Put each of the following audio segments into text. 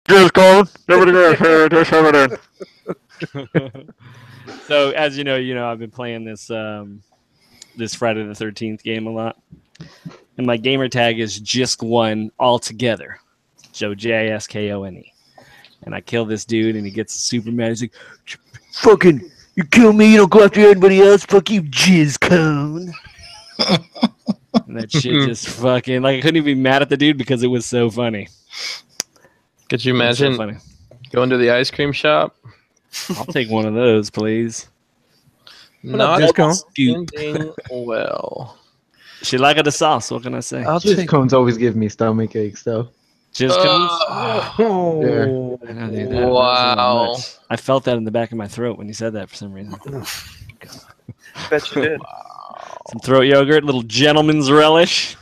Just Colin. Just have it in. So as you know, I've been playing this this Friday the 13th game a lot, and my gamer tag is Jisk1 altogether, so Jiskone, and I kill this dude, and he gets super mad. He's like, "Fucking, you kill me, you don't go after anybody else. Fuck you, jizz cone." And that shit just fucking I couldn't even be mad at the dude because it was so funny. Could you imagine going to the ice cream shop? I'll take one of those, please. Not ending well. She like the sauce. What can I say? Jizz cones always give me stomach aches, though. Jizz cones? Oh. Yeah. I know, dude, Wow. I felt that in the back of my throat when you said that for some reason. Bet you did. Some throat yogurt, little gentleman's relish.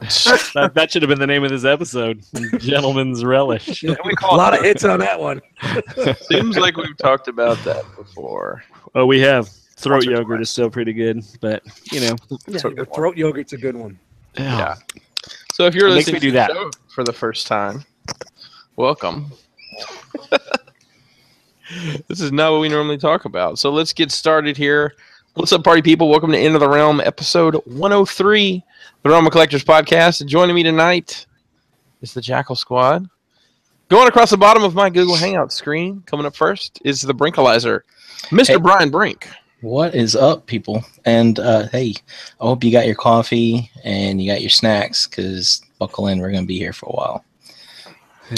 That should have been the name of this episode. Gentleman's relish. A lot of hits on that one. Seems like we've talked about that before. Oh, we have. Throat yogurt is still pretty good, but Throat yogurt's a good one. Yeah. So if you're listening to that the show for the first time, welcome. This is not what we normally talk about. So let's get started here. What's up, party people? Welcome to End of the Realm, episode 103, the Realm of Collectors podcast. And joining me tonight is the Jackal Squad. Going across the bottom of my Google Hangout screen, coming up first, is the Brinkalizer, Mr. Brian Brink. What is up, people? And hey, I hope you got your coffee and you got your snacks, because buckle in, we're going to be here for a while.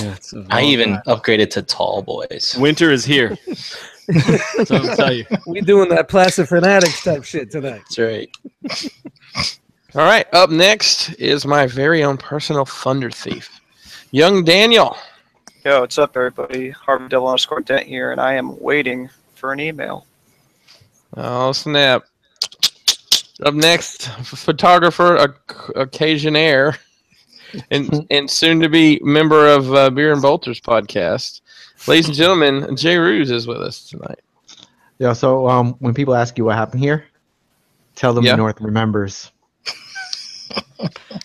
Yeah, I even upgraded to tall boys. Winter is here. So I'll tell you. We doing that Placid Fanatics type shit tonight. That's right. All right, up next is my very own personal Thunder Thief, Young Daniel. Yo, what's up, everybody? Harvey Devil _ Dent here, and I am waiting for an email. Oh, snap. Up next, photographer, occasionaire, and soon-to-be member of Beer and Bolters podcast. Ladies and gentlemen, Jay Ruse is with us tonight. Yeah, so when people ask you what happened here, tell them the North remembers.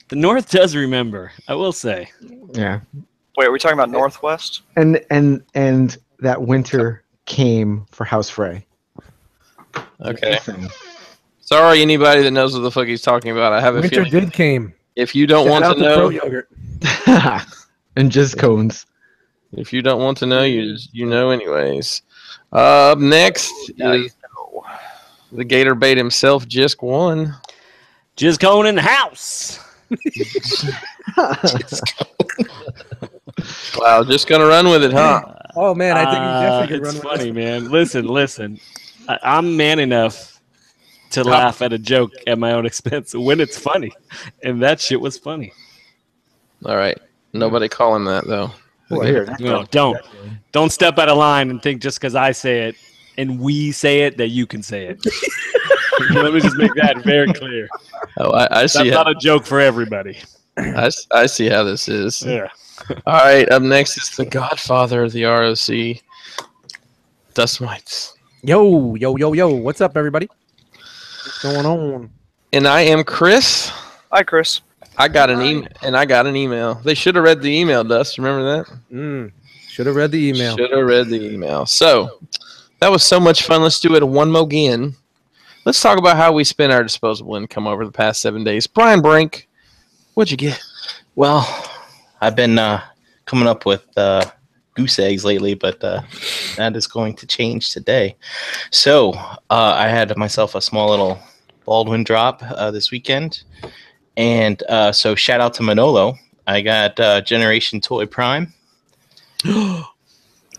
The North does remember, I will say. Yeah. Wait, are we talking about Northwest? And that winter came for House Frey. Okay. Sorry, anybody that knows what the fuck he's talking about. I have a Winter feeling. did came. If you don't want to know, throat yogurt. And just cones. If you don't want to know, you know anyways. Up next is the Gator Bait himself, Jisk1. Jizz Cone in the house. Wow, just gonna run with it, huh? Oh man, I think you definitely could run it's with funny, this. man. Listen. I'm man enough to laugh at a joke at my own expense when it's funny, and that shit was funny. All right, nobody call him that though. No, don't step out of line and think just because I say it and we say it that you can say it. Let me just make that very clear. Oh, I see. That's not a joke for everybody. I see how this is. Yeah. All right, up next is the Godfather of the R.O.C, Dust Mites. Yo, what's up, everybody? What's going on? And I am Chris. Hi, Chris. I got an email. They should have read the email, Dust. Remember that? Should have read the email. Should have read the email. So, that was so much fun. Let's do it one more again. Let's talk about how we spent our disposable income over the past 7 days. Brian Brink, what'd you get? Well, I've been coming up with goose eggs lately, but that is going to change today. So I had myself a small little Baldwin drop this weekend, and so shout out to Manolo. I got Generation Toy Prime,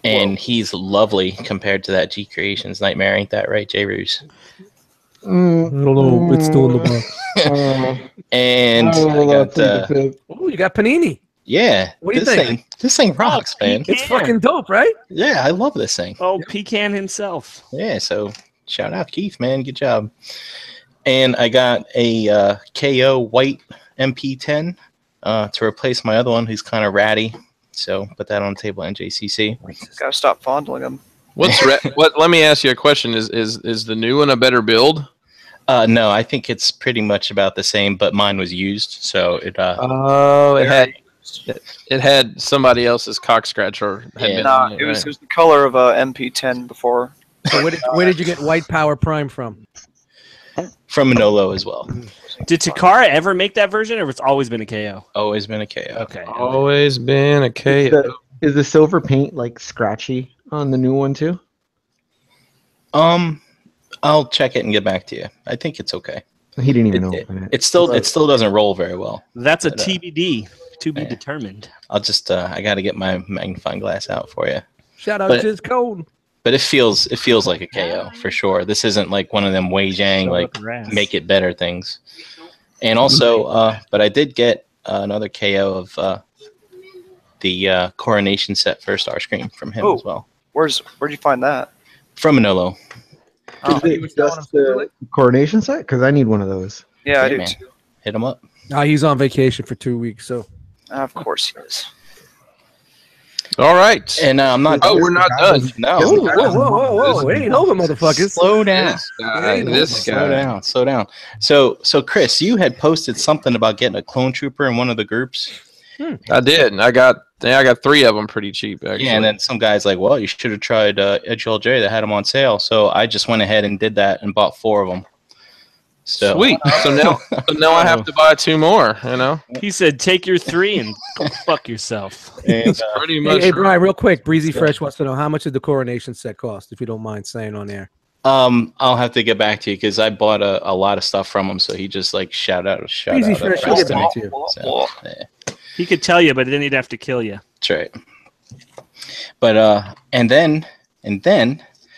and he's lovely compared to that G Creations Nightmare. Ain't that right, Jay Ruse? I don't know. It's still in the box. And I got Oh, you got Panini. Yeah. What do you think? This thing rocks, man. It's fucking dope, right? Yeah, I love this thing. Oh, Pecan himself. Yeah, so shout out Keith, man. Good job. And I got a KO white MP10 to replace my other one who's kind of ratty. So put that on the table at NJCC. Gotta stop fondling them. What? Let me ask you a question. Is the new one a better build? No, I think it's pretty much about the same, but mine was used, so it. Oh, it It had somebody else's cock scratcher. Had Yeah. been Nah, on it was right? the color of a MP10 before. So where did you get White Power Prime from? From Manolo as well. Did Takara ever make that version, or it's always been a KO? Always been a KO. Okay. Always been a KO. Is the silver paint like scratchy on the new one too? I'll check it and get back to you. I think it's okay. He didn't even It open it. it still doesn't roll very well. That's a But, TBD, to be yeah. determined. I'll just I got to get my magnifying glass out for you. Shout out But- Jizz Code. But it feels like a KO for sure. This isn't like one of them Wei Jiang Show like up your ass. make it better things. And also, but I did get another KO of the coronation set first Starscream from him as well. Where'd you find that? From Manolo. Oh, Is it just the coronation set? Because I need one of those. yeah, I Yeah, do man. too. Hit him up. He's on vacation for 2 weeks, so Of course he is. All right. And I'm not. Oh, we're not done. No. whoa! It ain't over, motherfuckers. Slow down. This Slow guy. down. So Chris, you had posted something about getting a clone trooper in one of the groups. I did. I got 3 of them pretty cheap, actually. Yeah, and then some guy's like, well, you should have tried HLJ that had them on sale. So I just went ahead and did that and bought 4 of them. So Sweet. So now I have to buy 2 more, you know? He said, "Take your 3 and go fuck yourself." And, It's pretty much. Hey, Brian, real quick, Breezy Fresh wants to know how much did the coronation set cost, if you don't mind saying on air. I'll have to get back to you because I bought a lot of stuff from him. So he just like shout out Breezy Fresh, he'll price get to me. back to you. So, yeah, He could tell you, but then he'd have to kill you. that's right. But and then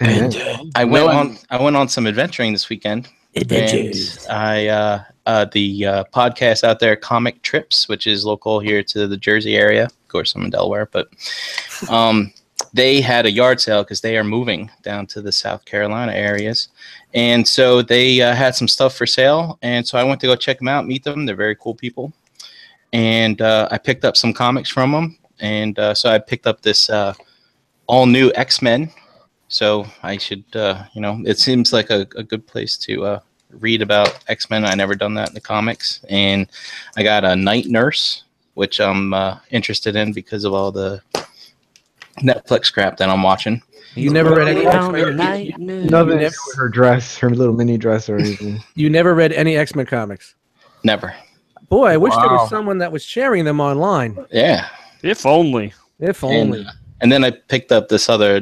I went on some adventuring this weekend. Adventures. And the podcast out there, Comic Trips, which is local here to the Jersey area. Of course, I'm in Delaware, but they had a yard sale because they are moving down to the South Carolina areas. And so they had some stuff for sale. And so I went to go check them out, meet them. They're very cool people. And I picked up some comics from them. And so I picked up this all new X-Men. So I should, it seems like a good place to read about X-Men. I never done that in the comics. And I got a Night Nurse, which I'm interested in because of all the Netflix crap that I'm watching. You never read any Nothing. Nothing to do with her dress, her little mini dress or anything. You never read any X-Men comics? Never. Boy, I wish there Wow. was someone that was sharing them online. Yeah. If only. If only. And then I picked up this other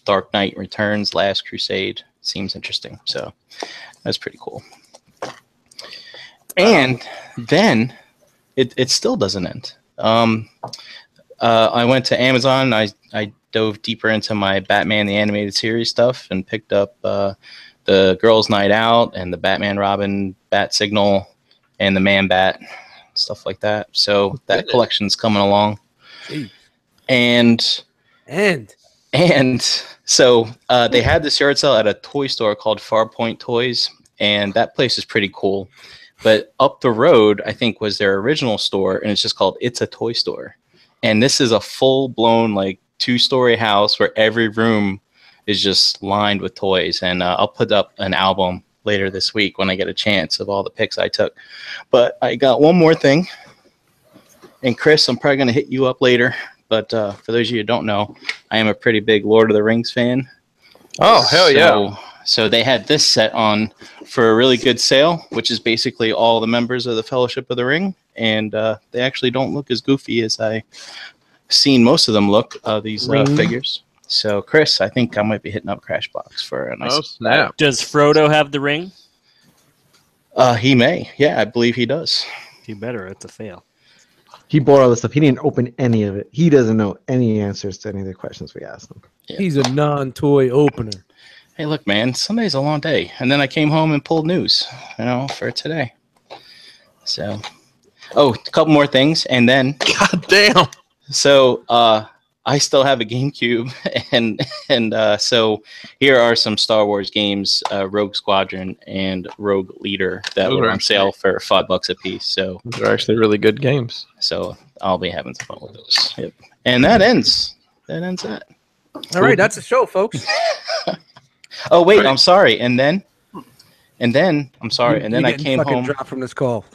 Dark Knight Returns, Last Crusade. Seems interesting. So that's pretty cool. And then it still doesn't end. I went to Amazon. I dove deeper into my Batman the Animated Series stuff and picked up the Girls Night Out and the Batman Robin Bat Signal and the Man Bat, stuff like that. So that collection's coming along. Jeez. And so they had this yard sale at a toy store called Farpoint Toys, and that place is pretty cool. But up the road, I think, was their original store, and it's just called It's a Toy Store. And this is a full-blown, like, 2-story house where every room is just lined with toys. And I'll put up an album later this week when I get a chance of all the pics I took. But I got one more thing. And Chris, I'm probably going to hit you up later. But for those of you who don't know, I am a pretty big Lord of the Rings fan. Oh, hell yeah. So they had this set on for a really good sale, which is basically all the members of the Fellowship of the Ring. And they actually don't look as goofy as I seen most of them look, these figures. So, Chris, I think I might be hitting up Crashbox for a nice... Oh, snap. Does Frodo have the ring? He may. Yeah, I believe he does. He better. It's a fail. He bought all this stuff. He didn't open any of it. He doesn't know any answers to any of the questions we asked him. He's a non-toy opener. Hey, look, man, Sunday's a long day. And then I came home and pulled news, for today. So, a couple more things. And then... God damn. So, I still have a GameCube, and so here are some Star Wars games, Rogue Squadron and Rogue Leader, that were on sale for $5 a piece. So Those are actually really good games. So I'll be having some fun with those. Yep. And that ends that. All right, that's the show, folks. Oh wait, I'm sorry. And then I'm sorry. And then I came home. Drop from this call.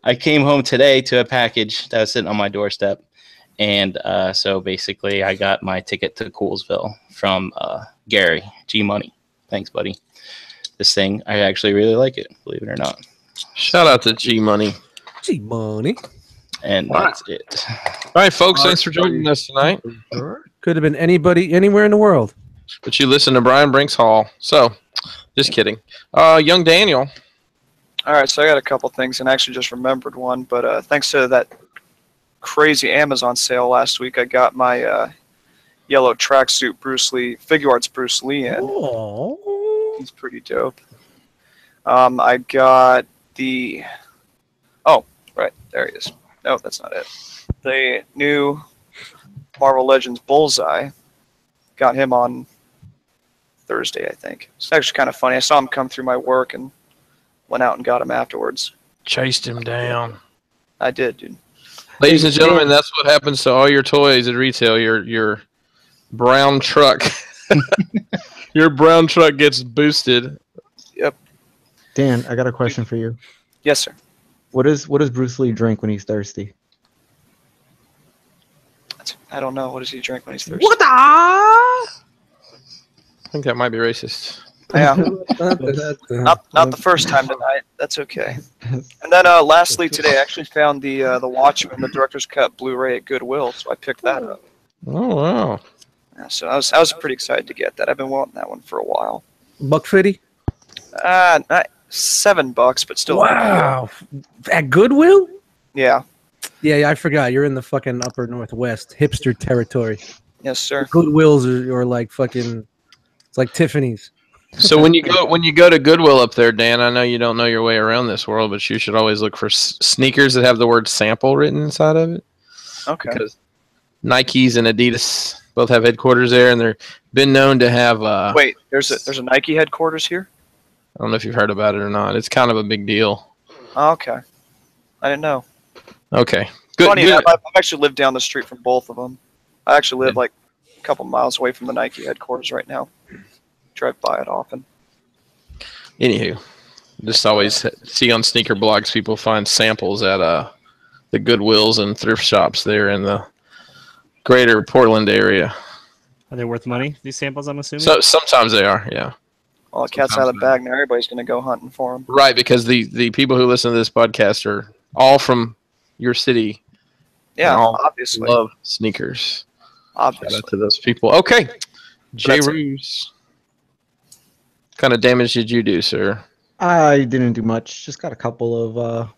I came home today to a package that was sitting on my doorstep. And so basically, I got my ticket to Coolsville from Gary G Money. Thanks, buddy. This thing, I actually really like it, believe it or not. Shout out to G Money. G Money. And that's it. All right, folks. Thanks for joining us tonight. Could have been anybody, anywhere in the world. But you listen to Brian Brinks Hall. So, just kidding. Young Daniel. All right, so I got a couple things, and I actually just remembered one. But thanks to that crazy Amazon sale last week, I got my yellow tracksuit Bruce Lee, Figure Arts Bruce Lee in. Oh. He's pretty dope. I got the... Oh, right, there he is. No, that's not it. The new Marvel Legends Bullseye. Got him on Thursday, I think. It's actually kind of funny. I saw him come through my work and went out and got him afterwards. Chased him down. I did, dude. Ladies and gentlemen, that's what happens to all your toys at retail. Your brown truck. Your brown truck gets boosted. Yep. Dan, I got a question for you. Yes, sir. What does Bruce Lee drink when he's thirsty? I don't know. What does he drink when he's thirsty? What the? I think that might be racist. Yeah. Not the first time tonight. That's okay. And then lastly today, I actually found the Watchmen, the director's cut Blu-ray at Goodwill, so I picked that up. Oh wow! Yeah, so I was pretty excited to get that. I've been wanting that one for a while. $1.50? Not $7, but still. Wow. At Goodwill? Yeah. Yeah, I forgot. You're in the fucking upper northwest, hipster territory. Yes, sir. Goodwills are like fucking. It's like Tiffany's. So when you go to Goodwill up there, Dan, I know you don't know your way around this world, but you should always look for sneakers that have the word sample written inside of it. Okay. Because Nikes and Adidas both have headquarters there, and they're been known to have. Wait, there's a Nike headquarters here? I don't know if you've heard about it or not. It's kind of a big deal. Oh, okay. I didn't know. Okay. Good. Funny Good. enough, I've actually lived down the street from both of them. I actually live like a couple miles away from the Nike headquarters right now. Drive by it often. Anywho, just always see on sneaker blogs people find samples at the Goodwills and thrift shops there in the greater Portland area. Are they worth money, these samples, I'm assuming? So sometimes they are, yeah. Well, the cat's out of the bag now. Everybody's going to go hunting for them. Right, because the people who listen to this podcast are all from your city. Yeah, and all obviously. love sneakers. Shout Obviously. out to those people. Okay, Jay That's it. Roos. What kind of damage did you do, sir? I didn't do much. Just got a couple of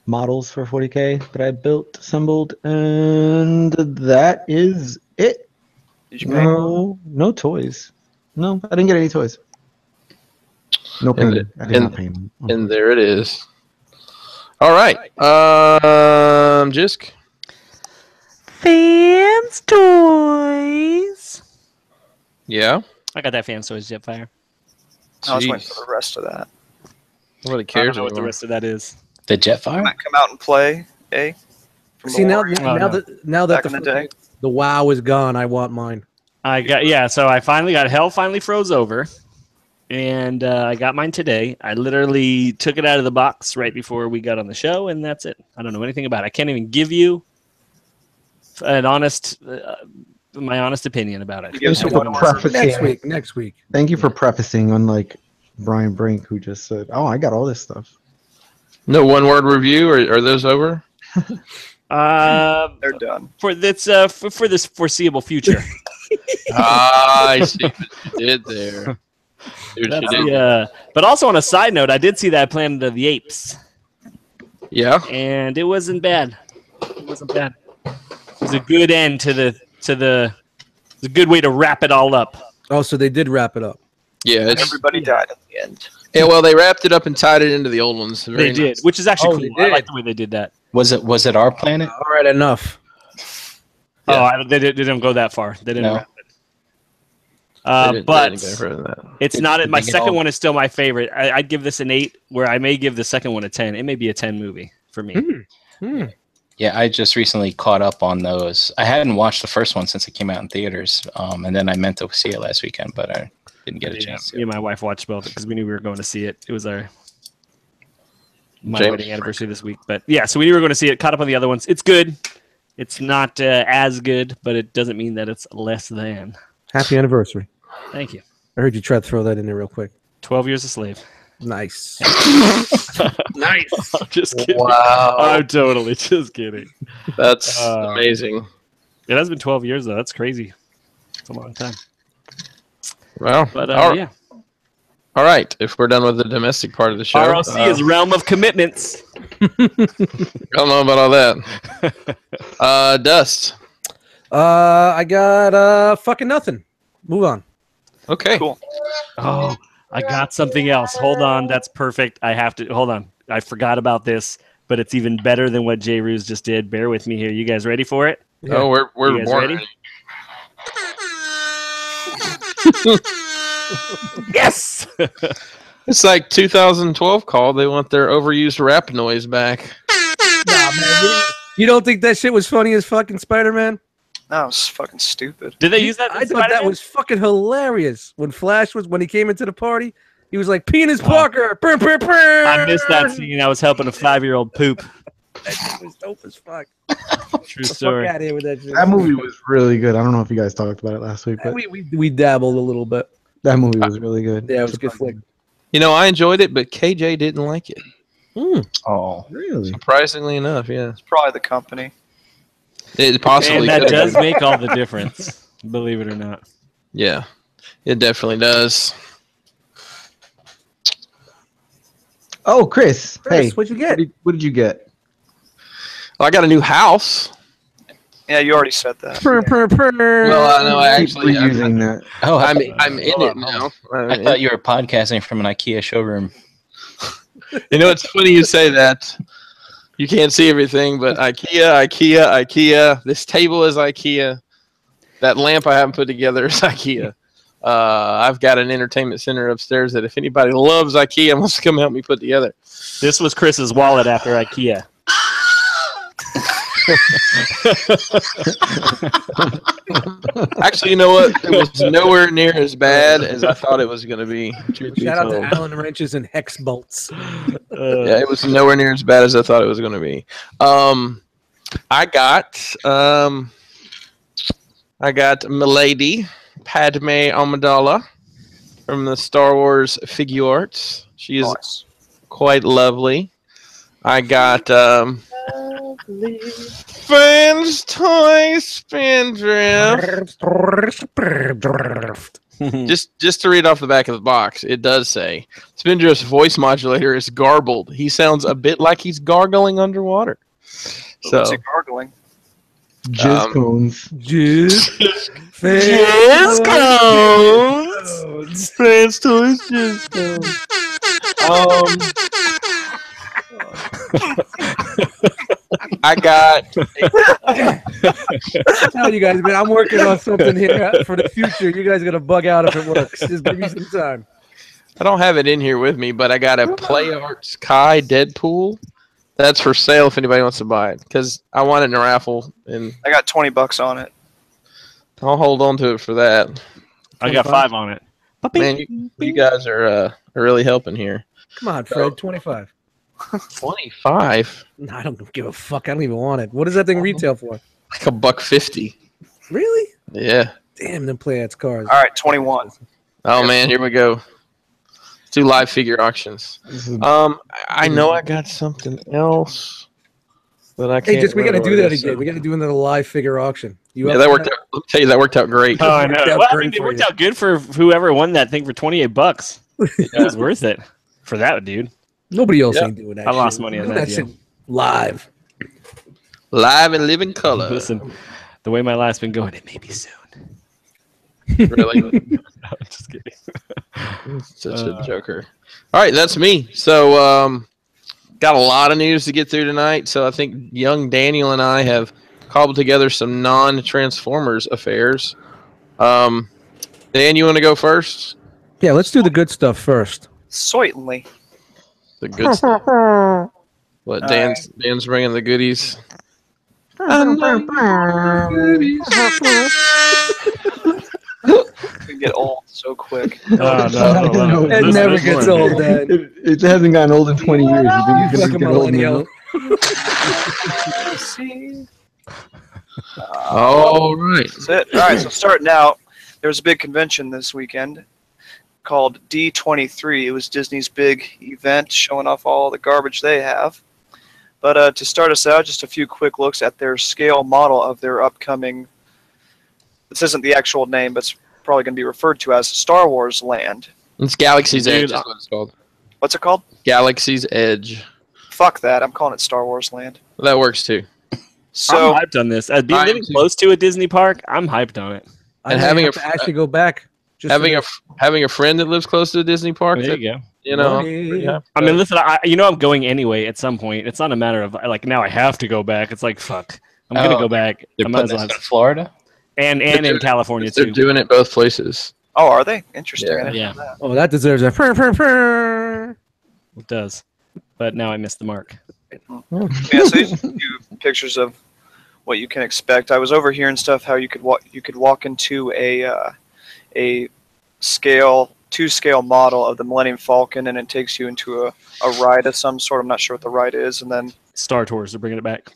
models for 40K that I built, assembled, and that is it. Did you pay? No toys. No, I didn't get any toys. No payment. I did not pay them. And there it is. All right. Jisk. Fans Toys. Yeah. I got that Fans Toys Jetfire. I was waiting Jeez. for the rest of that. Nobody I cares don't know what the anymore. rest of that is. The Jetfire? Might come out and play, eh? From the See now, Warriors now no. that back in the day. the WoW is gone, I want mine. So I finally got Hell finally froze over, and I got mine today. I literally took it out of the box right before we got on the show, and that's it. I don't know anything about it. I can't even give you an my honest opinion about it. You give us a Thank you for one-on-one prefacing. Next week. Thank you for prefacing, unlike Brian Brink, who just said, "Oh, I got all this stuff." No one-word review? Are those over? They're done. For this foreseeable future. I see what you did there. See what you did. But also on a side note, I did see that Planet of the Apes, Yeah. and it wasn't bad. It wasn't bad. It was a good end to the. It's a good way to wrap it all up. Oh, so they did wrap it up. Yeah. It's, Everybody died at the end. yeah. Well, they wrapped it up and tied it into the old ones. Very They did, nice. which is actually Oh, cool. they I did. like the way they did that. Was it our planet? All right, enough. They didn't go that far. They didn't No. wrap it. They didn't But go further than that. it's Did- not. did My they get second all- one is still my favorite. I'd give this an 8, where I may give the second one a 10. It may be a 10 movie for me. Yeah, I just recently caught up on those. I hadn't watched the first one since it came out in theaters, and then I meant to see it last weekend, but I didn't get a chance Me to. and my wife watched both because we knew we were going to see it. It was our my James wedding anniversary this week. But yeah, so we were going to see it. Caught up on the other ones. It's good. It's not as good, but it doesn't mean that it's less than. Happy anniversary. Thank you. I heard you try to throw that in there real quick. 12 years a slave. Nice. Nice. I'm just kidding. Wow. I'm totally just kidding. That's amazing. It has been 12 years, though. That's crazy. It's a long time. Well, But yeah. All right. If we're done with the domestic part of the show. R.O.C. is realm of commitments. I don't know about all that. Dust. I got fucking nothing. Move on. Okay. Cool. Oh, I got something else. Hold on. That's perfect. I have to. Hold on. I forgot about this, but it's even better than what J. Ruse just did. Bear with me here. You guys ready for it? Yeah. Oh, we're You guys born ready? ready. Yes! It's like 2012 call. They want their overused rap noise back. Nah, man, you don't think that shit was funny as fucking Spider-Man? That was fucking stupid. Did they use that? I thought that was fucking hilarious. When when he came into the party, he was like, Penis Parker! Brr, brr, brr. I missed that scene. I was helping a 5-year-old poop. That shit was dope as fuck. True Fuck story. out of here with that shit. That movie was really good. I don't know if you guys talked about it last week, but We dabbled a little bit. that movie was really good. Yeah, it was a good flick. You know, I enjoyed it, but KJ didn't like it. Oh, Really? Surprisingly enough, yeah. It's probably the company. It possibly And that could have does been. make all the difference, believe it or not. Yeah, it definitely does. Oh, Chris. Hey, What'd you get? what did you get? Well, I got a new house. Yeah, you already said that. Well, I know. I actually, Keep reusing that. oh! I'm in it now. I thought you were podcasting from an IKEA showroom. You know, it's funny you say that. You can't see everything, but IKEA. This table is IKEA. That lamp I haven't put together is IKEA. I've got an entertainment center upstairs that if anybody loves IKEA wants to come help me put together. This was Chris's wallet after IKEA. Actually, you know what? It was nowhere near as bad as I thought it was going to be. Truth be Shout out to told. Allen wrenches and hex bolts. Yeah, it was nowhere near as bad as I thought it was going to be. I got Milady Padme Amidala from the Star Wars figure arts. She is Nice. quite lovely. I got Fans Toy Spindrift. Just to read off the back of the box, it does say Spindrift's voice modulator is garbled. He sounds a bit like he's gargling underwater. So What's he gargling? Jizz cones. Fans Toys Jizz Cones. I got Tell you guys, man, I'm working on something here for the future. You guys are gonna bug out if it works. Just give me some time. I don't have it in here with me, but I got a Play Arts Kai Deadpool. That's for sale if anybody wants to buy it, because I won it in a raffle, and I got $20 on it. I'll hold on to it for that. I got 5 on it. Man, you guys are really helping here. Come on, Fred. 25. 25, No, I don't give a fuck. I don't even want it. What does that thing retail for? like $1.50. Really? Yeah. Damn, them play ads cars. All right, 21. Oh man, here we go. Let's do live figure auctions. I know I got something else, but I can't. Hey, we got to remember do what that it is. again. We got to do another live figure auction. Yeah, that worked out. Let me tell you, that worked out great. Oh, I know. Worked out Well, I great mean, it for worked you. out good for whoever won that thing for $28. It was worth it for that dude. Nobody else Yeah. ain't doing that. I lost shit. money on Do that shit deal. live. Live and live in color. Listen, the way my life's been going, it may be soon. Really, No, I'm just kidding. such a joker. All right, that's me. So, got a lot of news to get through tonight. So I think young Daniel and I have cobbled together some non-Transformers affairs. Dan, you want to go first? Yeah, let's do the good stuff first. Certainly. The good stuff. What Dan's bringing the goodies. Could get old so so quick. No, no. It It never gets old, Dad. It hasn't gotten old in 20 years. You think You it's gonna fucking get old millennial. now? See? All right. That's it. All right, so starting out, there was a big convention this weekend called D23. It was Disney's big event showing off all the garbage they have. But to start us out, just a few quick looks at their scale model of their upcoming, this isn't the actual name, but it's probably going to be referred to as Star Wars Land. It's Galaxy's Dude, Edge is what it's called. What's it called? Galaxy's Edge. Fuck that. I'm calling it Star Wars Land. That works too. So, I'm hyped on this. Being I am living too. close to a Disney park, I'm hyped on it. I And may having have a- to actually go back. Just Having a friend that lives close to a Disney park, There that, you go. you know, Money. pretty happy I mean, about it. listen, I'm going anyway at some point. It's not a matter of like now I have to go back. It's like fuck, I'm gonna go back. They're I might putting as well this in Florida. and They're in doing- California they're too. doing it both places. oh, are they? Interesting. Yeah. I didn't Yeah. know that. Oh, that deserves a purr, purr, purr. It does, but now I missed the mark. Yeah, so these are a few pictures of what you can expect. I was overhearing stuff how you could walk into a two-scale model of the Millennium Falcon, and it takes you into a ride of some sort. I'm not sure what the ride is, and then Star Tours, they're bringing it back.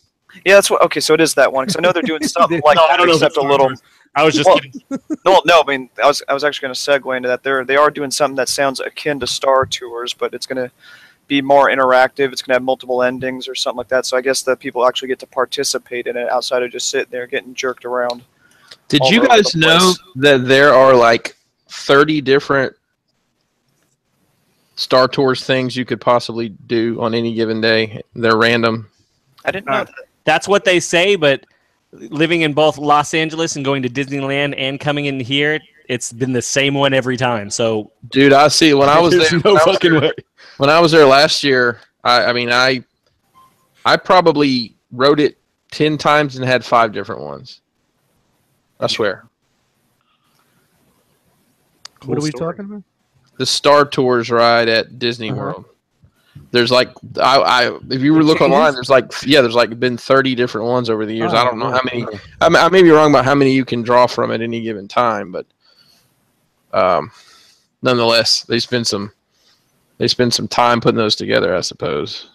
yeah, that's what. Okay, so it is that one because I know they're doing something like No, I that, don't know if except it's a little. I was just Well, kidding. No. I mean, I was actually going to segue into that. They are doing something that sounds akin to Star Tours, but it's going to be more interactive. It's going to have multiple endings or something like that. So I guess the people actually get to participate in it outside of just sitting there getting jerked around. Did all you over guys the know place. that there are like 30 different Star Tours things you could possibly do on any given day? They're random. I didn't know that. That's what they say, but living in both Los Angeles and going to Disneyland and coming in here, it's been the same one every time. So Dude, I see. When I was there's there, no fucking way. when I was there last year, I probably wrote it 10 times and had 5 different ones. I swear. What are we story. talking about? The Star Tours ride at Disney World. There's like if you were to look online, there's like been 30 different ones over the years. I don't know how many. I may be wrong about how many you can draw from at any given time, but nonetheless, they spend some time putting those together, I suppose.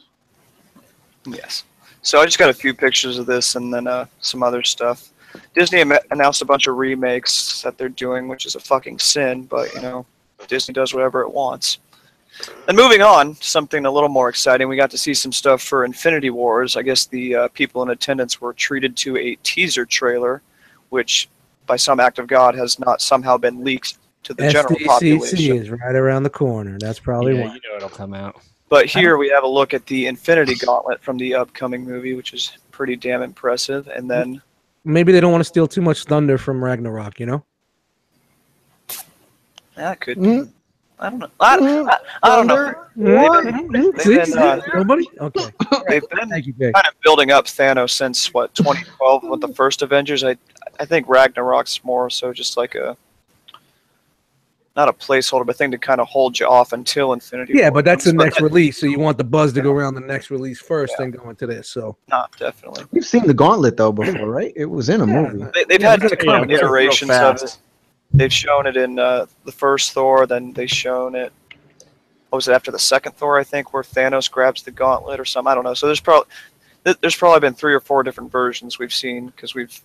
Yes. So I just got a few pictures of this and then some other stuff. Disney announced a bunch of remakes that they're doing, which is a fucking sin, but you know, Disney does whatever it wants. And moving on, something a little more exciting, we got to see some stuff for Infinity Wars. I guess the people in attendance were treated to a teaser trailer, which by some act of God has not somehow been leaked to the general SDCC population. is right around the corner. That's probably Yeah, why. you know it'll come out. But here we have a look at the Infinity Gauntlet from the upcoming movie, which is pretty damn impressive. And then Maybe they don't want to steal too much thunder from Ragnarok, you know? that could be. I don't know. I don't know. Nobody? Okay. They've been Thank you, Jake. kind of building up Thanos since what 2012 with the first Avengers. I think Ragnarok's more so just like a not a placeholder, but thing to kind of hold you off until Infinity. Yeah, War but that's the comes. next release, so you want the buzz to go around the next release first, then go into this. So Not definitely. You've seen the Gauntlet though before, right? It was in a movie. They've Yeah, had it's a different comic, it's real iterations of fast. it. They've shown it in the first Thor, then they've shown it. What was it after the second Thor? I think where Thanos grabs the gauntlet or something. I don't know. So there's probably been 3 or 4 different versions we've seen because we've,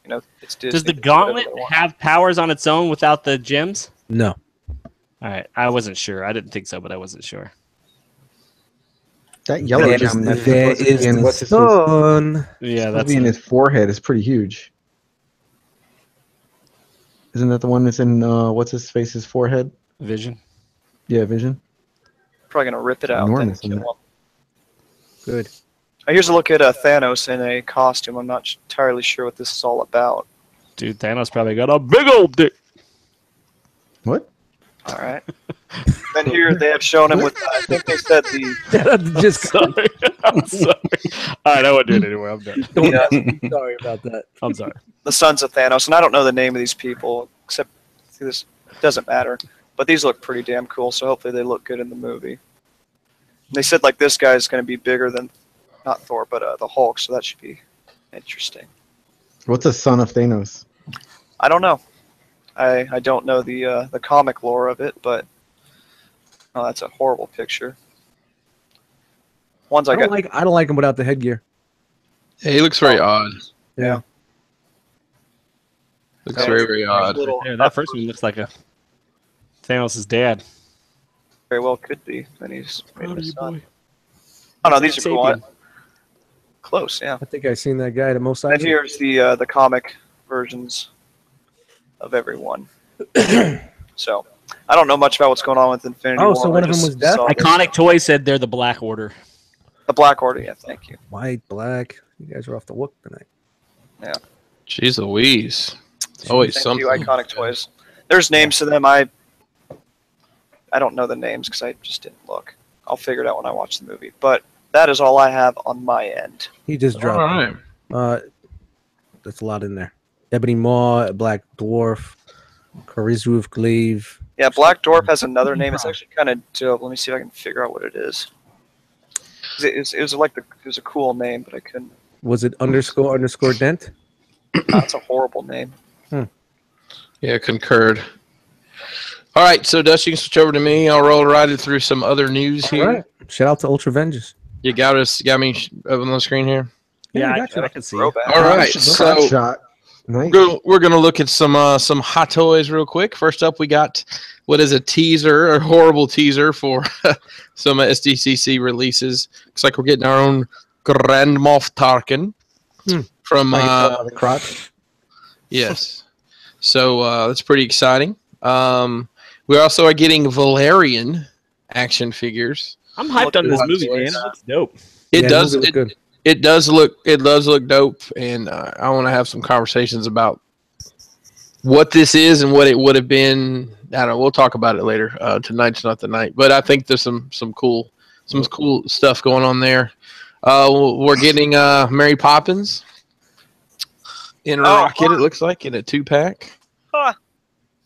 you know, it's Disney. Does the They do whatever gauntlet they want. have powers on its own without the gems? no. All right, I wasn't sure. I didn't think so, but I wasn't sure. That yellow gem that's There supposed to be is in the what's his sun. Yeah, supposed to that's be in his forehead is pretty huge. Isn't that the one that's in what's his face's forehead? Vision. Yeah, Vision. Probably gonna rip it out. Then Enormous, kill isn't it? him. Good. Here's a look at Thanos in a costume. I'm not entirely sure what this is all about. Dude, Thanos probably got a big old dick. What? All right. Then here they have shown him with. I think they said the. Just Sorry. I'm sorry. All right, I won't do it anymore. I'm done. don't ask me. Sorry about that. I'm sorry. The sons of Thanos, and I don't know the name of these people, except this doesn't matter. But these look pretty damn cool, so hopefully they look good in the movie. And they said like this guy is going to be bigger than, not Thor, but the Hulk, so that should be interesting. What's a son of Thanos? I don't know. I don't know the comic lore of it, but oh, that's a horrible picture. Ones I got. I don't like him without the headgear. Yeah, he looks very odd. Yeah. Looks Yeah, very, very odd. Little, There, that first one looks like a Thanos' dad. very well could be. Then he's made Proud of his you, son. boy. Oh no, these are cool. Sapien. Close, yeah. I think I've seen that guy at most And sides. here's the comic versions of everyone. So I don't know much about what's going on with Infinity War. So one I of them just was Death? saw this. Iconic Toy said they're the Black Order. The Black Order. Yeah, thank you. White, black. You guys are off the hook tonight. Jeez Louise. It's always Thank something. you, Iconic Toys. There's names to them. I don't know the names because I just didn't look. I'll figure it out when I watch the movie. But that is all I have on my end. He just All dropped. right. That's a lot in there. Ebony Maw, Black Dwarf, Charizruf Glaive. Yeah, Black Dwarf has another name. It's actually kind of dope. Let me see if I can figure out what it is. It was a cool name, but I couldn't. Was it _ Dent? That's a horrible name. Yeah, concurred. All right, so Dust, you can switch over to me. I'll roll right it through some other news here. All right. Shout out to Ultra Vengeance. You got me up on the screen here. Yeah, I can see. Throwback. All right, so shot. Nice. we're gonna look at some Hot Toys real quick. First up, we got what is a teaser, a horrible teaser for some SDCC releases. Looks like we're getting our own Grand Moff Tarkin from The crotch. yes. So that's pretty exciting. We also are getting Valerian action figures. I'm hyped on this Hot movie, Toys. man. It looks dope. It Yeah, does. movie looked good. It does look dope, and I want to have some conversations about what this is and what it would have been. I don't know. We'll talk about it later. Tonight's not the night, but I think there's some cool stuff going on there. We're getting Mary Poppins in a rocket. It looks like in a 2-pack. Huh.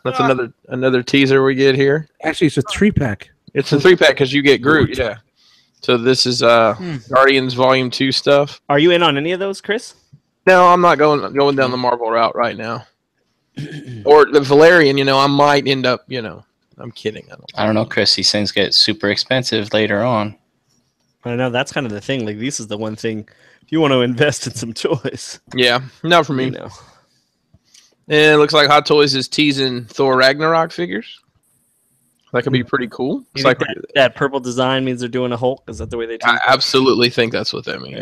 That's another teaser we get here. Actually, it's a 3-pack. It's a 3-pack because you get Groot. Yeah. So this is Guardians Volume 2 stuff. Are you in on any of those, Chris? No, I'm not going down the Marvel route right now. Or the Valerian, I might end up, I'm kidding. I don't know, Chris. These things get super expensive later on. I know that's kind of the thing. Like, this is the one thing if you want to invest in some toys. Yeah, not for me. You know. And it looks like Hot Toys is teasing Thor Ragnarok figures. That could be pretty cool. You It's think like that purple design means they're doing a Hulk? Is that the way they I tease it? absolutely think that's what that means.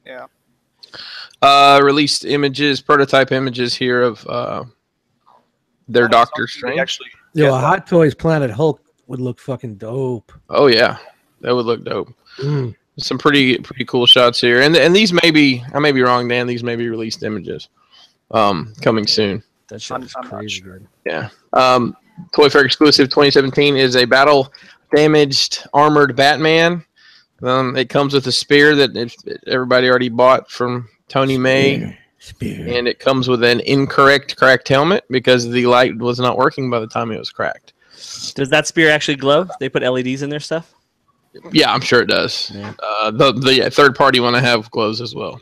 Yeah. Yeah. Released prototype images here of their Doctor Strange. Actually, Yo, yeah, a Hot Toys Planet Hulk would look fucking dope. Oh yeah, that would look dope. Mm. Some pretty cool shots here, and these may be, I may be wrong, Dan. These may be released images, coming soon. That shit is I'm not crazy sure. good. Yeah. Toy Fair exclusive 2017 is a battle damaged armored Batman. It comes with a spear that everybody already bought from Tony May. Spear. And it comes with an incorrect cracked helmet because the light was not working by the time it was cracked. Does that spear actually glow? They put LEDs in their stuff? Yeah, I'm sure it does. Yeah. The third party one I have glows as well.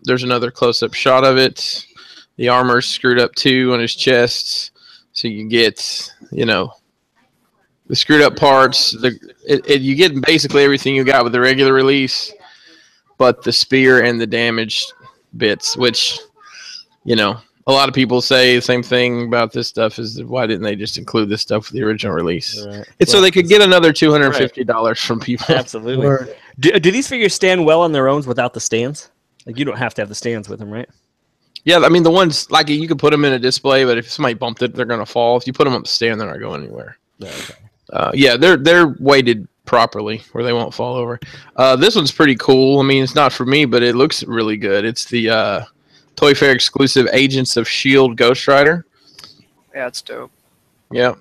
There's another close-up shot of it. The armor's screwed up too on his chest, so you get, the screwed up parts. You get basically everything you got with the regular release, but the spear and the damaged bits, which, a lot of people say the same thing about this stuff is why didn't they just include this stuff with the original release? Right. It's so they could get another $250 from people. Absolutely. Or- Do these figures stand well on their own without the stands? Like, you don't have to have the stands with them, right? Yeah, I mean, the ones, like, you could put them in a display, but if somebody bumped it, they're going to fall. If you put them up the stand, they're not going anywhere. Yeah, they're weighted properly where they won't fall over. This one's pretty cool. I mean, it's not for me, but it looks really good. It's the Toy Fair exclusive Agents of S.H.I.E.L.D. Ghost Rider. Yeah, it's dope. Yeah.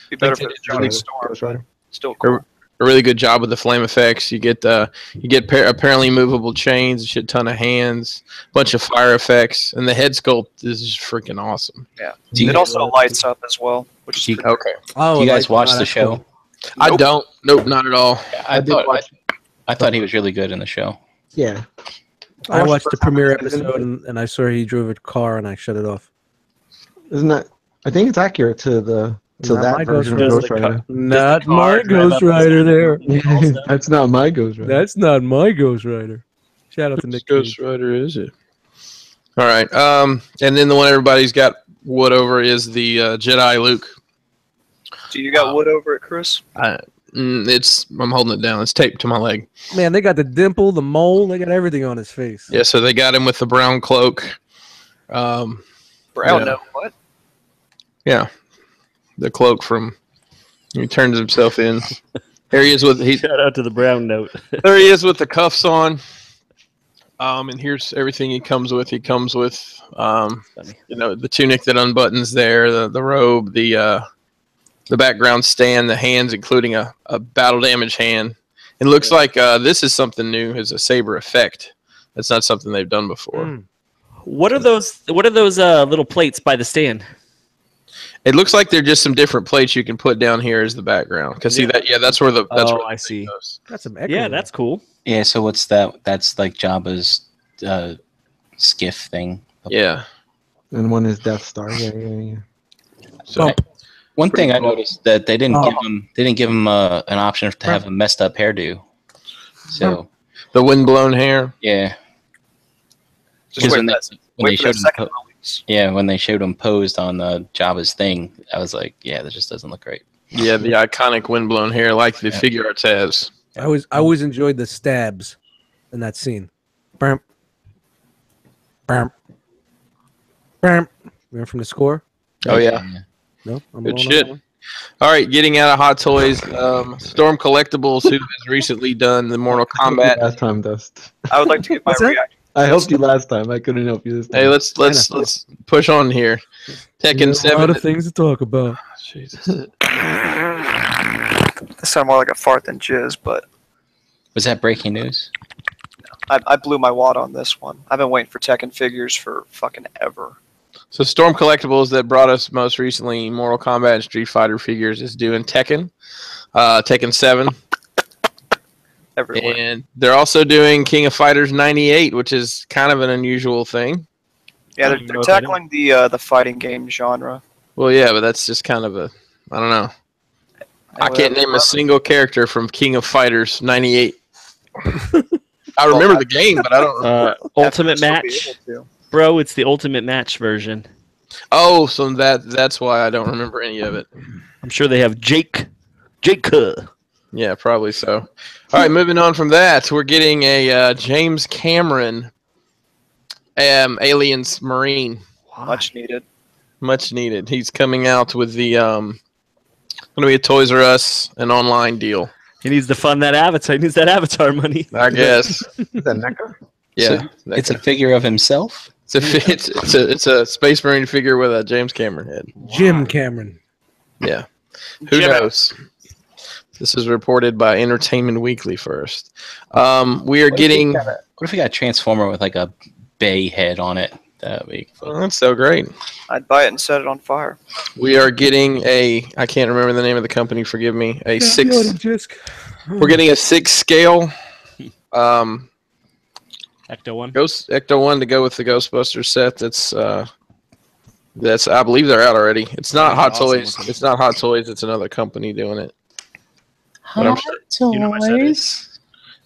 Be better Like for the Johnny Storm, Ghost but Rider. still cool. A really good job with the flame effects. You get apparently movable chains, a shit ton of hands, bunch of fire effects, and the head sculpt is just freaking awesome. Yeah. Do you- It also lights up as well, which is Do you- pretty Okay. Oh, Do you guys like, watch oh, the that's show? cool. I don't. Nope, not at all. I did thought watch. I thought he was really good in the show. Yeah. I watched the first premiere season. episode and I saw he drove a car and I shut it off. Isn't that? I think it's accurate to Not that my version of Ghost Ghost Rider. Rider. Not my car drive Ghost up the Rider side there. Also. That's not my Ghost Rider. That's not my Ghost Rider. Shout out to Which Nick Ghost Cage. Rider is it? All right. And then the one everybody's got wood over is the Jedi Luke. Do you got wood over it, Chris? I'm holding it down. It's taped to my leg. Man, they got the dimple, the mole. They got everything on his face. Yeah, so they got him with the brown cloak. Brown, Yeah. no, what? Yeah, the cloak from he turns himself in. There he is with Shout out to the brown note. there he is with the cuffs on. And here's everything he comes with. He comes with the tunic that unbuttons there, the robe, the background stand, the hands, including a battle damage hand. It looks like this is something new, is a saber effect. That's not something they've done before. Mm. What are those little plates by the stand? It looks like they're just some different plates you can put down here as the background. Cause see that, that's where the I see. goes. Got some echo. Yeah, that's cool. Yeah, so what's that? That's like Jabba's skiff thing. Yeah. And one is Death Star. Yeah. So One thing I cool. noticed that they didn't give him an option to have a messed up hairdo. So the windblown hair. yeah, Just when wait, they wait for the showed him second release. when they showed him posed on Jabba's thing, I was like, yeah, that just doesn't look right. Yeah, the iconic windblown hair, like the figure arts has. I always enjoyed the stabs in that scene. Bam. Bam. Bam. Remember from the score? Oh yeah, No? I'm good alone on shit. that one? All right, getting out of Hot Toys, Storm Collectibles, who has recently done the Mortal Kombat. Last time, Dust. I would like to get my What's that? reaction. I helped you last time. I couldn't help you this time. Hey, let's push on here. Tekken We have a 7. lot of things to talk about. Jesus. That sounded more like a fart than jizz, but Was that breaking news? I blew my wad on this one. I've been waiting for Tekken figures for fucking ever. So Storm Collectibles that brought us most recently Mortal Kombat and Street Fighter figures is doing Tekken, Tekken 7. Everywhere. And they're also doing King of Fighters 98, which is kind of an unusual thing. Yeah, I they're, don't they're know if I tackling the fighting game genre. Well, yeah, but that's just kind of I don't know. I can't name a single character from King of Fighters 98. I remember the game, but I don't remember. Ultimate Still be Match. able to. Bro, it's the Ultimate Match version. Oh, so that's why I don't remember any of it. I'm sure they have Jake. Yeah, probably so. All right, moving on from that, we're getting a James Cameron Aliens Marine. Much needed. Much needed. He's coming out with the going to be a Toys R Us, an online deal. He needs to fund that Avatar. He needs that Avatar money. I guess. Is that NECA? Yeah, So it's a figure of himself. it's a Space Marine figure with a James Cameron head. Jim Cameron. Yeah. Who knows? This is reported by Entertainment Weekly first. We are getting. What if we got a Transformer with like a bay head on it? That week. Oh, that's so great. I'd buy it and set it on fire. We are getting I can't remember the name of the company. Forgive me. We're getting a 6 scale. Ecto 1. Ecto 1 to go with the Ghostbusters set. That's I believe they're out already. It's not Hot Awesome Toys. looking. It's not Hot Toys. It's another company doing it. But I'm sure You know my set is.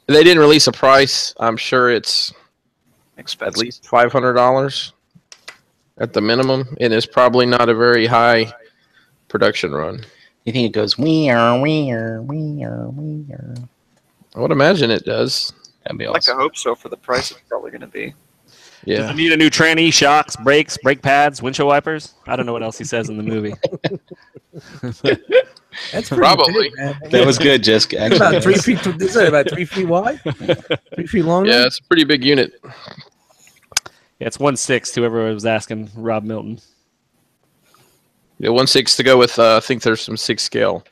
they didn't release a price. I'm sure it's Expensive. at least $500 at the minimum, and it's probably not a very high production run. You think it goes weir? I would imagine it does. That'd be I'd like to awesome. hope so for the price it's probably going to be. Does Yeah. it need a new tranny, shocks, brakes, brake pads, windshield wipers? I don't know what else he says in the movie. That's pretty Probably. big, man. That was good, Jessica. About Actually, 3 feet. Is it about 3 feet wide? 3 feet long? Yeah, now? it's a pretty big unit. Yeah, it's 1/6. Whoever was asking Rob Milton. Yeah, 1/6 to go with. I think there's some 6 scale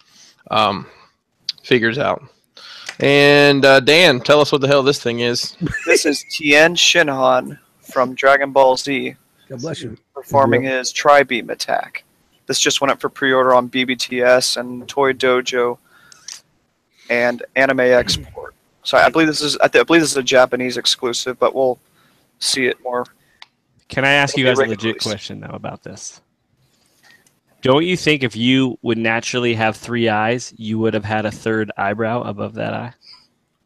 figures out. And Dan, tell us what the hell this thing is. This is Tien Shinhan from Dragon Ball Z God bless you. performing his Tri-Beam attack. This just went up for pre-order on BBTS and Toy Dojo and Anime Export. So I believe this is a Japanese exclusive, but we'll see it more. Can I ask you guys a Regular legit release. question, though, about this? Don't you think if you would naturally have 3 eyes, you would have had a third eyebrow above that eye?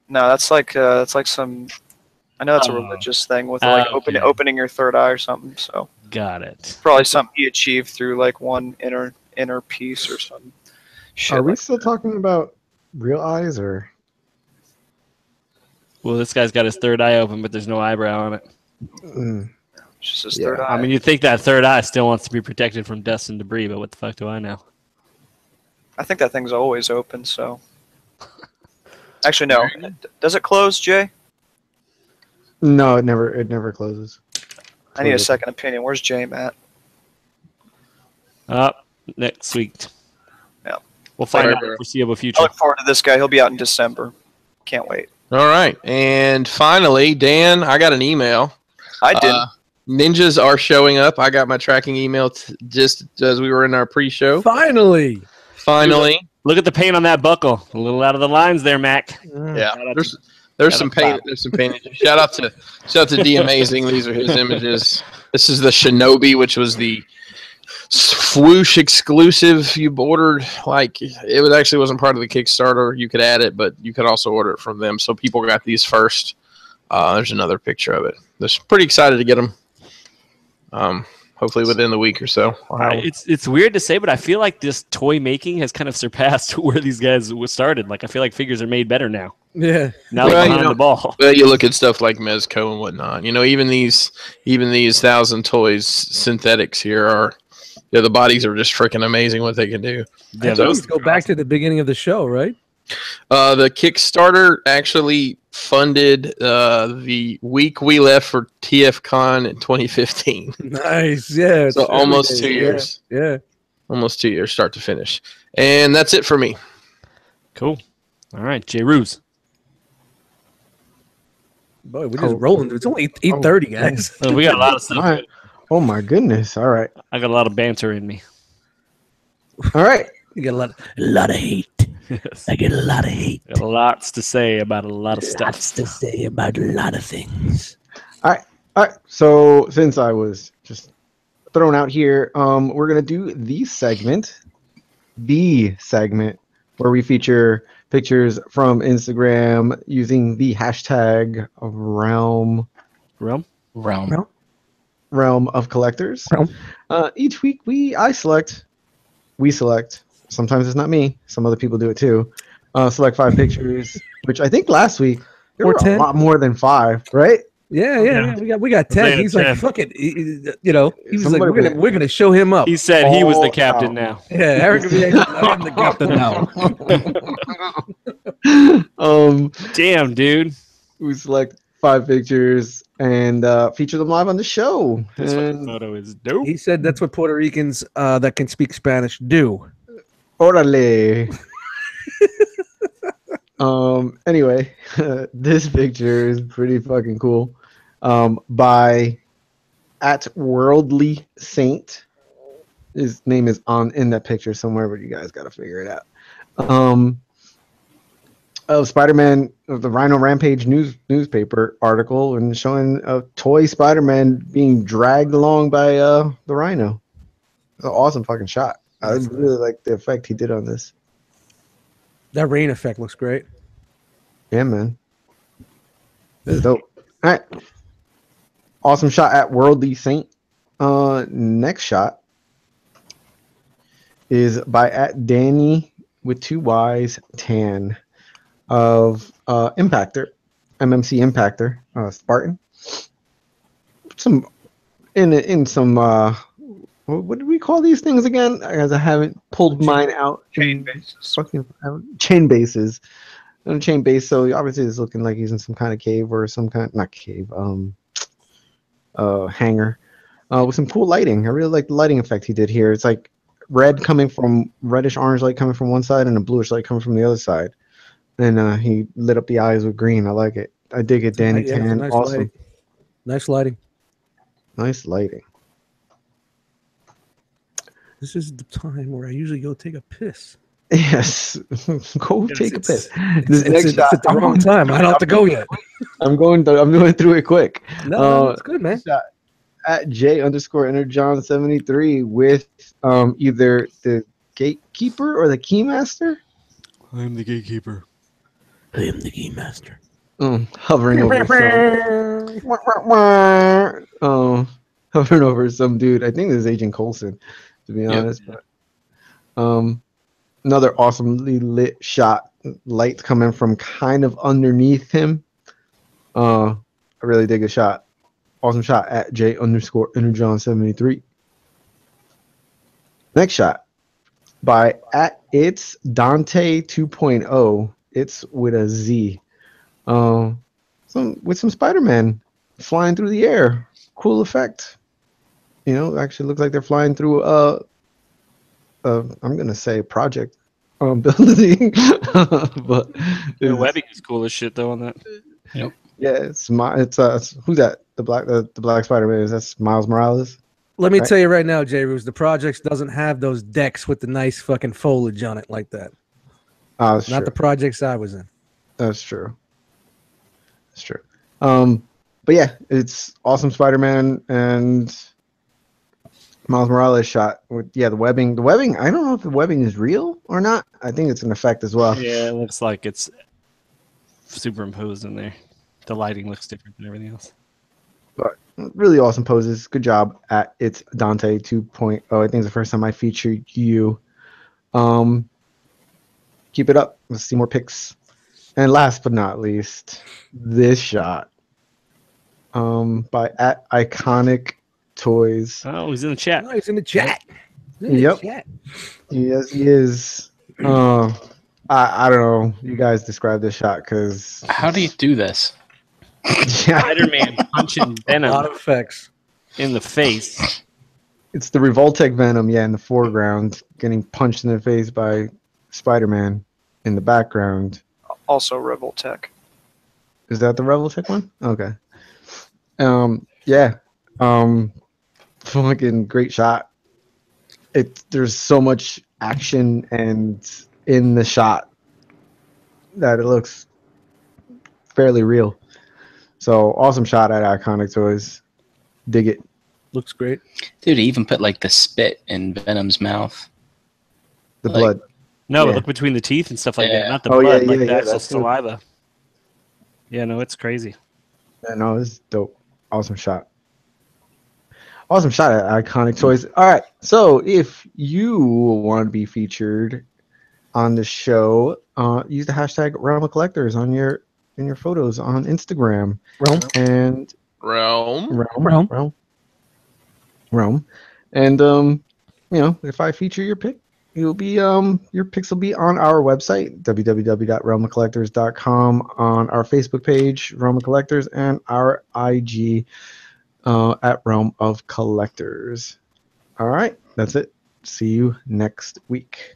No, that's like some. I know that's a Oh. religious thing with like Okay. opening your third eye or something. So Got it. probably something he achieved through like one inner piece or something. Shit Are we like still talking about real eyes or? Well, this guy's got his third eye open, but there's no eyebrow on it. Mm. just his Yeah. third eye. I mean, you'd think that third eye still wants to be protected from dust and debris, but what the fuck do I know? I think that thing's always open. So actually, no. Does it close, Jay? No, it never closes. I need a second opinion. Where's Jay at? Next week. Yeah. We'll find Right, out in bro. the foreseeable I future. look forward to this guy. He'll be out in December. Can't wait. All right. And finally, Dan, I got an email. I didn't. Ninjas are showing up. I got my tracking email just as we were in our pre-show. Finally. Finally. Look at the paint on that buckle. A little out of the lines there, Mac. Yeah. Shout out There's shout some out pain. Bob. There's some pain. Shout out to D Amazing. These are his images. This is the Shinobi, which was the swoosh exclusive. You ordered actually wasn't part of the Kickstarter. You could add it, but you could also order it from them. So people got these first. There's another picture of it. They're pretty excited to get them. Hopefully within the week or so. It's weird to say, but I feel like this toy making has kind of surpassed where these guys started. Like I feel like figures are made better now. Yeah. Now Well, they're you behind know- the ball. Well, you look at stuff like Mezco and whatnot. You know, even these 1,000 Toys synthetics here are, the bodies are just freaking amazing what they can do. Yeah, So- Let's go back to the beginning of the show, right? The Kickstarter actually funded the week we left for TFcon in 2015. Nice. Yeah. So it's almost early 2 days. years. Yeah. Almost 2 years, start to finish. And that's it for me. Cool. All right, Jay Ruse. Boy, we're just rolling. It's only 8:30, guys. We got a lot of stuff. All right. Oh my goodness! All right, I got a lot of banter in me. all right. You get a lot of hate. I get a lot of hate. Got lots to say about a lot of stuff. Lots to say about a lot of things. All right. So since I was just thrown out here, we're gonna do the segment where we feature pictures from Instagram using the hashtag of realm of collectors. Each week we select. Sometimes it's not me. Some other people do it too. Select 5 pictures, which I think last week there Or were 10. a lot more than 5, right? Yeah. We got 10. They He's had like, 10. fuck it. He was Somebody like, we're gonna show him up. He said he was the All captain out. now. Yeah, Eric, I'm the captain now. Damn, dude. We select 5 pictures and feature them live on the show. This fucking And photo is dope. He said that's what Puerto Ricans that can speak Spanish do. orale. Anyway, this picture is pretty fucking cool. By @worldly saint. His name is in that picture somewhere, but you guys gotta figure it out. Of Spider-Man, of the Rhino Rampage newspaper article, and showing a toy Spider-Man being dragged along by the Rhino. It's an awesome fucking shot. I really like the effect he did on this. That rain effect looks great. Yeah, man. This is dope. All right. Awesome shot @worldly saint. Next shot is by @Danny with 2 Y's tan of Impactor, MMC Impactor, Spartan. Some in some what do we call these things again? As I haven't pulled mine out. Chain bases. Fucking chain bases. On a chain base, so obviously it's looking like he's in some kind of cave or some kind, not cave, hangar, with some cool lighting. I really like the lighting effect he did here. It's like red coming from, reddish orange light coming from one side and a bluish light coming from the other side. And he lit up the eyes with green. I like it. I dig it, Danny Yeah, Tan. nice Awesome. lighting. Nice lighting. Nice lighting. This is the time where I usually go take a piss. Yes. Go take a piss. This It's, next it's shot, at the wrong time. I don't have to go yet. I'm going through it quick. No, it's good, man. at J_Energon73 with either the gatekeeper or the keymaster. I'm the gatekeeper. I am the game master. Hovering over some. Hovering over some dude. I think this is Agent Coulson, to be honest. But another awesomely lit shot. Light coming from kind of underneath him. I really dig the shot. Awesome shot at J_Energon73. Next shot by at it's Dante 2.0. It's with a Z. With some Spider-Man flying through the air. Cool effect. You know, actually looks like they're flying through I'm gonna say project building, but The webbing is cool as shit though on that. Yep. yeah, it's who's that? The black Spider-Man that's Miles Morales. Let me Right. tell you right now, J. Ruse, the projects doesn't have those decks with the nice fucking foliage on it like that. Oh, that's Not true. the projects I was in. That's true. That's true. But yeah, it's awesome Spider-Man and Miles Morales shot with the webbing. The webbing, I don't know if the webbing is real or not. I think it's an effect as well. Yeah, it looks like it's superimposed in there. The lighting looks different than everything else. But really awesome poses. Good job at it's Dante 2.0. I think it's the first time I featured you. Keep it up. Let's see more pics. And last but not least, this shot by at Iconic Toys. Oh, he's in the chat. Oh, he's in the chat. He's in the Yep. chat. Yes, he is. I don't know. You guys describe this shot because How do you do this? yeah, Spider-Man punching A lot Venom of effects. in the face. it's the Revoltech Venom, in the foreground, getting punched in the face by Spider-Man in the background. Also Revoltech. Is that the Revoltech one? Okay. Yeah. Fucking great shot. There's so much action and in the shot that it looks fairly real. So awesome shot at Iconic Toys. Dig it. Looks great. Dude, he even put like the spit in Venom's mouth. The Like- blood. No, Yeah. look between the teeth and stuff like Yeah. that, not the Oh, blood, yeah, like yeah, the yeah, actual that's good. saliva. Yeah, no, it's crazy. Yeah, no, this is dope. Awesome shot. Awesome shot at Iconic Toys. All right. So if you want to be featured on the show, use the hashtag Realm of Collectors in your photos on Instagram Realm. and Realm. Realm. And if I feature your pick, you'll be your picks will be on our website, www.realmofcollectors.com, on our Facebook page, Realm of Collectors, and our IG at Realm of Collectors. All right, that's it. See you next week.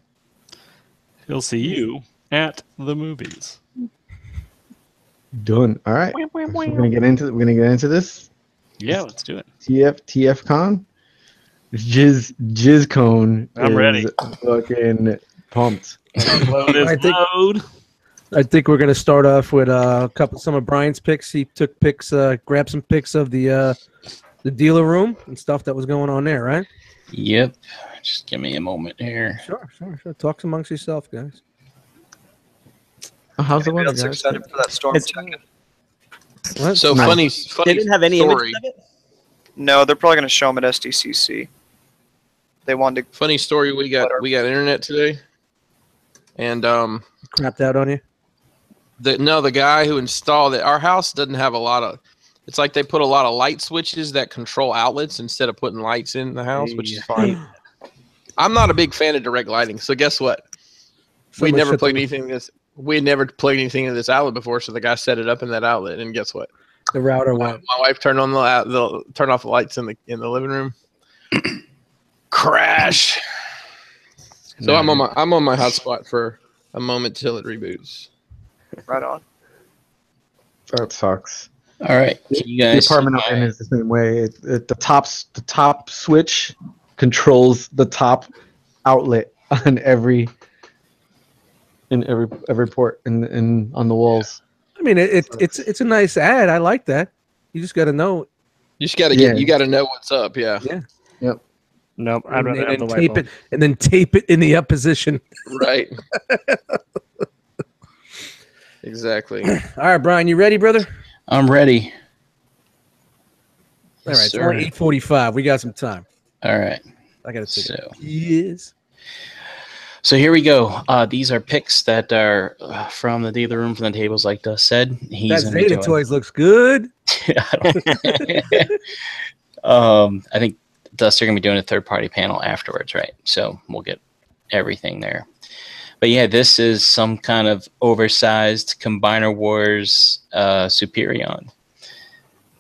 He'll see you at the movies. Done. All right. So we're gonna get into this. Yeah, let's do it. TFcon. JizzCone. I'm ready. Fucking pumped. Load is I think- load. I think we're gonna start off with some of Brian's picks. He took pics, grabbed some pics of the dealer room and stuff that was going on there, right? Yep. Just give me a moment here. Sure. Talk amongst yourself, guys. How's the Anybody weather, else guys? excited for that storm check-in? What? So Nice. funny They didn't have any story. images of it? No, they're probably going to show them at SDCC. They wanted to. Funny story. We got internet today, and Crapped out on you. the guy who installed it. Our house doesn't have a lot of. It's like they put a lot of light switches that control outlets instead of putting lights in the house, which is fine. I'm not a big fan of direct lighting, so guess what? We Someone never shut plugged the- anything in this. We had never plugged anything into this outlet before, so the guy set it up in that outlet, and guess what? The router My went. wife turned on turn off the lights in the living room. Crash. So I'm on my hotspot for a moment till it reboots. Right on. That sucks. All right. Can you The guys apartment I'm in is the same way. The top switch controls the top outlet on every port in on the walls. I mean, it's a nice ad. I like that. You just got to know You just gotta Yeah. you gotta know what's up. Yeah. Nope, I'd rather have the white tape ball. it and then tape it in the up position. Right. Exactly. All right, Brian, you ready, brother? I'm ready. All right, Yes, it's only sir. 8:45. We got some time. All right. I gotta take So, it. Yes. so here we go. These are picks that are from the dealer room, from the tables, like Dust said. That He's gonna be Zeta doing. Toys looks good. I think Dust are gonna be doing a third-party panel afterwards, right? So we'll get everything there. But yeah, this is some kind of oversized Combiner Wars Superion,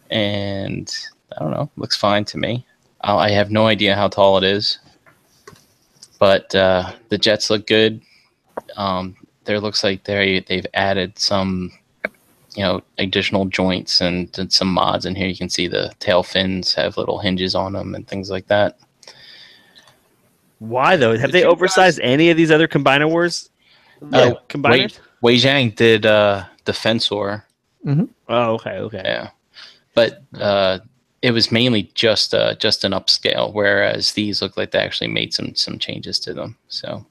and I don't know, looks fine to me. I have no idea how tall it is, but the jets look good. There looks like they've added some, additional joints and some mods in here. You can see the tail fins have little hinges on them and things like that. Why though? Have Did they you oversized any of these other Combiner Wars? Yeah, Combiners. Wei Zhang did Defensor. Oh, okay. Yeah, but it was mainly just an upscale, whereas these look like they actually made some changes to them. So,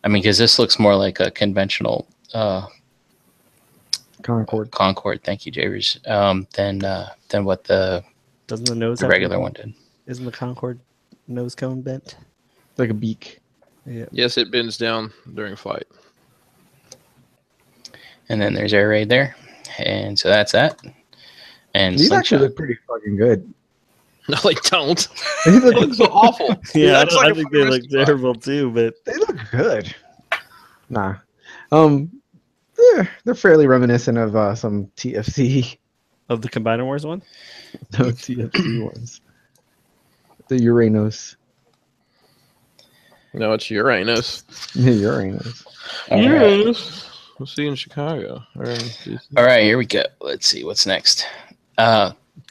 I mean, because this looks more like a conventional Concord. Thank you, Javers. Than what the Doesn't the nose have regular one did. Isn't the Concord nose cone bent? Like a beak. Yeah. Yes, it bends down during flight. And then there's air raid there, and so that's that. And These Slingshot. actually look pretty fucking good. No, they don't. They They look, look so awful. Yeah, That's like I a think they fucking look rescue bot. terrible too. But they look good. Nah. They're fairly reminiscent of some TFC. of the Combiner Wars one, No TFC ones. The Uranus. No, it's Uranus. The Uranus. All right. Uranus. We'll see you in Chicago. Or in DC. All right, here we go. Let's see what's next.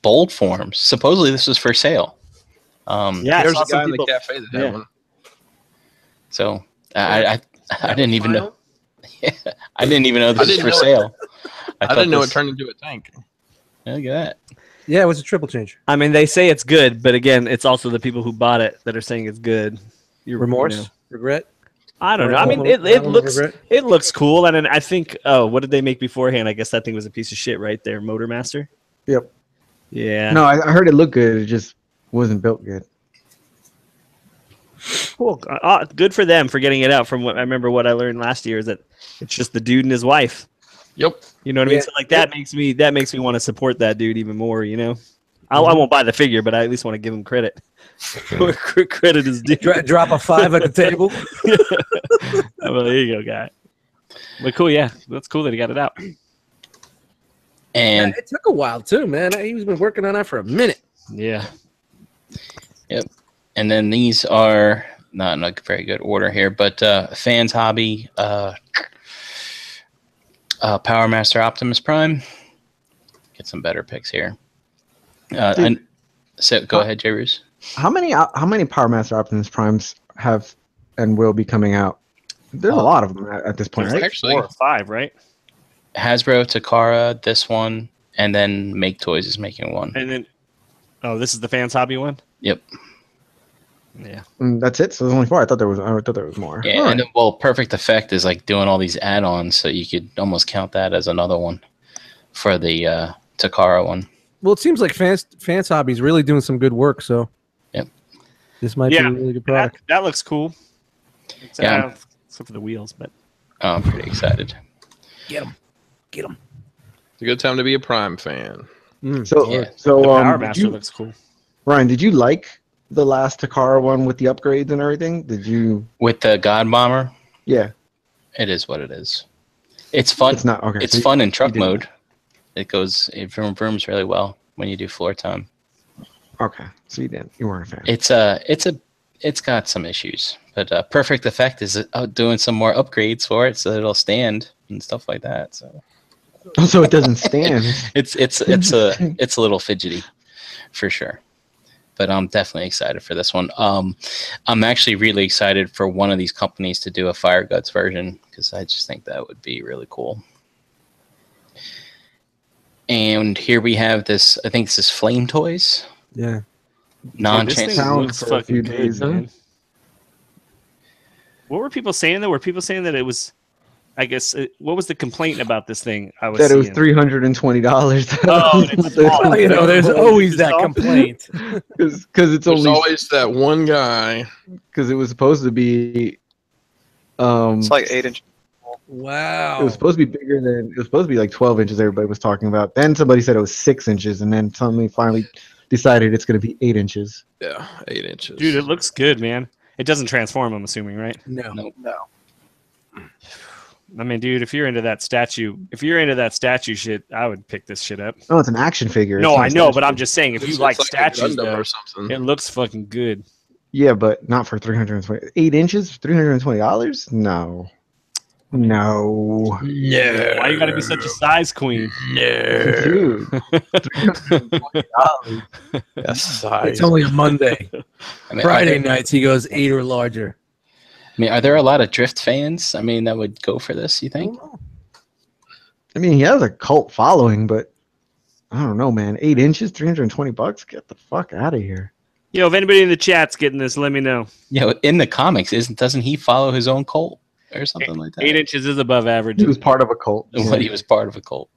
Bold forms. Supposedly this was for sale. yeah, There's I saw a guy some in the people. cafe that had Yeah. one. So I didn't even know. I didn't even know this was didn't for know it. sale. I thought didn't know this- it turned into a tank. Yeah, look at that. Yeah, it was a triple change. I mean, they say it's good, but again, it's also the people who bought it that are saying it's good. Remorse, regret. I don't know. Or I mean, level it of looks regret? it looks cool, and then I think, what did they make beforehand? I guess that thing was a piece of shit, right there, Motor Master. Yep. Yeah. No, I heard it looked good. It just wasn't built good. Cool. Good for them for getting it out. From what I remember, what I learned last year is that it's just the dude and his wife. Yep. You know what I mean? Yeah. So like that makes me want to support that dude even more. You know, I won't buy the figure, but I at least want to give him credit. Credit is due. Drop a 5 at the table. Well, there you go, guy. But cool, yeah, that's cool that he got it out. And Yeah, it took a while too, man. He's been working on that for a minute. Yeah. and then these are not in a very good order here, but Fans Hobby, Power Master Optimus Prime. Get some better picks here. So go ahead, J. Roos. How many Power Master Optimus Primes have and will be coming out? There's a lot of them at this point, There's right? like Actually- 4 or 5, right? Hasbro, Takara, this one, and then Make Toys is making one. And then, this is the Fans Hobby one. Yep. Yeah. That's it. So there's only 4. I thought there was more. Yeah, All and right. then, Perfect Effect is like doing all these add-ons, so you could almost count that as another one for the Takara one. Well, it seems like Fans Hobby's really doing some good work. So, Yep. this might be a really good product. That looks cool. Yeah. Except for the wheels, but I'm pretty excited. Get him. It's a good time to be a Prime fan. So Yeah. the Power did Master you, looks cool. Ryan, did you like the last Takara one with the upgrades and everything? Did you? With the God Bomber, Yeah. it is what it is. It's fun. It's not okay. It's so fun in you truck didn't. mode. It vrooms really well when you do floor time. Okay, so you weren't a fan. It's got some issues, but Perfect Effect is doing some more upgrades for it, so it'll stand and stuff like that. So So it doesn't stand. it's a little fidgety, for sure. But I'm definitely excited for this one. I'm actually really excited for one of these companies to do a Fire Guts version because I just think that would be really cool. And here we have this. I think this is Flame Toys. Yeah. Dude, Non-trans. this thing Sound looks for a few fucking good, days, huh? man. What were people saying though? Were people saying that it was? I guess what was the complaint about this thing? I was That it was seeing? $320. Oh, it's small. Well, there's always that complaint. Because it's There's only always that one guy. because it was supposed to be It's like 8 inches. Wow. it was supposed to be bigger than it was supposed to be like 12 inches. Everybody was talking about. Then somebody said it was 6 inches, and then somebody finally decided it's going to be 8 inches. Yeah, 8 inches. Dude, it looks good, man. It doesn't transform. I'm assuming, right? No. No. No. I mean, dude, if you're into that statue shit, I would pick this shit up. No, it's an action figure. No, It's not I a know, statue. but I'm just saying, if you It's like a statues, Gundam though, or something. it looks fucking good. Yeah, but not for $320. 8 inches, $320? No. No. Why you gotta be such a size queen? No. Dude. $320. That's It's only a Monday. I mean, Friday nights he goes 8 or larger. are there a lot of Drift fans? I mean, that would go for this. You think? I mean, he has a cult following, but I don't know, man. 8 inches, $320? Get the fuck out of here. Yo, if anybody in the chat's getting this, let me know. In the comics, doesn't he follow his own cult or something like that? 8 inches is above average. He was part of a cult. When he was part of a cult.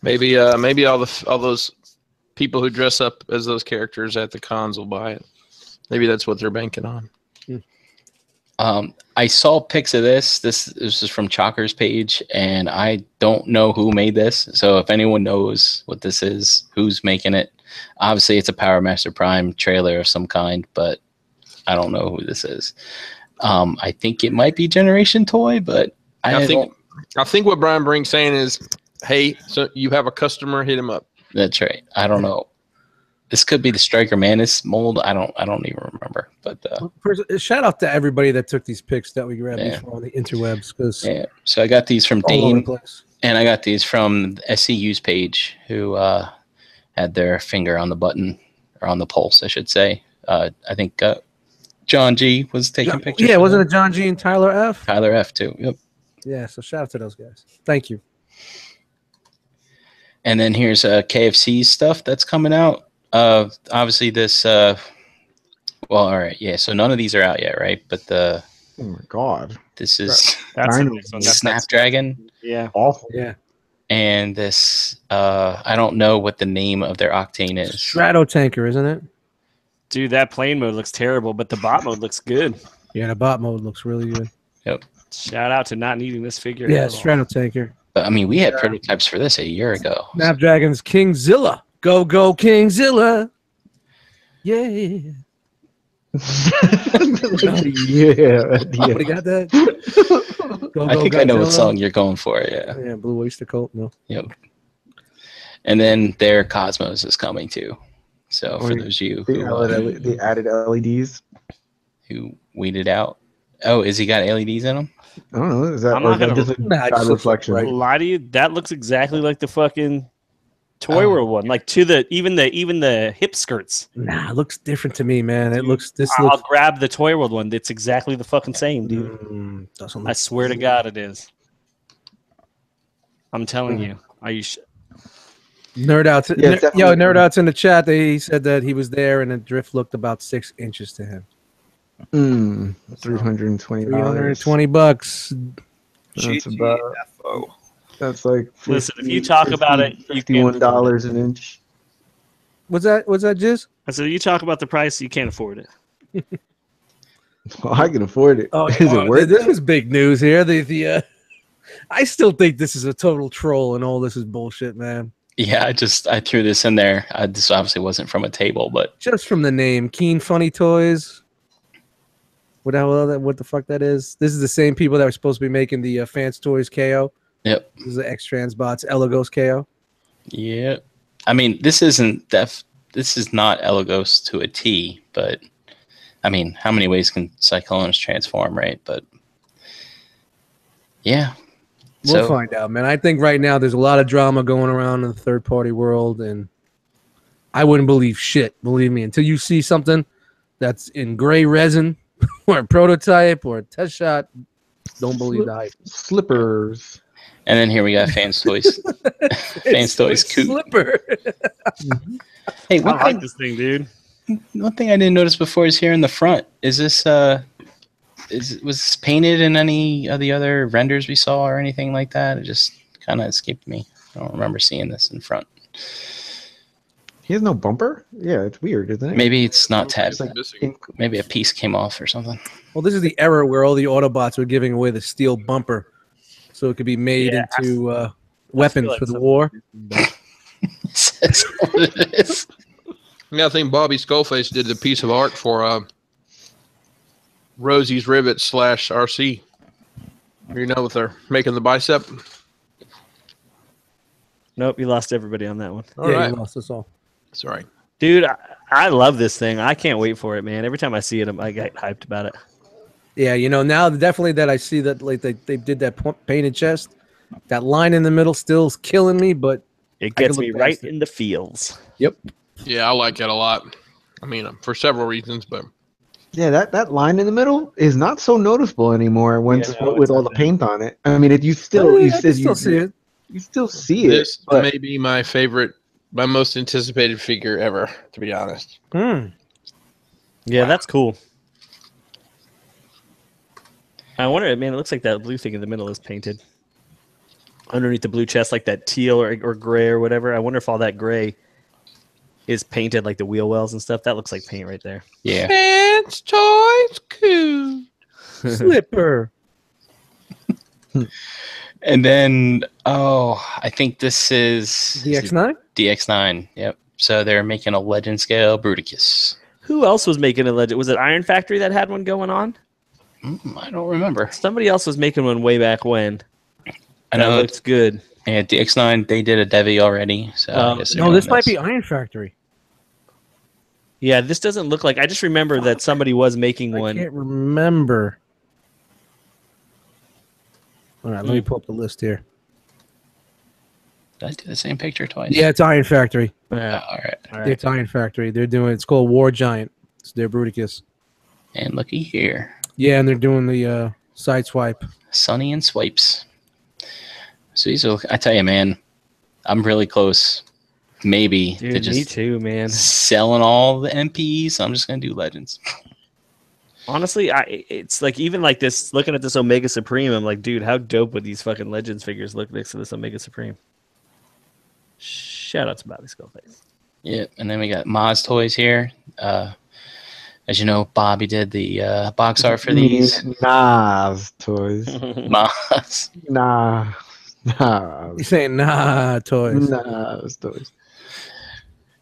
Maybe all those people who dress up as those characters at the cons will buy it. Maybe that's what they're banking on. I saw pics of this. This is from Chalker's page, and I don't know who made this. So if anyone knows what this is, who's making it, obviously it's a Power Master Prime trailer of some kind, but I don't know who this is. I think it might be Generation Toy, but I think what Brian Brink's saying is, hey, so you have a customer, hit him up. That's right. I don't know. This could be the Striker Manus mold. I don't even remember. But First, shout out to everybody that took these pics that we grabbed Yeah. these from on the interwebs, because yeah. So I got these from all over the Dane, place. and I got these from the SCU's page, who had their finger on the button, or on the pulse, I should say. I think John G was taking pictures. Yeah, for wasn't them. it John G and Tyler F? Tyler F too? Yep. Yeah, so shout out to those guys. Thank you. And then here's KFC's stuff that's coming out. Obviously this. Well, all right, yeah. So none of these are out yet, right? But Oh my god. this is That's the Dino. next one. That's Snapdragon, yeah. Awful. Yeah. and this. I don't know what the name of their Octane is. Strato Tanker, isn't it? Dude, that plane mode looks terrible, but the bot mode looks good. Yeah, the bot mode looks really good. Shout out to not needing this figure. Yeah, at all. Strato Tanker. But I mean, we had prototypes for this a year ago. Snapdragon's Kingzilla. Go, go, Kingzilla. Yeah. yeah. Somebody got that? Go, I go, think I know what Godzilla. song you're going for. Yeah. Yeah, Blue Oyster Cult. No. Yep. And then their Cosmos is coming too. So for Wait, those of you The added LEDs. who weeded out. Oh, is he got LEDs in him? I don't know. Is that, I'm or not is that gonna- just a Nah, it side just looks reflection? like Lie to you, that looks exactly like the fucking Toy World one. Like to the even the hip skirts. Nah, it looks different to me, man. It looks. This I'll looks. grab the Toy World one. It's exactly the fucking same, dude. Doesn't I look. swear to God, it is. I'm telling you. Are you? Nerd Out's. Yeah, it's Yo, definitely- Nerd Out's in the chat. He said that he was there and the drift looked about 6 inches to him. $320. $320. That's about. GTFO. That's like. Listen, if you talk about it, you can't $51 an inch. Was that Jizz? I said, you talk about the price, you can't afford it. Well, I can afford it. Oh, Is it worth this it? was big news here. I still think this is a total troll and all this is bullshit, man. Yeah, I threw this in there. This obviously wasn't from a table, but Just from the name, Keen Funny Toys. What the fuck that is? This is the same people that were supposed to be making the Fans Toys KO. yep. This is the X-Trans bots, Elegos KO. Yeah. I mean, this isn't this is not Elagos to a T, but I mean, how many ways can Cyclones transform, right? But yeah. We'll find out, man. I think right now there's a lot of drama going around in the third-party world, and I wouldn't believe shit, believe me, until you see something that's in gray resin or a prototype or a test shot. Don't believe the hype. Slippers. And then here we got Fans Toys. Fans Toys Coop. Slipper. Hey, I one like thing, this thing, dude. one thing I didn't notice before is here in the front. Is this was this painted in any of the other renders we saw or anything like that? It just kind of escaped me. I don't remember seeing this in front. He has no bumper? Yeah, it's weird, isn't it? Maybe it's not tabbed. It's like Missing. Maybe a piece came off or something. Well, this is the era where all the Autobots were giving away the steel bumper, so it could be made Yeah, into weapons like for the something- war. That's what it is. Yeah, I think Bobby Skullface did the piece of art for Rosie's Rivet / R.O.C. You know, with her making the bicep. Nope, you lost everybody on that one. All Yeah, right. you lost us all. That's all right. Dude, I love this thing. I can't wait for it, man. Every time I see it, I get hyped about it. Yeah, you know, now definitely that I see that like they did that painted chest, that line in the middle still is killing me, but It I can gets look me past right it. in the feels. Yeah, I like it a lot. I mean, for several reasons, but Yeah, that line in the middle is not so noticeable anymore once no, with it's all not the paint on it. I mean, you still I can still see it. You still see it, this but may be my most anticipated figure ever, to be honest. Yeah, that's cool. I wonder, man, it looks like that blue thing in the middle is painted. Underneath the blue chest, like that teal or gray or whatever. I wonder if all that gray is painted like the wheel wells and stuff. That looks like paint right there. Yeah. Fans Toys Cool. Slipper. And then, I think this is DX9? DX9. Yep. So they're making a legend scale Bruticus. Who else was making a legend? Was it Iron Factory that had one going on? I don't remember. Somebody else was making one way back when. I That know. looks good. Yeah, DX9. They did a Devi already. So I guess they're No, doing this might be Iron Factory. Yeah, this doesn't look like. I just remember that somebody was making I one. can't remember. All right, let me pull up the list here. Did I do the same picture twice? Yeah, it's Iron Factory. Yeah. All right. All right. It's Iron Factory. They're doing. It's called War Giant. It's their Bruticus. And looky here, Yeah, and they're doing the side swipe. Sunny and Swipes. So these are, I tell you, man, I'm really close. Maybe to Dude, me just too, man. selling all the MPs. So I'm just gonna do Legends. Honestly, it's like even like this. Looking at this Omega Supreme, I'm like, dude, how dope would these fucking Legends figures look next to this Omega Supreme? Shout out to Bobby Skullface. Yeah, and then we got Moz Toys here. As you know, Bobby did the box art for these. Nas toys. Moz. Nah. You're saying nah toys. Nas toys.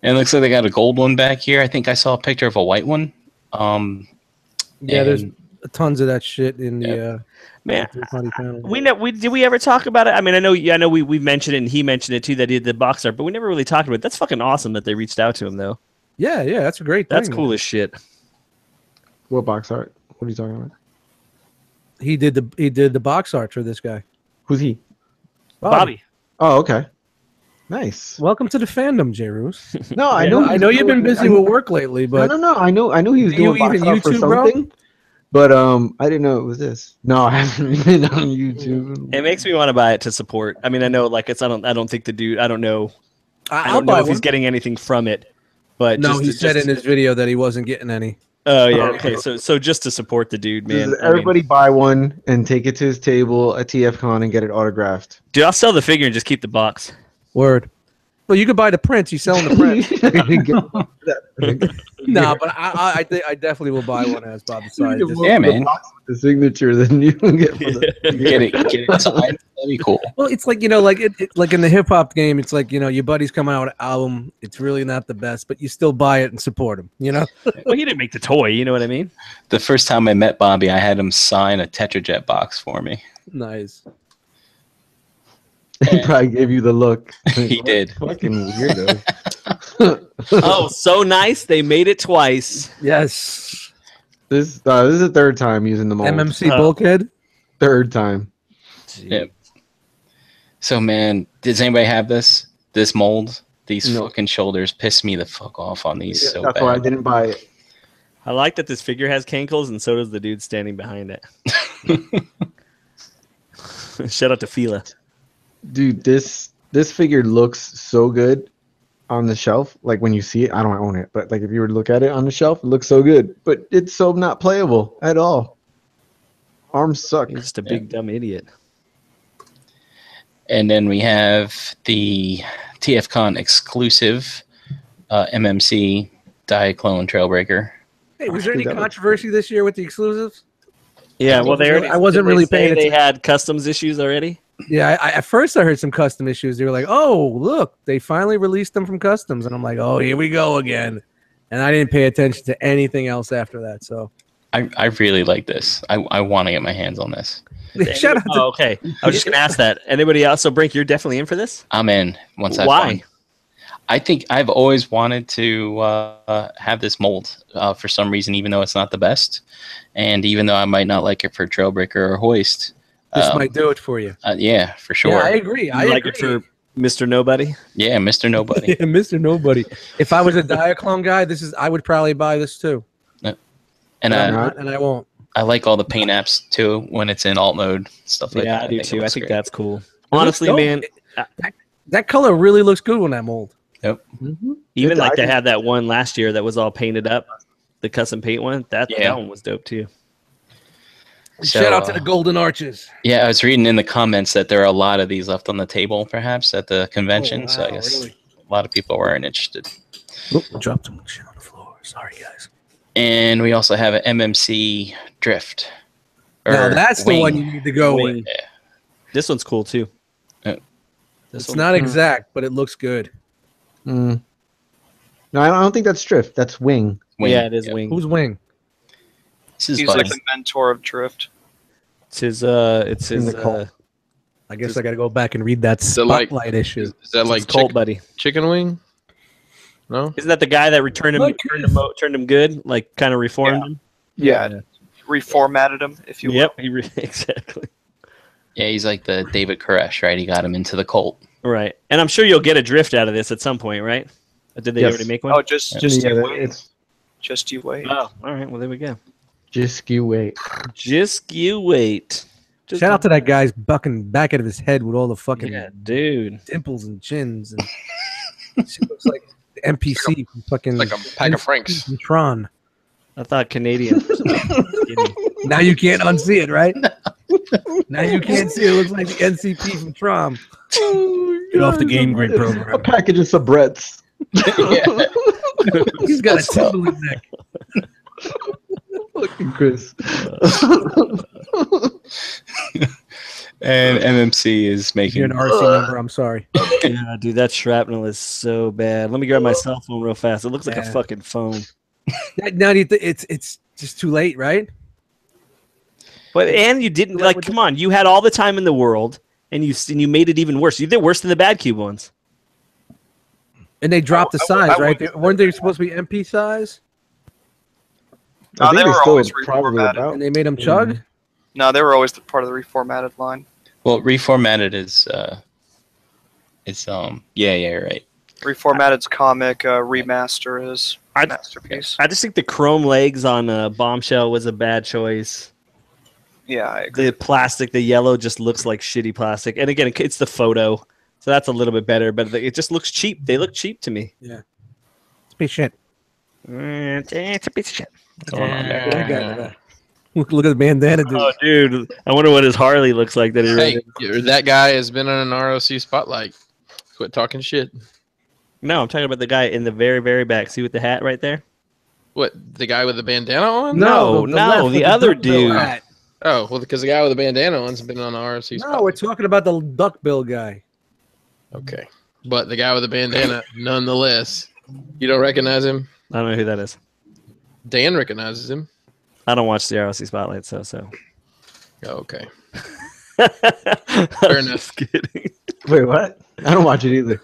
And it looks like they got a gold one back here. I think I saw a picture of a white one. Yeah, there's and- tons of that shit in the Man, third-party panel. did we ever talk about it? I mean, I know we mentioned it and he mentioned it too that he did the box art, but we never really talked about it. That's fucking awesome that they reached out to him though. Yeah, that's a great thing. That's cool as shit. What box art? What are you talking about? He did the box art for this guy. Who's he? Bobby. Oh, okay. Nice. Welcome to the fandom, J. Roos. No, I Yeah, know. I know you've been busy with work lately, but No. I know he was Do you doing box even art for YouTube, bro? something. But I didn't know it was this. No, I haven't been on YouTube. It makes me want to buy it to support. I mean, I know like I don't think the dude. I don't know. I I'll don't know buy if he's one. getting anything from it. But No, just he to- said just- in his video that he wasn't getting any. Oh yeah. Okay. So just to support the dude, man. I mean, Everybody buy one and take it to his table at TFcon and get it autographed. dude, I'll sell the figure and just keep the box. Word. Well, you could buy the prints. He's selling the print. Nah, but I definitely will buy one as Bob decided. Yeah, man. The signature, then you can get for the Get it signed. That'd be cool. Well, it's like, like like in the hip hop game, it's like, your buddy's coming out with an album. It's really not the best, but you still buy it and support him, Well, he didn't make the toy. You know what I mean? The first time I met Bobby, I had him sign a Tetrajet box for me. Nice. He probably gave you the look. He did. Fucking weirdo. Oh, so nice. They made it twice. Yes. This is the third time using the mold. MMC bulkhead. Third time. Yep. So, man, does anybody have this mold? These No. fucking shoulders piss me the fuck off on these so That's bad. why I didn't buy it. I like that this figure has cankles, and so does the dude standing behind it. Shout out to Fila. Dude, this figure looks so good on the shelf. Like when you see it, I don't own it, but like if you were to look at it on the shelf, it looks so good. But it's so not playable at all. Arms suck. You're just a big dumb idiot. And then we have the TFcon exclusive MMC Diaclone Trailbreaker. Hey, was there any Dude, that looks controversy this year with the exclusives? Yeah, well, they already, I wasn't did they really say paying They attention. had customs issues already. Yeah, at first I heard some custom issues. They were like, "Oh, look, they finally released them from customs," and I'm like, "Oh, here we go again." And I didn't pay attention to anything else after that. So I really like this. I want to get my hands on this. shout out to Oh, okay. I was just gonna ask that. Anybody else? So, Brink, you're definitely in for this. I'm in once I Why? find. I think I've always wanted to have this mold for some reason, even though it's not the best, and even though I might not like it for Trailbreaker or Hoist. this might do it for you. Yeah, for sure. Yeah, I agree. I You like agree. it for Mr. Nobody? Yeah, Mr. Nobody. Yeah, Mr. Nobody. If I was a Diaclone guy, I would probably buy this too. And But I'm I, not, and I won't. I like all the paint apps too when it's in alt mode, stuff like Yeah, that. I do it too. I looks think great. that's cool. looks Honestly, dope. man, That color really looks good on that mold. even like I they think- had that one last year that was all painted up, the custom paint one. That one was dope too. So, Shout out to the Golden Arches. Yeah, I was reading in the comments that there are a lot of these left on the table, perhaps at the convention. So I wow, guess really? a lot of people weren't interested. Oop, dropped some shit on the floor. Sorry, guys. And we also have an MMC Drift. Now Or that's the Wing. one you need to go with. Wing. This one's cool too. Yeah. This It's one- not exact, but it looks good. Mm. No, I don't think that's Drift. That's Wing. Wing. Yeah, it is Yep. Wing. Who's Wing? This is He's fun. like the mentor of Drift. It's it's In his the cult. I guess I got to go back and read that that like- spotlight issue. Is that like cult buddy. chicken wing? No. Isn't that the guy that returned him, Look, turned him good, like kind of reformed him? Yeah. Reformatted him, if you will. Yep, exactly. Yeah, he's like the David Koresh, right? He got him into the cult. Right, and I'm sure you'll get a drift out of this at some point, right? Did they Yes. already make one? Oh, just Yeah, you wait. it's Just you wait. Oh, all right. Well, there we go. just you wait. Just you wait. Just Shout out to that guy's bucking back out of his head with all the fucking yeah, dude. dimples and chins. And she looks like the NPC from fucking It's like a pack of Franks. from Tron. I thought Canadian. Now you can't unsee it, right? Now you can't see it. It looks like the NCP from Tron. Get off the game grade A program. package of subrets. Yeah. He's got a tickle in his neck. Fucking Chris. And MMC is If you're making. an RC member, I'm sorry. Yeah, dude, that shrapnel is so bad. Let me grab my cell phone real fast. It looks like a Yeah. fucking phone. Now do you it's just too late, right? But and you didn't Like, come on. You had all the time in the world, and you made it even worse. You did worse than the bad cube ones. And they dropped the I size, right? wouldn't- Weren't they supposed to be MP size? No, they were still always probably reformatted. about. And they made them chug? No, they were always part of the reformatted line. Well, reformatted is. Yeah, right. Reformatted's comic, remaster is I- masterpiece. I just think the chrome legs on Bombshell was a bad choice. Yeah, I agree. The plastic, the yellow, just looks like shitty plastic. And again, it's the photo, so that's a little bit better. But it just looks cheap. They look cheap to me. It's a piece of shit. It's a piece of shit. What's going on there? That guy. Look at the bandana, dude. Oh, dude, I wonder what his Harley looks like that he Hey, rode. that guy has been on an ROC spotlight. Quit talking shit. No, I'm talking about the guy in the very, very back. See with the hat right there? What, the guy with the bandana on? No, left with the other duckbill dude. hat. Oh, well, because the guy with the bandana on's been on the ROC No, spotlight. we're talking about the duckbill guy. Okay. But the guy with the bandana, nonetheless. You don't recognize him? I don't know who that is. Dan recognizes him. I don't watch the ROC Spotlight, so. Oh, okay. Fair enough. Just kidding. Wait, what? I don't watch it either.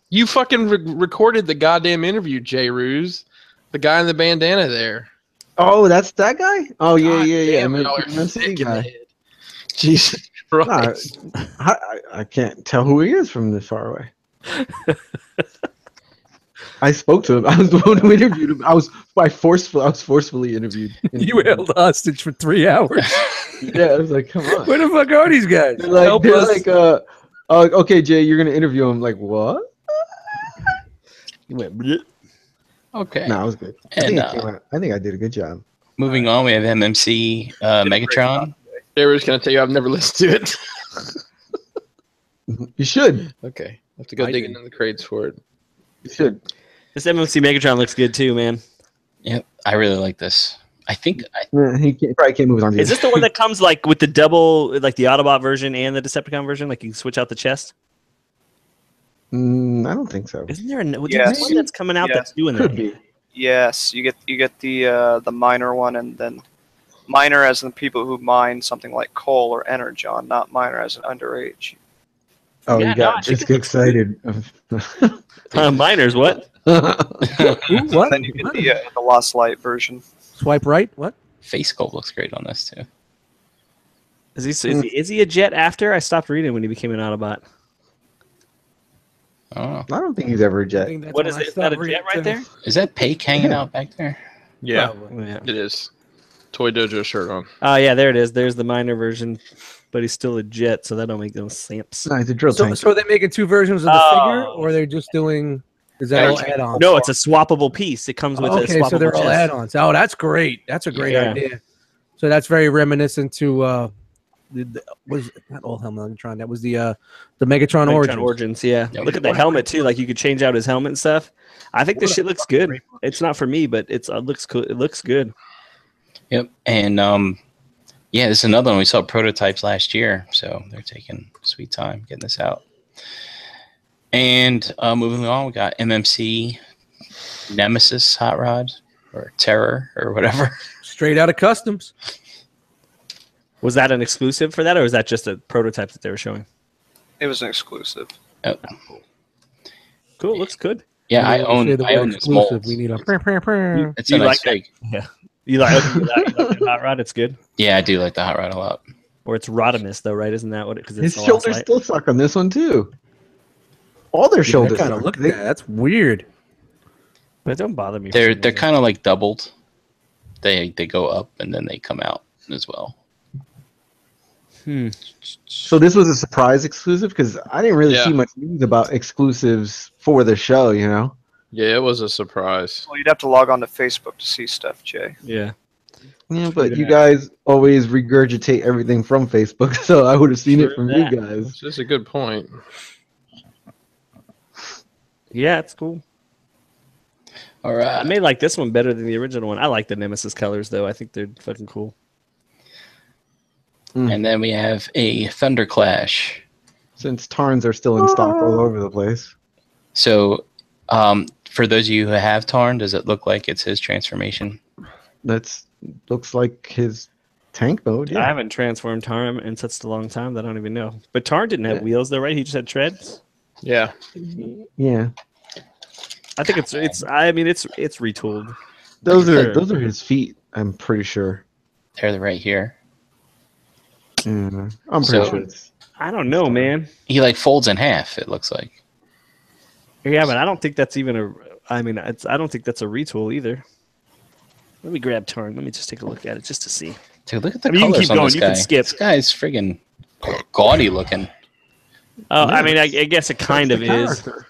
You fucking recorded the goddamn interview, Jay Ruse. The guy in the bandana there. Oh, that's that guy? Oh, yeah, God yeah, yeah. damn, y'all are MMC sick in the guy. head. Jesus Christ. I can't tell who he is from this far away. I spoke to him. I was the one who interviewed him. I was forcefully interviewed. You held hostage for 3 hours. Yeah, I was like, come on. Where the fuck are these guys? Help They're us. like, okay, Jay, you're gonna interview him. Like, what? You went. "Bleh." Okay. No, it was good. I And think it came out. I think I did a good job. moving on, we have MMC Megatron. They were just gonna tell you I've never listened to it. You should. Okay, I have to go I digging did. in the crates for it. You should. This MMC Megatron looks good too, man. Yep, I really like this. I think Yeah, probably can't move his arms. Is this the one that comes like with the double, like the Autobot version and the Decepticon version? Like you can switch out the chest. I don't think so. Isn't there there's Yes. one that's coming out Yes. that's doing Could that? be. Yes, you get the minor one, and then minor as in people who mine something like coal or energon, not minor as an underage. Oh, Yeah, you got no, I think just it get looks good. excited. Miners, what? Ooh, And what? then you get the Lost Light version. Swipe right? What? face sculpt looks great on this too. Is he a jet after? I stopped reading when he became an Autobot. I don't know. I don't think he's ever a I jet. think that's What when is I it? Is that a stopped jet right reading there? Is that Pake hanging Yeah. out back there? Yeah, Probably. Yeah. it is. Toy Dojo shirt on. Oh yeah, there it is. There's the minor version, but he's still a jet, so that don't make no sense. No, he's a drill So, tank. so are they making two versions of the Oh. figure, or they're just doing? Is that all add-ons? No, it's a swappable piece. It comes with a Okay, swappable so they're all chest. add-ons. Oh, that's great. That's a great Yeah. idea. So that's very reminiscent to was not old Megatron. That was the Megatron Megatron Origins. yeah. Yeah, Look at the helmet too. Like you could change out his helmet and stuff. I think this shit looks good. It's not for me, but it looks cool. It looks good. Yep. And yeah, this is another one. We saw prototypes last year, so they're taking sweet time getting this out. And moving on, we got MMC Nemesis Hot Rod or Terror or whatever. Straight out of customs. Was that an exclusive for that, or was that just a prototype that they were showing? It was an exclusive. Oh, Cool. Looks good. yeah, I Say own the I word own this exclusive. mold. We need a. It's You a nice like that? fig. You like the hot rod? It's good. Yeah, I do like the Hot Rod a lot. Or it's Rodimus though, right? Isn't that what? Because His it's the shoulders Lost Light. still suck on this one too. All their shoulders. Kind of suck. look at that. That's weird. But it don't bother me. for They're some they're reason. kind of like doubled. They go up and then they come out as well. So this was a surprise exclusive because I didn't really Yeah. see much news about exclusives for the show. You know. Yeah, it was a surprise. Well, you'd have to log on to Facebook to see stuff, Jay. Yeah. Yeah, but you guys always regurgitate everything from Facebook, so I would have seen it True from that. you guys. Which is a good point. Yeah, it's cool. All I right. may like this one better than the original one. I like the Nemesis colors though. I think they're fucking cool. And then we have a Thunder Clash. Since Tarns are still in stock all over the place. So, for those of you who have Tarn, does it look like it's his transformation? That's looks like his tank mode. I Yeah. haven't transformed Tarn in such a long time that I don't even know. But Tarn didn't have Yeah. wheels though, right? He just had treads. Yeah. Yeah. I think it's. I mean, it's retooled. Those Sure. are his feet. I'm pretty sure. They're right here. Yeah, I'm pretty So- sure. It's, I don't know, man. He like folds in half. It looks like. Yeah, but I don't think that's even a. I mean, I don't think that's a retool either. Let me grab Tarn. Let me just take a look at it just to see. Dude, look at the I mean, you can colors keep on going, this you guy. can skip. This guy's friggin' gaudy looking. Oh, I mean, I guess it kind of the is. character.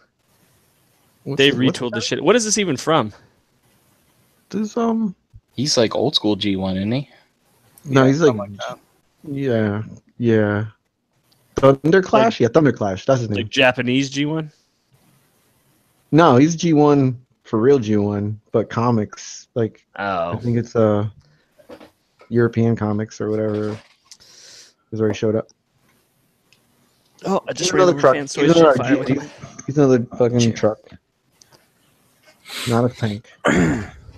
They what's retooled the shit. What is this even from? This He's like old school G1, isn't he? no, he's like, Something like that. yeah. Thunderclash? Yeah, Thunderclash. That's his name. Like Japanese G1? No, he's G1 for real G1, but comics like I Oh. think it's European comics or whatever has already showed up. Oh, I just He's another truck. fan, so He's I should another, fire with him. he's another fucking truck. Not a tank.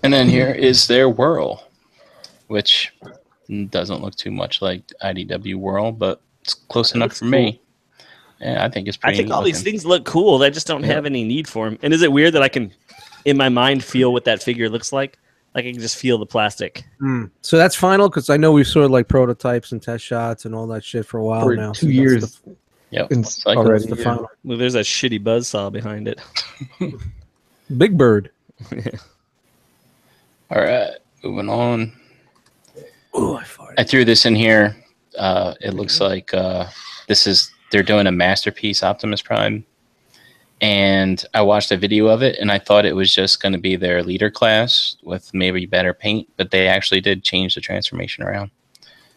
And then here is their Whirl, which doesn't look too much like IDW Whirl, but it's close enough looks for me. Yeah, I think it's I pretty. think neat all these looking. things look cool. They just don't have any need for them. And is it weird that I can, in my mind, feel what that figure looks like? Like I can just feel the plastic. So that's final because I know we've sort of like prototypes and test shots and all that shit for a while For now. 2 So that's years Yep. in- It's like already. the yeah. final. Look, there's that shitty buzzsaw behind it. Big Bird. All right, moving on. Oh, I farted. I threw this in here. It looks like they're doing a Masterpiece Optimus Prime. And I watched a video of it, and I thought it was just going to be their leader class with maybe better paint, but they actually did change the transformation around.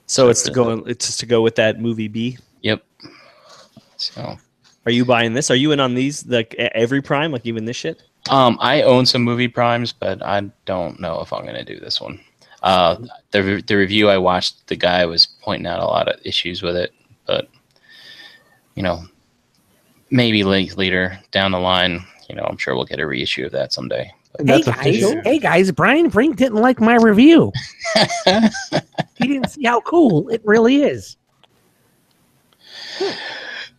So it's just to go with that movie B. Yep. So, are you buying this? Are you in on these like every Prime, like even this shit? I own some movie Primes, but I don't know if I'm going to do this one. The review I watched, the guy was pointing out a lot of issues with it, but maybe later down the line, I'm sure we'll get a reissue of that someday. Hey guys, Brian Brink didn't like my review. He didn't see how cool it really is.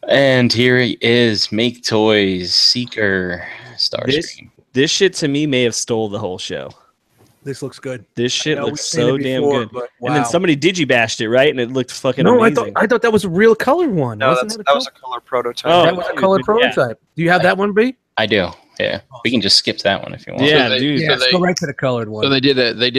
And here he is, Make Toys Seeker Starscream. This shit to me may have stole the whole show. This looks good. This shit looks so damn good. Wow. And then somebody digibashed it, right? And it looked fucking no, amazing. I thought that was a real color one. No, that was a color prototype. Oh, that was a color prototype. Do you have that one, B? I do. Yeah, we can just skip that one if you want. Yeah, So dude. Let's go right to the colored one. So they did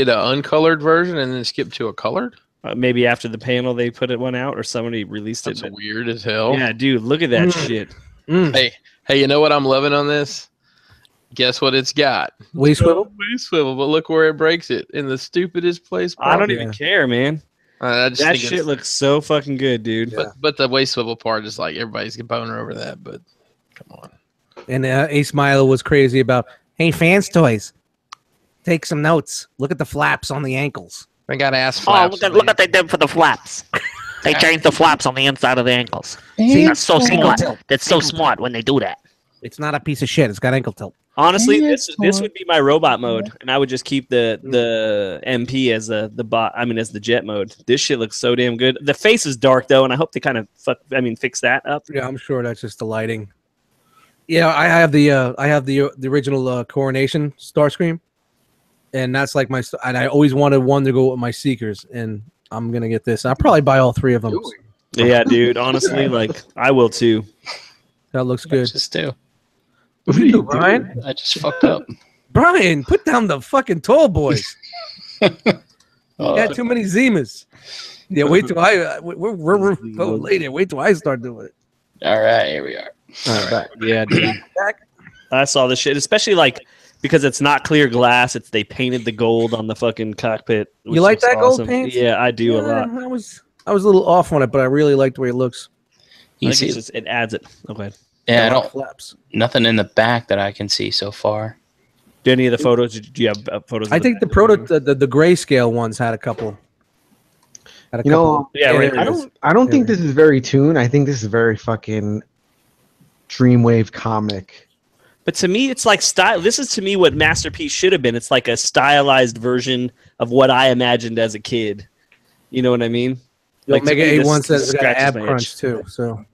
an uncolored version and then skipped to a colored. Maybe after the panel they put one out, or somebody released it. That's weird as hell. Yeah, dude, look at that shit. Hey, you know what I'm loving on this? Guess what it's got? Waist swivel? Waist swivel, but look where it breaks it in the stupidest place. I don't even care, man. I just That think shit looks so fucking good, dude. But the waist swivel part is like everybody's getting boner over that. But come on. And Ace Milo was crazy about, hey, Fans Toys, take some notes. Look at the flaps on the ankles. I got ass flaps. Look what they did for the flaps. They changed the flaps on the inside of the ankles. See, That's so smart. tilt. That's so smart when they do that. It's not a piece of shit. It's got ankle tilt. Honestly, this would be my robot mode, and I would just keep the MP as the bot. I mean, as the jet mode. This shit looks so damn good. The face is dark though, and I hope they kind of fix that up. Yeah, I'm sure that's just the lighting. Yeah, I have the original Coronation Starscream, and that's like and I always wanted one to go with my Seekers, and I'm gonna get this. I'll probably buy all three of them. Yeah, dude. Honestly, like I will too. That looks good. Just do. What are you doing, Brian? I just fucked up. Brian, put down the fucking tall boys. You got too many Zimas. Yeah, wait till we're later. Wait till I start doing it. All right, here we are. Back. Yeah, dude. I saw this shit, especially like because it's not clear glass. They painted the gold on the fucking cockpit. You like that awesome. gold paint? Yeah, I do a lot. I was a little off on it, but I really like the way it looks. You I see, think it adds it. Okay. yeah, I A lot of don't. flaps. Nothing in the back that I can see so far. Do any of the photos? Do you have photos? I think the grayscale ones had a couple. Yeah, right. I don't think this is very Toon. I think this is very fucking Dreamwave comic. But to me, it's like style. This is to me what Masterpiece should have been. It's like a stylized version of what I imagined as a kid. You know what I mean? Like to Mega me, this A1 says it's got scratches ab my itch. crunch too. So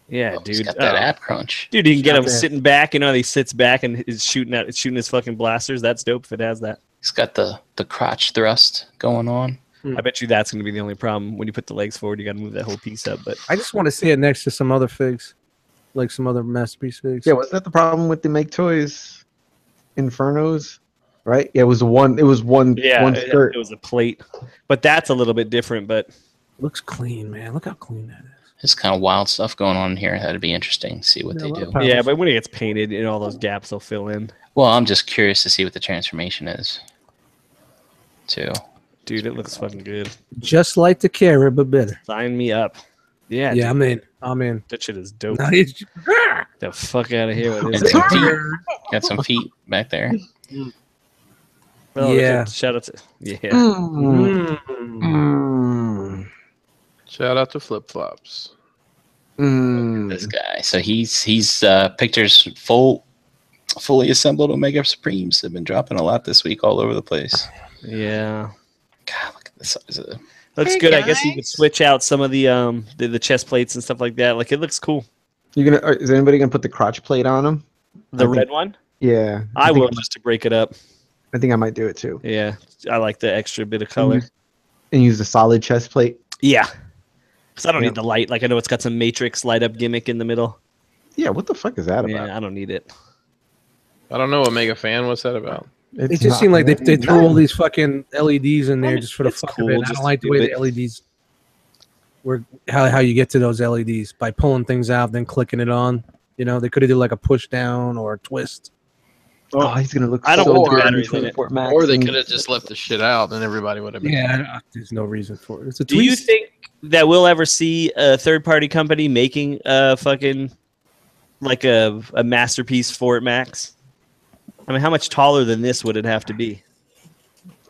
Yeah, He's dude. got that app crunch. Dude, you can get Not him bad. sitting back. He sits back and is shooting his fucking blasters. That's dope if it has that. He's got the crotch thrust going on. I bet you that's going to be the only problem when you put the legs forward. You got to move that whole piece up. But I just want to see it next to some other figs, like some other Masterpiece figs. Yeah, was that the problem with the Make Toys Infernos? Right? Yeah, it was one. It was one. yeah, one it skirt. was a plate. But that's a little bit different. But Looks clean, man. Look how clean that is. There's kind of wild stuff going on here. That'd be interesting to see what they do. yeah, but when it gets painted, all those gaps will fill in. Well, I'm just curious to see what the transformation is, too. Dude, it looks fucking good. Just like the carrot, but better. Sign me up. Yeah, Yeah, dude, I'm in. that shit is dope. Now it's- The fuck out of here with And this. some feet. Got some feet back there. Oh, Yeah. Shout out to yeah. Mm. Shout out to Flip Flops. This guy. So he's pictures fully assembled Omega Supremes have been dropping a lot this week all over the place. Yeah. God, look at the size of it. Looks good. I guess you could switch out some of the chest plates and stuff like that. Like it looks cool. Is anybody gonna put the crotch plate on them? The red one? Yeah, I think will just to break it up. I think I might do it too. Yeah. I like the extra bit of color. And use the solid chest plate. Yeah. Because I don't Yeah. need the light. Like I know it's got some Matrix light up gimmick in the middle. Yeah, what the fuck is that about? Yeah, I don't need it. I don't know, Omega fan. What's that about? It just seemed like they threw all these fucking LEDs in there I mean, just for the it's fuck cool, of it. I just don't like to the way do the it. LEDs were. How you get to those LEDs by pulling things out, then clicking it on. You know, they could have did like a push down or a twist. Oh, he's gonna look I don't so put the good in batteries in it. Transport Max. Or they and- could have just left the shit out, and everybody would have been. Yeah, there's no reason for it. It's a Do you twist. think that we'll ever see a third-party company making a fucking like a masterpiece Fort Max? I mean, how much taller than this would it have to be?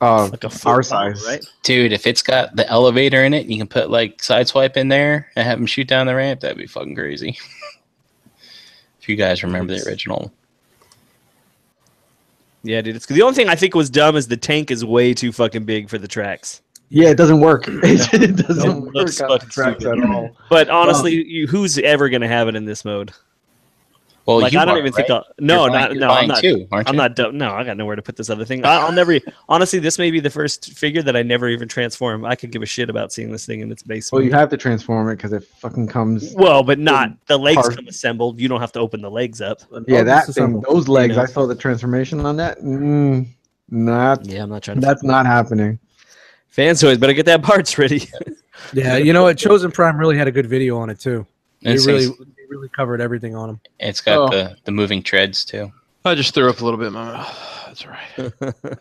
Like a foot our tall, size, right? Dude, if it's got the elevator in it, you can put like Sideswipe in there and have him shoot down the ramp. That'd be fucking crazy. If you guys remember the original. Yeah, dude. It's the only thing I think was dumb is the tank is way too fucking big for the tracks. Yeah, it doesn't work. It doesn't work looks on the fucking tracks stupid. at all. But honestly, who's ever gonna have it in this mode? Well, Like, you I don't are, even right? think I'll. No, You're I'm buying not. two, aren't I'm you? not dumb. No, I got nowhere to put this other thing. I'll never. Honestly, this may be the first figure that I never even transform. I could give a shit about seeing this thing in its base. Well, you mode. have to transform it because it fucking comes. Well, but not the legs Part- come assembled. You don't have to open the legs up. Yeah, Oh, that this is thing, something. those legs. know. I saw the transformation on that. Not. Yeah, I'm not trying to. That's not happening. Fans always better get that parts ready. Yeah, you know what? Chosen Prime really had a good video on it too. They It's, really covered everything on them. it's got Oh. the moving treads too. I just threw up a little bit in my mouth. That's all right.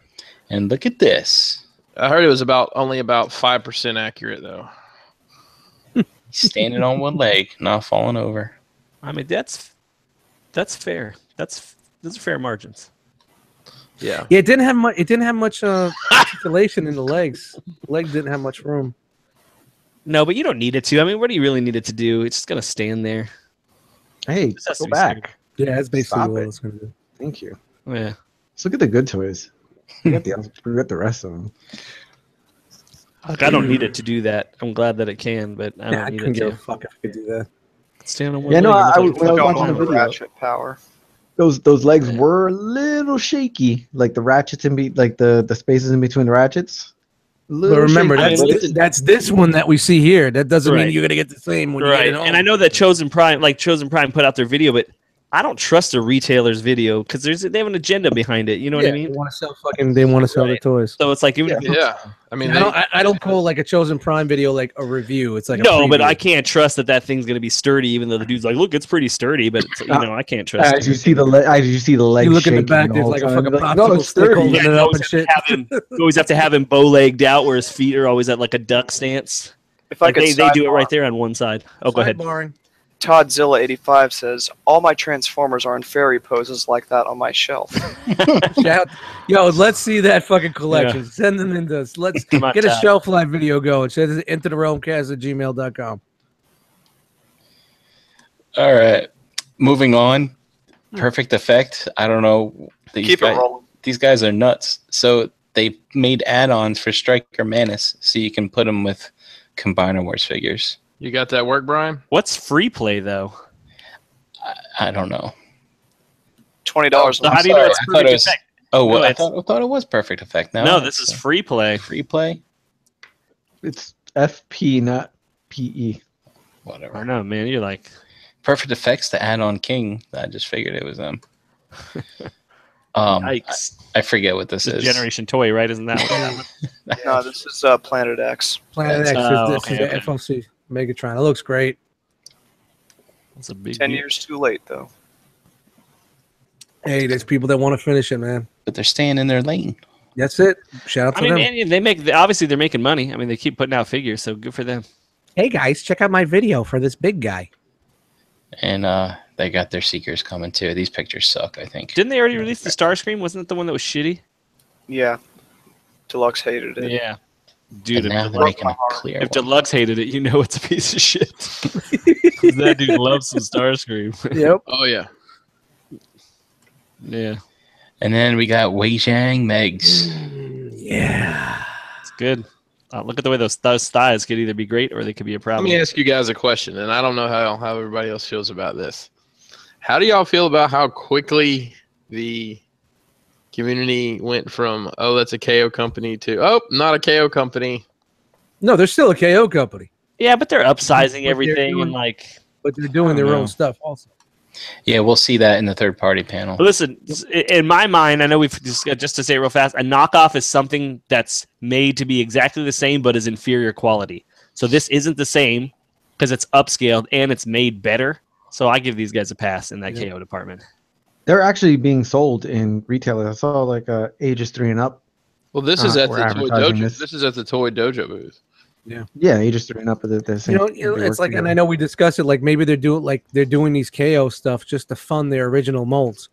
And look at this. I heard it was only about 5% accurate though. Standing on one leg, not falling over. I mean, that's fair. Those are fair margins. Yeah. Yeah, it didn't have much. It didn't have much articulation in the legs. The legs didn't have much room. No, but you don't need it to. I mean, what do you really need it to do? It's just gonna stand there. Hey, This has go to be back. Yeah, that's basically Stop what it. it's gonna do. Thank you. Yeah. Let's look at the good toys. We got the rest of them. Look, I don't need it to do that. I'm glad that it can, but I don't I need couldn't it give a to. fuck if I could do that. Stand on one Yeah, no, leg and I look when I was like Don't watching the want the video. ratchet power. Those legs were a little shaky, like the ratchets like the spaces in between the ratchets. But remember, shaky. that's this one that we see here. That doesn't Right. mean you're gonna get the same when you right. get it on. And I know that Chosen Prime put out their video, but I don't trust a retailer's video because they have an agenda behind it. You know what I They mean? want to sell fucking. They want to sell the toys. So it's like even if Yeah. I mean, I don't call like a Chosen Prime video like a review. It's like a no, but preview. I can't trust that thing's gonna be sturdy, even though the dude's like, "Look, it's pretty sturdy," but it's, I can't trust. As you see the legs You look in the shaking back, the there's whole like a time. fucking Like, popsicle no, it's stick sturdy. holding Yeah, it you up always and have to shit. you always have to have him bow legged out, where his feet are always at like a duck stance. If I Like could they do it sidebar, right there on one side. Oh, go ahead. Sidebarring. Toddzilla85 says, all my Transformers are in fairy poses like that on my shelf. Shout, yo, let's see that fucking collection. Send them into us. Let's Come on, get a Todd. shelf life video going. Send it into the realmcast@gmail.com. All right. Moving on. Perfect Effect. I don't know. Keep it rolling. These guys are nuts. So they made add-ons for Striker Manus so you can put them with Combiner Wars figures. you got that work, Brian? What's free play though? I don't know. $20. So how do you know sorry, it's I thought perfect it was- effect? Oh, well, No, I it's- thought it was Perfect Effect. No, this is free play. free play. It's FP, not PE. I Whatever. don't know, man. You're like, Perfect Effects to add on King. I just figured it was them. yikes. I forget what this It's a is. generation toy, right? Isn't that what No, this is Planet X. Planet X. Oh, This okay, is the okay. FOC Megatron. It looks great. That's a big 10 deal. years too late, though. Hey, there's people that want to finish it, man. But they're staying in their lane. That's it. Shout out I to mean, them. man, they make obviously they're making money. I mean, they keep putting out figures, so good for them. Hey guys, check out my video for this big guy. And they got their Seekers coming too. These pictures suck, I think. Didn't they already release the Starscream? Wasn't it the one that was shitty? Yeah. Deluxe hated it. Yeah, And dude. now If, they're making a clear if one. Deluxe hated it, you know it's a piece of shit. 'Cause that dude loves some Starscream. Yep. Oh, yeah. Yeah, And then we got Wei Zhang Megs. Yeah. it's good. Look at the way those thighs could either be great or they could be a Let problem. me ask you guys a question, and I don't know how everybody else feels about this. How do y'all feel about how quickly the community went from, oh, that's a KO company to, oh, not a KO company? No, they're still a KO company, Yeah, but they're upsizing What they're everything doing- and like but they're doing I their don't own know. stuff also. Yeah, we'll see that in the third-party panel. But listen, in my mind, I know we've just to say it real fast, a knockoff is something that's made to be exactly the same but is inferior quality. So this isn't the same because it's upscaled and it's made better. So I give these guys a pass in that KO department. They're actually being sold in retailers. I saw like ages 3 and up. Well, this is at we're the Toy advertising Dojo. this. This is at the Toy Dojo booth. Yeah, ages 3 and up. They're saying It's like, and I know we discussed it. Like maybe they're doing these KO stuff just to fund their original molds,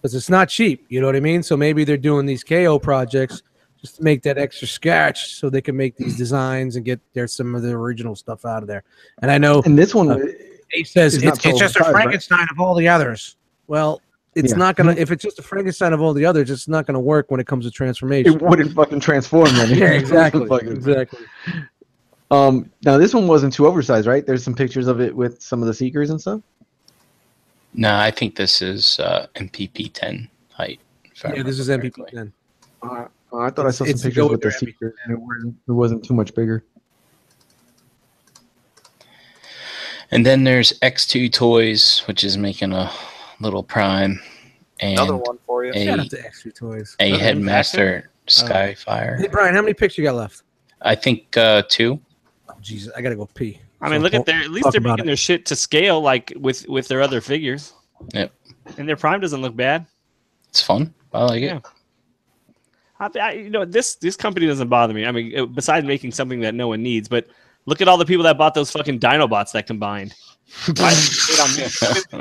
because it's not cheap. You know what I mean? So maybe they're doing these KO projects just to make that extra scratch, so they can make these designs and get some of the original stuff out of there. And I know, and this one, he says it's not it's just a oversized, right? Frankenstein of all the others. Well, it's not gonna. If it's just a Frankenstein of all the others, it's not gonna work when it comes to transformation. it wouldn't fucking transform then. Yeah, exactly. Exactly. Now this one wasn't too oversized, right? There's some pictures of it with some of the Seekers and stuff. No, I think this is MPP 10 height. Yeah, this is MPP 10. I thought I saw some It's pictures with the go-to Seekers, and it wasn't too much bigger. And then there's X2 Toys, which is making a little Prime. And Another one for you. Shout out to Extra Toys. a Headmaster Skyfire. Hey Brian, how many picks you got left? I think 2. Oh Jesus, I gotta go pee. I mean, look at at least they're making their shit to scale like with their other figures. Yep. And their Prime doesn't look bad. It's fun. I like it. This company doesn't bother me. I mean, besides making something that no one needs, but look at all the people that bought those fucking Dinobots that combined. In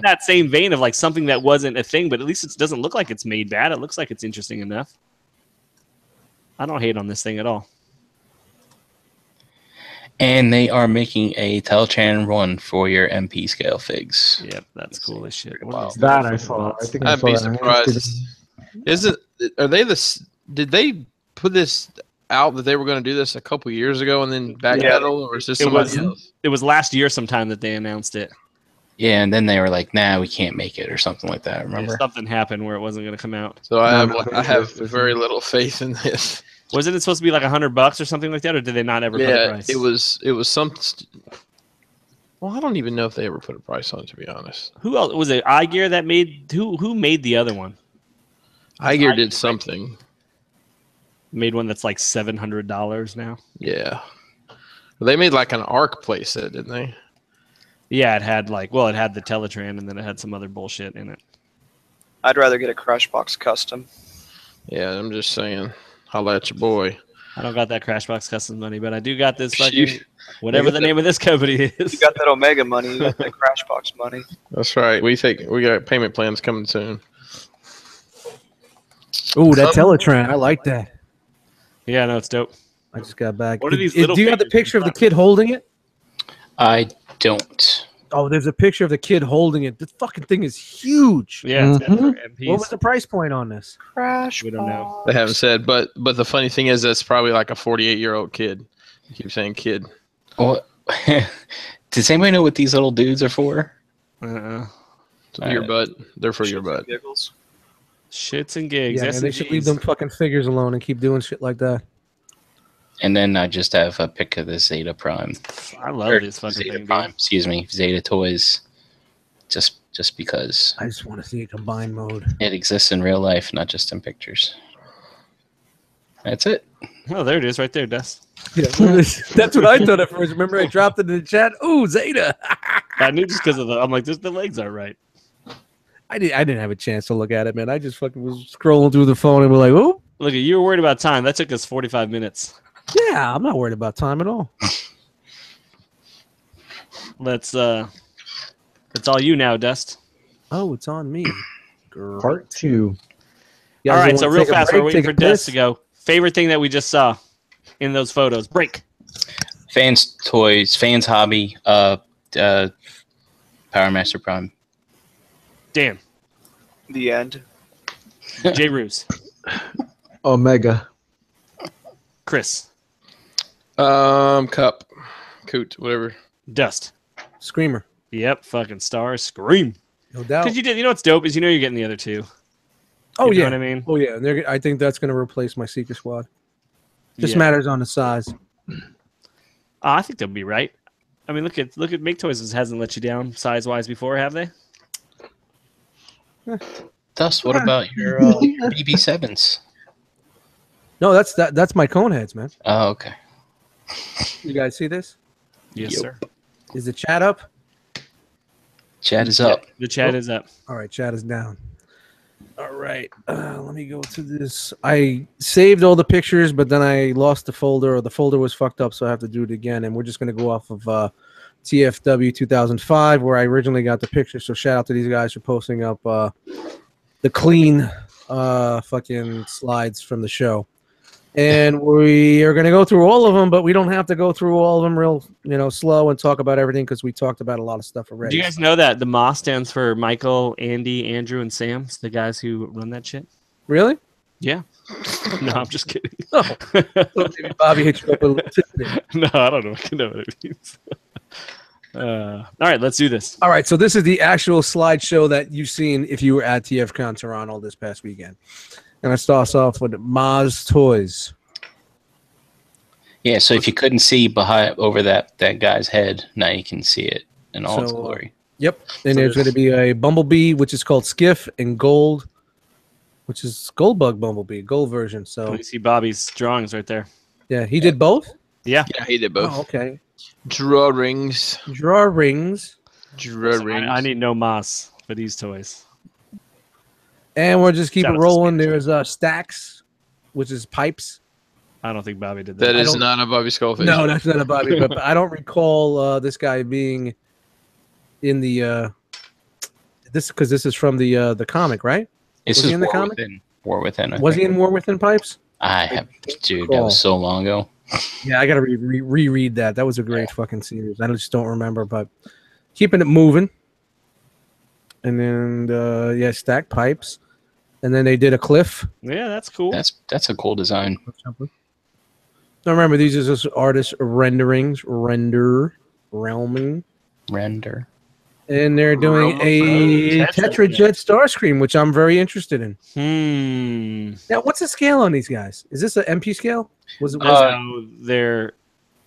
that same vein of like something that wasn't a thing, but at least it doesn't look like it's made bad. It looks like it's interesting enough. I don't hate on this thing at all. And they are making a Teletran run for your MP scale figs. Yep, that's cool as shit. Wow. That I saw. I think I I'd saw be that. surprised. Did they put this out that they were going to do this a couple years ago and then backpedal, or is this somebody else? It was last year sometime that they announced it. Yeah, and then they were like, "Nah, we can't make it," or something like that. Remember? Yeah, something happened where it wasn't going to come out. So I have very little faith in this. Wasn't it supposed to be like $100 or something like that, or did they not ever put a price? it was some. Well, I don't even know if they ever put a price on it, to be honest. Who else was it? iGear that made who made the other one? iGear did something. Made one that's like $700 now. Yeah, they made like an ARC playset, didn't they? Yeah, it had it had the Teletran and then it had some other bullshit in it. I'd rather get a Crashbox custom. Yeah, I'm just saying. Holla at your boy. I don't got that Crashbox Customs money, but I do got this fucking whatever the name of this company is. You got that Omega money. You got that Crashbox money. That's right. We got payment plans coming soon. Ooh, that Teletran. I like that. Yeah, no, it's dope. I just got back. What are these Do little you have the figures picture of the you're kid holding it? I don't. Oh, there's a picture of the kid holding it. The fucking thing is huge. Yeah, it's got MPs. What was the price point on this? Crash. We don't know. They haven't said, but the funny thing is that's probably like a 48-year-old kid. You keep saying kid. Well, does anybody know what these little dudes are for? Your butt. They're for your butt. Giggles. Shits and gigs. Yeah, S and they and should leave Gs. them fucking figures alone and keep doing shit like that. And then I just have a pic of the Zeta Prime. I love Or this fucking Zeta thing, Prime. dude. Excuse me, Zeta Toys. Just because I just want to see a combined mode. it exists in real life, not just in pictures. That's it. Oh, there it is, right there, Dust. Yeah, that's what I thought at first. Remember, I dropped it in the chat. Ooh, Zeta. I knew just because of I'm like, the legs are right. I didn't have a chance to look at it, man. I just fucking was scrolling through the phone and was like, oh, Look, you were worried about time. That took us 45 minutes. yeah, I'm not worried about time at all. It's all you now, Dust. Oh, it's on me. Great. Part 2. You All guys right, so wanna real take a fast, break, we're waiting take for a Dust piss? to go. Favorite thing that we just saw in those photos. Break. Fans Toys, Fans Hobby, Power Master Prime. Dan. The end. J. Roos. Omega. Chris. Cup. Coot, whatever. Dust. Screamer. Yep, fucking Star Scream. No doubt. Because you know what's dope is you're getting the other two. Oh, You know yeah. what I mean? Oh, yeah. And I think that's going to replace my Seeker Squad. Just Yeah. matters on the size. I think they'll be right. I mean, look at Make Toys hasn't let you down size wise before, have they? Thus, what about your BB7s? No, that's my cone heads, man. Oh, okay. You guys see this? Yes, Yep. sir. Is the chat up? Chat is up. The chat is up. All right, chat is down. All right, let me go to this. I saved all the pictures, but then I lost the folder, or the folder was fucked up, so I have to do it again. And we're just going to go off of TFW 2005, where I originally got the picture. So shout out to these guys for posting up the clean fucking slides from the show. And we are going to go through all of them, but we don't have to go through all of them real, slow and talk about everything because we talked about a lot of stuff already. Do you guys know that the MOS stands for Michael, Andy, Andrew, and Sam? It's the guys who run that shit. Really? Yeah. No, I'm just kidding. Oh. So maybe Bobby hit you up a little tidbit. No, I don't know what it means. All right, let's do this. All right, so this is the actual slideshow that you've seen if you were at TFcon Toronto this past weekend. And I start off with Moz Toys. Yeah, so if you couldn't see behind over that guy's head, now you can see it in all its glory. Yep, and there's going to be a Bumblebee, which is called Skiff, and Gold, which is Goldbug Bumblebee, Gold version. So you see Bobby's drawings right there. Yeah, he did both? Yeah. Yeah, he did both. Oh, okay. Drawings. Drawings. I need no moss for these toys. And we'll just keep Shout it out to rolling. There's Stacks, which is pipes. I don't think Bobby did that. That is not a Bobby Skullfish. No, that's not a Bobby. but I don't recall this guy being in the this is from the comic, right? This Was is he in the War comic? Within. War Within. I Was he think. in War Within Pipes? I have, dude. That was so long ago. Yeah, I gotta reread that. That was a great fucking series. I just don't remember, but keeping it moving. And then stacked pipes. And then they did a cliff. Yeah, that's cool. That's a cool design. Now remember, these are just artist renderings, realming. Render. And they're doing a Tetrajet Starscream, which I'm very interested in. Now, what's the scale on these guys? Is this an MP scale? Was it? They're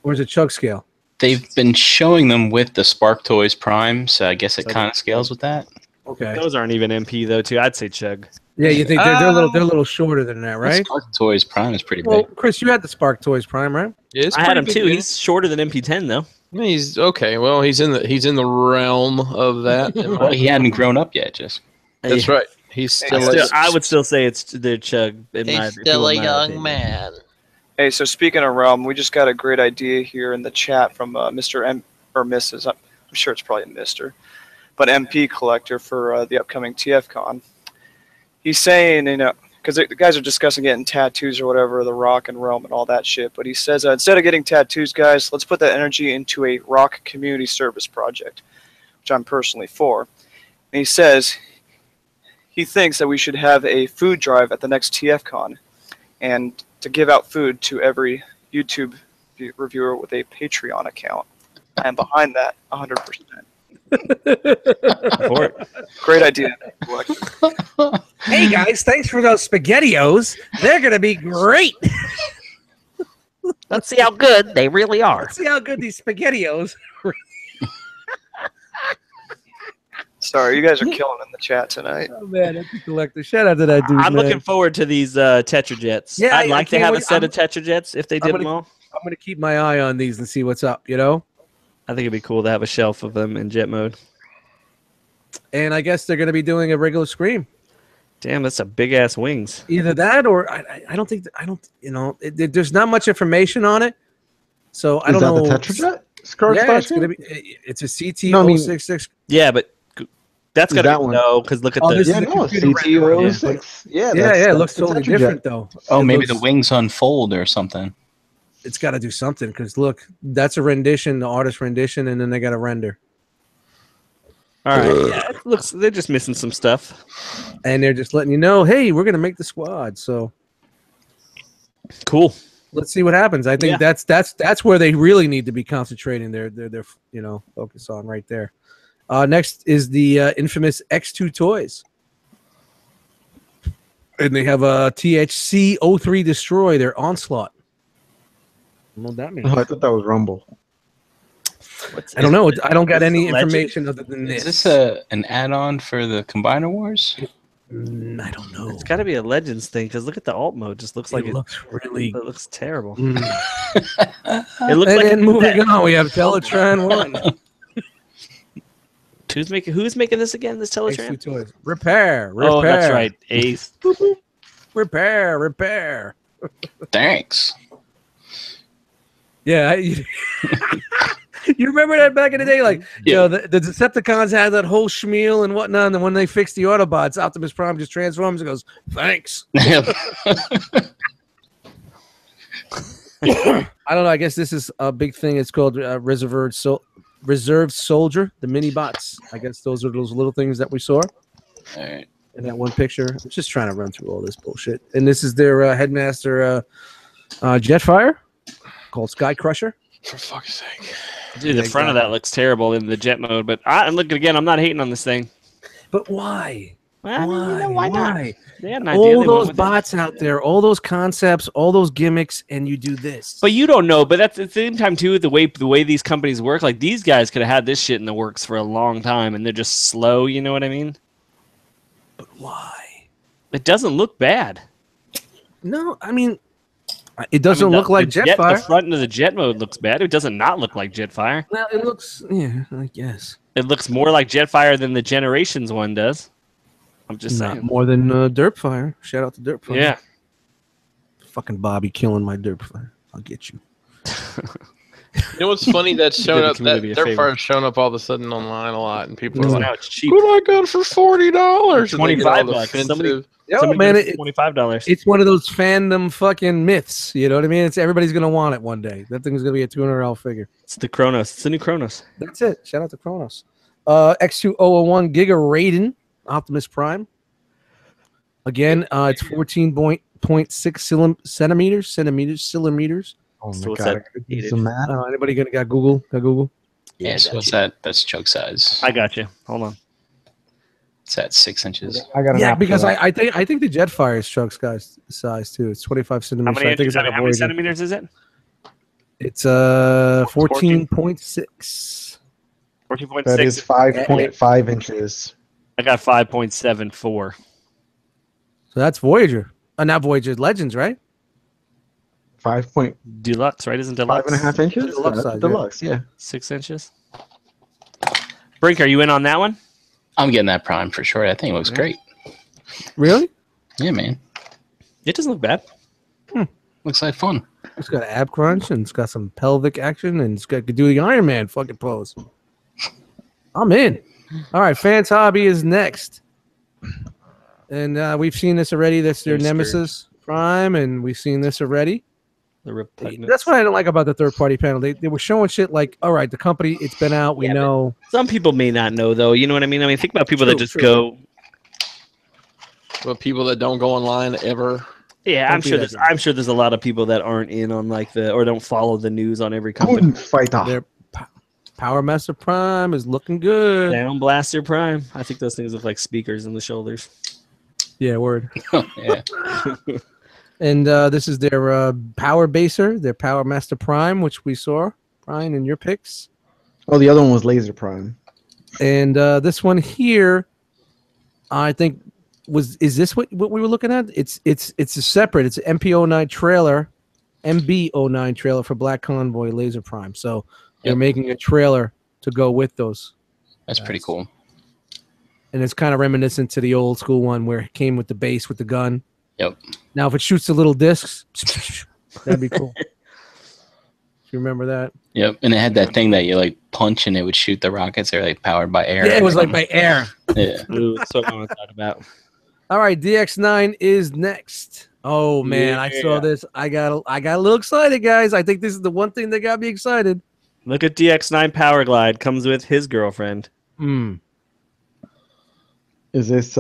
or is it Chug scale? They've been showing them with the Spark Toys Prime, so I guess it kind of scales with that. Okay. Those aren't even MP though, too. I'd say Chug. Yeah, you think they're a little shorter than that, right? Spark Toys Prime is pretty Well, big. Chris, you had the Spark Toys Prime, right? I had him too. He's shorter than MP10 though. He's okay. Well, he's in the realm of that. Well, he hadn't grown up yet, just. That's right. He's still. I would still say it's their Chug. He's still a young man. Hey, so speaking of realm, we just got a great idea here in the chat from Mr. M or Mrs. I'm sure it's probably Mr. But MP collector for the upcoming TFcon. He's saying, because the guys are discussing getting tattoos or whatever, the rock and realm and all that shit. But he says, instead of getting tattoos, guys, let's put that energy into a rock community service project, which I'm personally for. And he says he thinks that we should have a food drive at the next TFcon and to give out food to every YouTube reviewer with a Patreon account. And behind that, 100%. Great idea. Hey guys, thanks for those SpaghettiOs. They're gonna be great. Let's see how good they really are. Let's see how good these SpaghettiOs. Sorry, you guys are killing in the chat tonight. Oh man, that's a collector. Shout out to that dude. I'm man. looking forward to these Tetrajets. Yeah, I'd like to can't have a wait. set of Tetrajets if they did them all. I'm gonna keep my eye on these and see what's up. I think it'd be cool to have a shelf of them in jet mode. And I guess they're gonna be doing a regular Scream. Damn, that's a big ass wings. Either that or I don't think there's not much information on it, so I don't know. Is that the Tetrajet? Scar Yeah, it's Starscream? gonna be. It's a CT No, I mean- 066. Yeah, but that's Is gotta that be one? no, because look at Oh, the. this is Yeah, a no, computer CT06. Yeah, Yeah, it looks that's the totally Tetrajet. different though. Oh, It maybe looks- the wings unfold or something. It's got to do something because look, that's a rendition, the artist rendition, and then they got to render, All right, yeah, it looks they're just missing some stuff. and they're just letting you know, hey, we're gonna make the squad. So Cool. let's see what happens. I think that's where they really need to be concentrating their focus on right there. Next is the infamous X2 toys, and they have a THC 03 Destroy their Onslaught. I don't know what that means. Oh, I thought that was Rumble. I don't know. I don't got Is any this a legend? information other than Is this. this an add-on for the Combiner Wars? I don't know. It's got to be a Legends thing because look at the alt mode. Just looks like It looks really. It looks terrible. Mm. It looks like And moving on, we have Teletran 1. Who's making this again? This Ace Teletran? 2 Toys. Repair. Oh, that's right. Ace. Repair. Thanks. Yeah. You remember that back in the day? Like, you know, the Decepticons had that whole schmeal and whatnot. And then when they fixed the Autobots, Optimus Prime just transforms and goes, thanks. Yep. I don't know. I guess this is a big thing. It's called Reserved Soldier, the mini bots. I guess those are those little things that we saw All right. in that one picture. I'm just trying to run through all this bullshit. And this is their headmaster Jetfire called Sky Crusher. For fuck's sake. Dude, the front of that looks terrible in the jet mode. But I'm looking again. I'm not hating on this thing. But why? Well, Why? not? They had an idea. All They went those with it. bots out there, all those concepts, all those gimmicks, and you do this. But you don't know. But that's at the same time too. The way these companies work, like these guys could have had this shit in the works for a long time, and they're just slow. You know what I mean? But why? It doesn't look bad. No, I mean, it doesn't look like Jetfire. The front of the jet mode looks bad. It does not look like Jetfire. Well, it looks, yeah, I guess. It looks more like Jetfire than the Generations one does. I'm just Not saying. more than Derpfire. Shout out to Derpfire. Yeah. Fucking Bobby killing my Derpfire. I'll get you. You know what's funny? That's shown up. That community a favor. Derpfire's shown up all of a sudden online a lot, and people are Now like, it's cheap. "What do I got for $40?" $25. Somebody Man, $25. it's one of those fandom fucking myths. You know what I mean? It's everybody's gonna want it one day. That thing's gonna be a $200 figure. It's the Kronos. It's the new Kronos. That's it. Shout out to Kronos. X2001 Giga Raiden Optimus Prime. Again, it's 14.6 centimeters. Oh So my what's god! that? I gotta do some math. Anybody got Google? Got Google? Yeah, so what's that? That's chug size. I got you. Hold on. It's at 6 inches. I got Yeah, because I think the Jetfire is Chuck's size too. It's 25 How centimeters. many, I think it's like a how many Voyager. centimeters is it? It's 14.6. 14.6. That is 5.5 inches. I got 5.74. So that's Voyager. Not Voyager, Legends, right? 5.5 Deluxe, right? Isn't Deluxe? and a half inches. Deluxe That's size, yeah. deluxe, yeah. 6 inches. Brink, are you in on that one? I'm getting that prime for sure. I think it looks great. Really? Yeah, man. It doesn't look bad. Looks like fun. It's got ab crunch and it's got some pelvic action and it's got to do the Iron Man fucking pose. I'm in. All right, Fans Hobby is next. And we've seen this already. That's their They're Nemesis Prime, and we've seen this already. The repugnant. That's what I don't like about the third-party panel. They were showing shit like, all right, the company, it's been out. We know. Some people may not know, though. You know what I mean? I mean, think about people that True, just true. go. But people that don't go online ever. Yeah, Don't I'm do sure. that, I'm sure there's a lot of people that aren't in on like the or don't follow the news on every company. Couldn't fight off. Their Power Master Prime is looking good. Down Blaster Prime. I think those things look like speakers in the shoulders. Yeah, word. Yeah. And this is their Power Baser, their Power Master Prime, which we saw, Brian, in your picks. Oh, the other one was Laser Prime. And this one here, I think is this what we were looking at? It's a separate. It's an MP09 trailer, MB09 trailer for Black Convoy Laser Prime. So they're making a trailer to go with those. That's pretty cool. And it's kind of reminiscent to the old school one where it came with the base with the gun. Yep. Now, if it shoots the little discs, that'd be cool. If you remember that. Yep. And it had that thing that you like punch and it would shoot the rockets. They're like powered by air. Yeah, it was like by air. Yeah. Ooh, that's what I want to talk about. All right, DX9 is next. Oh man, I saw this. I got a little excited, guys. I think this is the one thing that got me excited. Look at DX9 Power Glide. Comes with his girlfriend. Is this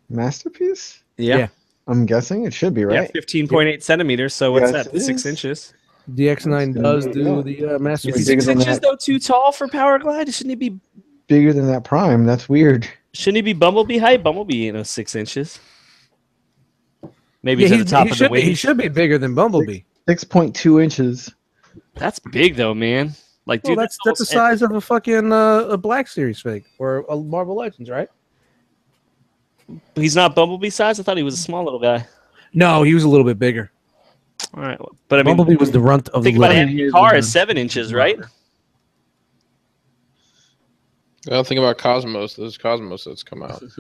Masterpiece? Yeah. I'm guessing it should be, right? Yeah, 15.8 centimeters. So what's Yes, that? it 6 is. inches. DX9 does do the Is masterpiece. bigger 6 than inches that. though too tall for Power Glide? Shouldn't he be? Bigger than that Prime. That's weird. Shouldn't he be Bumblebee height? Bumblebee, 6 inches. Maybe he's at the top of the He waist. should be bigger than Bumblebee. 6.2 inches. That's big though, man. Like, Well, dude, that's the size of a fucking a Black Series fig or a Marvel Legends, right? He's not Bumblebee size. I thought he was a small little guy. No, he was a little bit bigger. All right, but I mean, Bumblebee was the runt of the think about litter. it. Car is 7 inches, right? Well, think about Cosmos. Those Cosmos that's come out. It's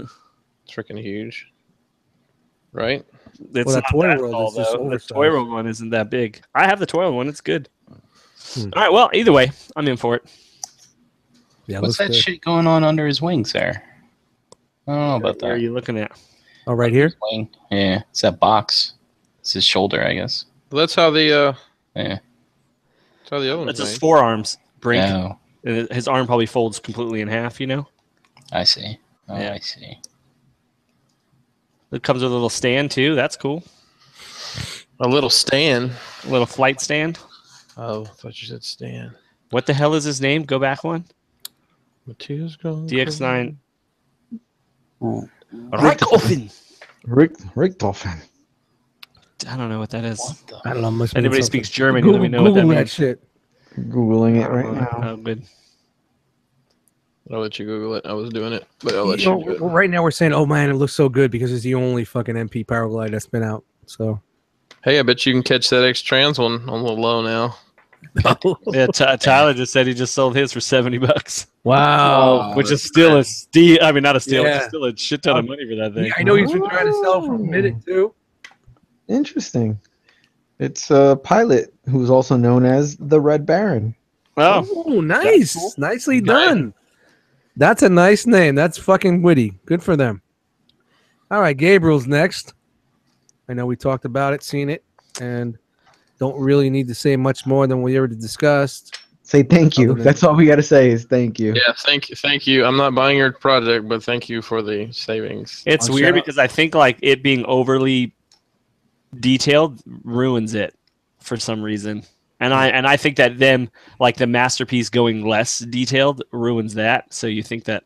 freaking huge. Right? It's Well, that not Toy that World tall, is just though. The oversized. Toy World one isn't that big. I have the Toy World one. It's good. All right. Well, either way, I'm in for it. Yeah, What's that shit going on under his wings there? I don't know about Where are that. you looking at? Oh, right here. Wing. Yeah, it's that box. It's his shoulder, I guess. Well, that's how the Yeah. that's how the other one's That's his made. forearms. Brink. Oh, And his arm probably folds completely in half. You know. I see. Oh, Yeah. I see. It comes with a little stand too. That's cool. A little stand. A little flight stand. Oh, I thought you said stand. What the hell is his name? Go back one. Matthias gone. DX9. Richtofen. Richtofen. I don't know what that is. What the? I don't know. Must If anybody mean something. speaks German, Google, let me know what that Google means. shit. Googling it right now. Oh, good. I'll let you Google it. I was doing it, but I'll let You know, you do it. well, right now we're saying, oh man, it looks so good because it's the only fucking MP Power Glide that's been out. So Hey, I bet you can catch that X-Trans one on the low now. Yeah, Tyler just said he just sold his for $70, wow. which is still a steal. I mean, not a steal. Yeah. It's still a shit ton of money for that thing. Yeah, I know he's been trying to sell for a minute too. Interesting. It's a pilot who's also known as the Red Baron. Oh, Oh, nice. Nicely done. That's a nice name. That's fucking witty. Good for them. All right, Gabriel's next. I know we talked about it, seen it, and don't really need to say much more than we already discussed. Say thank you. Other than- That's all we got to say is thank you. Yeah, thank you. I'm not buying your project, but thank you for the savings. it's Oh, weird shout out. because I think like it being overly detailed ruins it for some reason, and I think that them like the masterpiece going less detailed ruins that. So you think that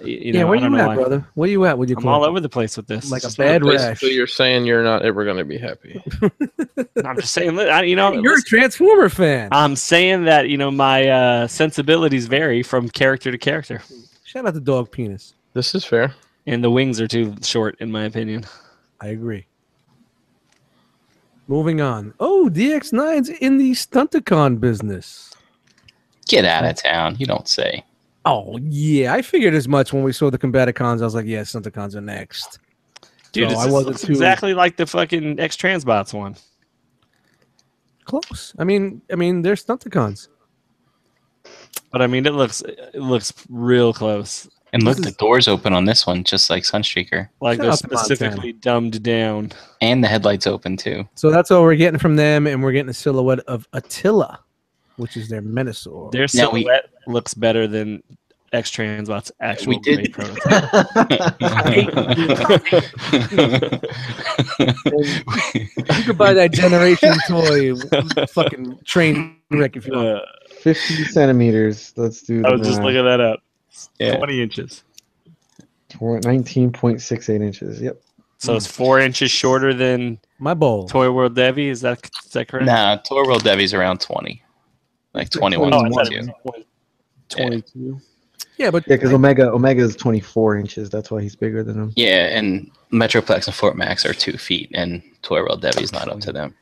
you know, Yeah, where I don't you know at, why. brother? Where you at with your I'm all collection? over the place with this. Like a Just- bad rash. Basically, you're saying you're not ever going to be happy. I'm just saying, you know, You're a Transformer fan. I'm saying that you know my sensibilities vary from character to character, Shout out to Dog Penis. This is fair. and the wings are too short, in my opinion. I agree. Moving on. Oh, DX9's in the Stunticon business. Get out of town. You don't say. Oh, yeah. I figured as much when we saw the Combaticons. I was like, yeah, Stunticons are next. Dude, So it's I wasn't too exactly like the fucking X Transbots one. close. I mean, they're Stunticons. But I mean, it looks real close. And look, This the is- doors open on this one, just like Sunstreaker. Like Shout they're out to Montana. specifically dumbed down. And the headlights open, too. So that's all we're getting from them, and we're getting a silhouette of Attila, which is their Menasor. Their Now we- silhouette looks better than X Transbot's actual We did- made prototype. You could buy that generation toy, fucking train wreck if you want. 50 centimeters. Let's do the I was just math. looking that up. Yeah. 20 inches. 19.68 inches. Yep. So it's 4 inches shorter than My bowl. Toy World Devi. Is that correct? Nah, Toy World Devi's around 20. Like 21, Oh, I thought 22. it was 22. Yeah, but Yeah, because Omega is 24 inches. That's why he's bigger than him. Yeah, and Metroplex and Fort Max are 2 feet, and Toy World Devi's not up to them.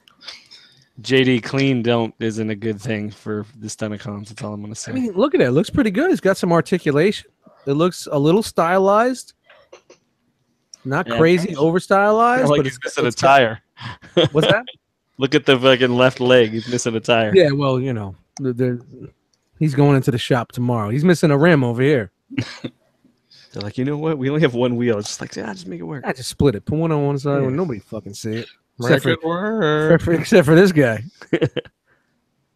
JD clean isn't a good thing for the Stunticons. That's all I'm gonna say. I mean, look at it. It looks pretty good. It's got some articulation. It looks a little stylized. Not Yeah. crazy over stylized, like but he's it's missing a tire. What's that? Look at the fucking left leg. He's missing a tire. Yeah, well, you know, he's going into the shop tomorrow. He's missing a rim over here. They're like, you know what? We only have one wheel. It's just like, just make it work. I just split it. Put one on one side Yeah. where nobody fucking see it. Make Except it work. except for this guy.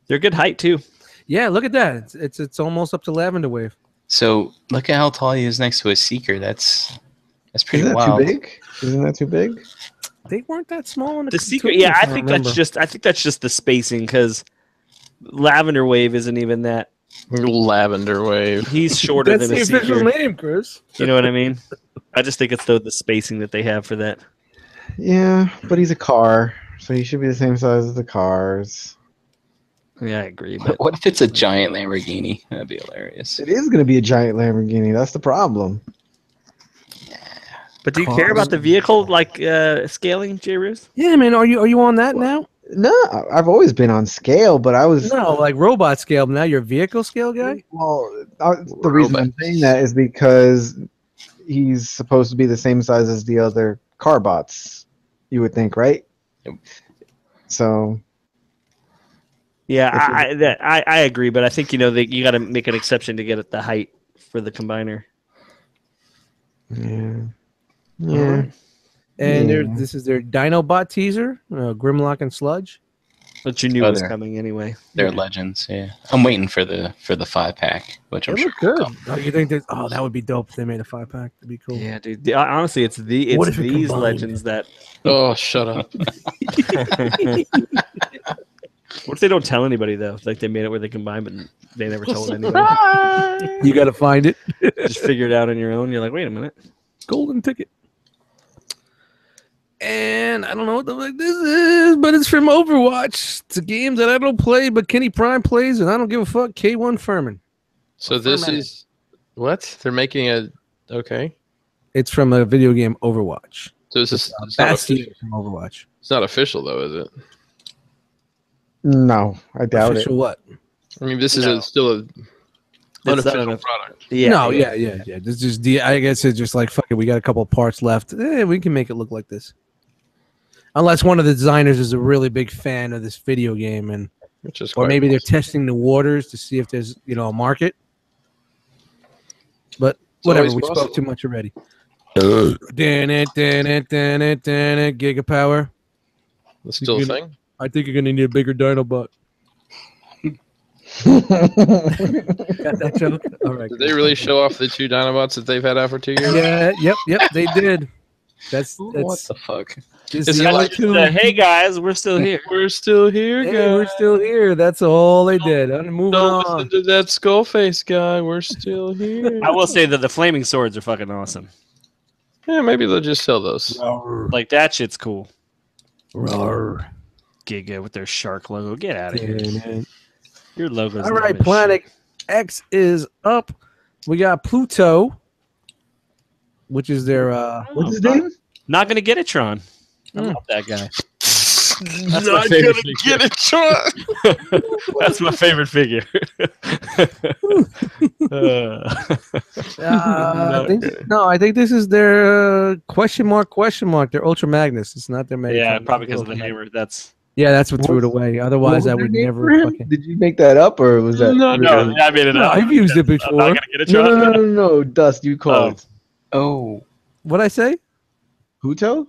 They're good height too. Yeah, look at that. It's almost up to Lavender Wave. So look at how tall he is next to his Seeker. That's pretty Isn't that wild. too big? Isn't that too big? They weren't that small in The secret, yeah, I think that's just the spacing because Lavender Wave isn't even that. Lavender Wave. He's shorter That's than the a official Seeker. name, Chris. You know what I mean? I just think it's the spacing that they have for that. Yeah, but he's a car, so he should be the same size as the cars. Yeah, I agree. But What if it's a giant Lamborghini? That'd be hilarious. It is going to be a giant Lamborghini. That's the problem. do you care about the vehicle scaling, J. Roos? Yeah, man. Are you on that now? No, I've always been on scale, but I was No, like robot scale. Now you're vehicle scale guy. well. The reason I'm saying that is because he's supposed to be the same size as the other car bots. You would think, right? Yep. So Yeah, I agree, but I think that you got to make an exception to get at the height for the combiner. yeah, yeah. And Yeah. this is their Dinobot teaser, Grimlock and Sludge. But you knew Oh, it was there. coming anyway. They're legends. Yeah, I'm waiting for the 5-pack, which They I'm sure look will good. come. Oh, you think that? Oh, that would be dope if they made a 5-pack. That'd be cool. Yeah, dude. Honestly, it's What if it these combined? legends that. Oh, shut up. What if they don't tell anybody though? Like they made it where they combine, but they never told anybody. You got to find it. Just figure it out on your own. You're like, wait a minute. Golden ticket. And I don't know what the fuck this is, but it's from Overwatch. It's a game that I don't play, but Kenny Prime plays, and I don't give a fuck. K1 Furman. So this is what they're making a okay. It's from a video game Overwatch. So this is it's not, Bastion official. from Overwatch. It's not official though, is it? No, I doubt Official what? I mean, this is No. still a unofficial not product. Yeah. No, yeah. This is just I guess it's just like fuck it. We got a couple of parts left. We can make it look like this. Unless one of the designers is a really big fan of this video game, and Which is or quite maybe they're possible. testing the waters to see if there's a market. But It's whatever, always we possible. spoke too much already. Giga power. That's still a You- thing. I think you're gonna need a bigger Dinobot. Got that joke? All right. Did they really show off the 2 Dinobots that they've had out for 2 years? Yeah. Yep. They did. That's What the fuck? this Is is it all like- two. Hey guys, we're still here. We're still here, Hey, guys. we're still here. That's all they did. I'm moving Don't on. listen to that Skullface guy. We're still here. I will say that the flaming swords are fucking awesome. Yeah, maybe they'll just sell those. Like that shit's cool. Roar. Giga with their shark logo. Get out of here. Your logo's All dumb right, as Planet shit. X is up. We got Pluto, which is their What's his name? Not gonna get it, Tron. I love that guy. That's my Not favorite gonna figure. get it, Sean. That's my favorite figure. I think this is their question mark. Their Ultra Magnus. It's not their Megatron. Yeah, probably because of the hammer. That's That's what threw it away. Otherwise, What I was would their name never for him? fucking. Did you make that up, or was that? No, no, I made it No, up. I've used it I'm before. not gonna get it, No, Tron. no. Dust, you call Oh. it Oh, What'd I say? Pluto.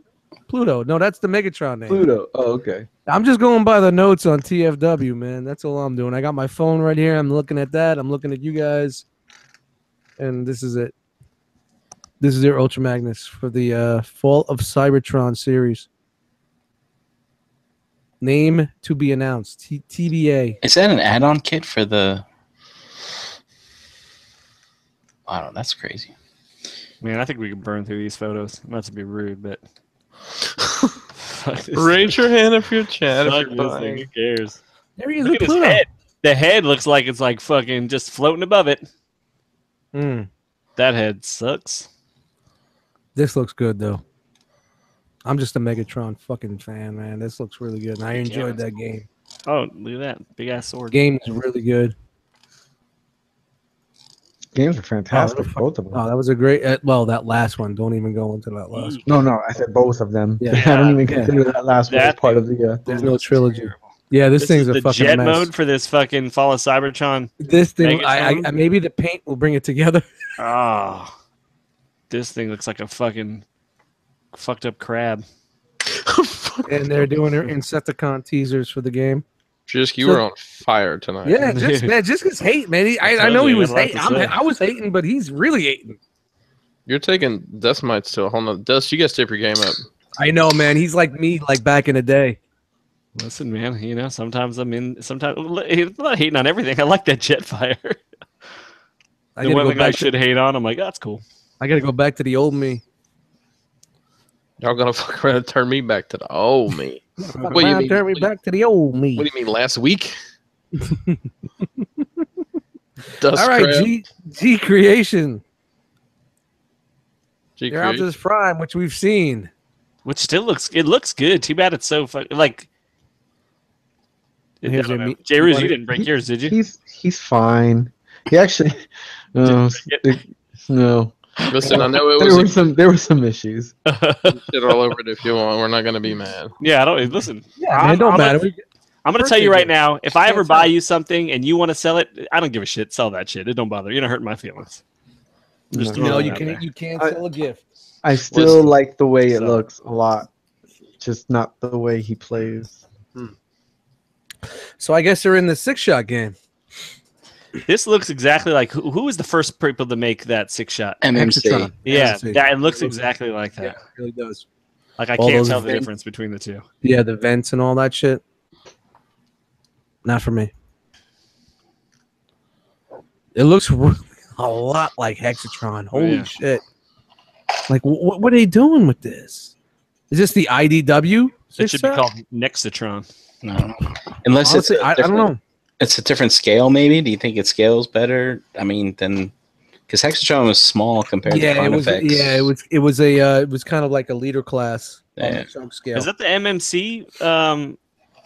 Pluto. No, that's the Megatron name. Pluto. Oh, okay. I'm just going by the notes on TFW, man. That's all I'm doing. I got my phone right here. I'm looking at that. I'm looking at you guys, and this is it. This is their Ultra Magnus for the Fall of Cybertron series. Name to be announced. TBA. is that an add-on kit for the? I don't know. That's crazy. Man, I think we can burn through these photos. Not to be rude, but fuck this Raise your hand if you're Chad. Fuck If this you're thing. buying. Who cares? There he is. Look with at his Pluto. head. The head looks like it's like fucking just floating above it. Mm, That head sucks. this looks good though. I'm just a Megatron fucking fan, man. This looks really good, and I enjoyed that game. Oh, look at that big ass sword. Game is really good. Games are fantastic, fuck- both of them. Oh, that was a great. Well, that last one. Don't even go into that last. No, I said both of them. Yeah. I don't even Yeah. consider that last one as That- part of the. There's no trilogy. Yeah, this thing's is a the fucking jet mess. mode for this fucking Fall of Cybertron. This thing, Megatron? I maybe the paint will bring it together. Oh, this thing looks like a fucking fucked up crab. And they're doing their Insecticon teasers for the game. Just you were on fire tonight. Yeah, just his hate, man. I know he was hating. I'd like to I was hating, but he's really hating. You're taking Dust Mites to a whole nother. Dust, you got to step your game up. I know, man. He's like me, like back in the day. Listen, man, you know, sometimes I'm in. Sometimes I'm not hating on everything. I like that Jetfire. I The gotta one go thing I back. should hate on, I'm like, that's cool. I gotta go back to the old me. Y'all gonna fuck around and turn me back to the old me. Fuck What do you around, mean? turn me back to the old me. What do you mean? Last week? Dust All right, crab. G Creation. G They're out to this prime, which we've seen. Which still looks good. Too bad it's so like. I Here's don't your know. meat- J-Ruse, you What- didn't break yours, did you? He's fine. He actually no no. Listen, I know it There were some issues. shit all over it if you want. We're not going to be mad. Yeah, I don't listen. Yeah, man, it don't matter. I'm gonna First tell you they right do. now, if I Can't ever sell buy it. you something and you want to sell it, I don't give a shit. Sell that shit. It don't bother. You're not hurting my feelings. Just No. No, throwing it you out can't. there. You can't I- sell a gift. I still Listen. like the way it So- looks a lot. Just not the way he plays. So I guess they're in the 6-shot game. This looks exactly like who was the first people to make that 6-shot? MMC. Hexatron. Yeah, MMC. that it looks exactly like that. Yeah, it really does. Like I All can't those tell the vents. difference between the two. Yeah, the vents and all that shit. Not for me. It looks a lot like Hexatron. Holy Yeah. shit! Like, what are they doing with this? Is this the IDW? It should be 6-shot? called Nexatron. No. Unless Honestly, it's I don't know. It's a different scale, maybe. Do you think it scales better? I mean, then because Hexatron was small compared to Yeah, it was. Carnifex. Yeah, it was kind of like a leader class on Yeah. the chunk scale. Is that the MMC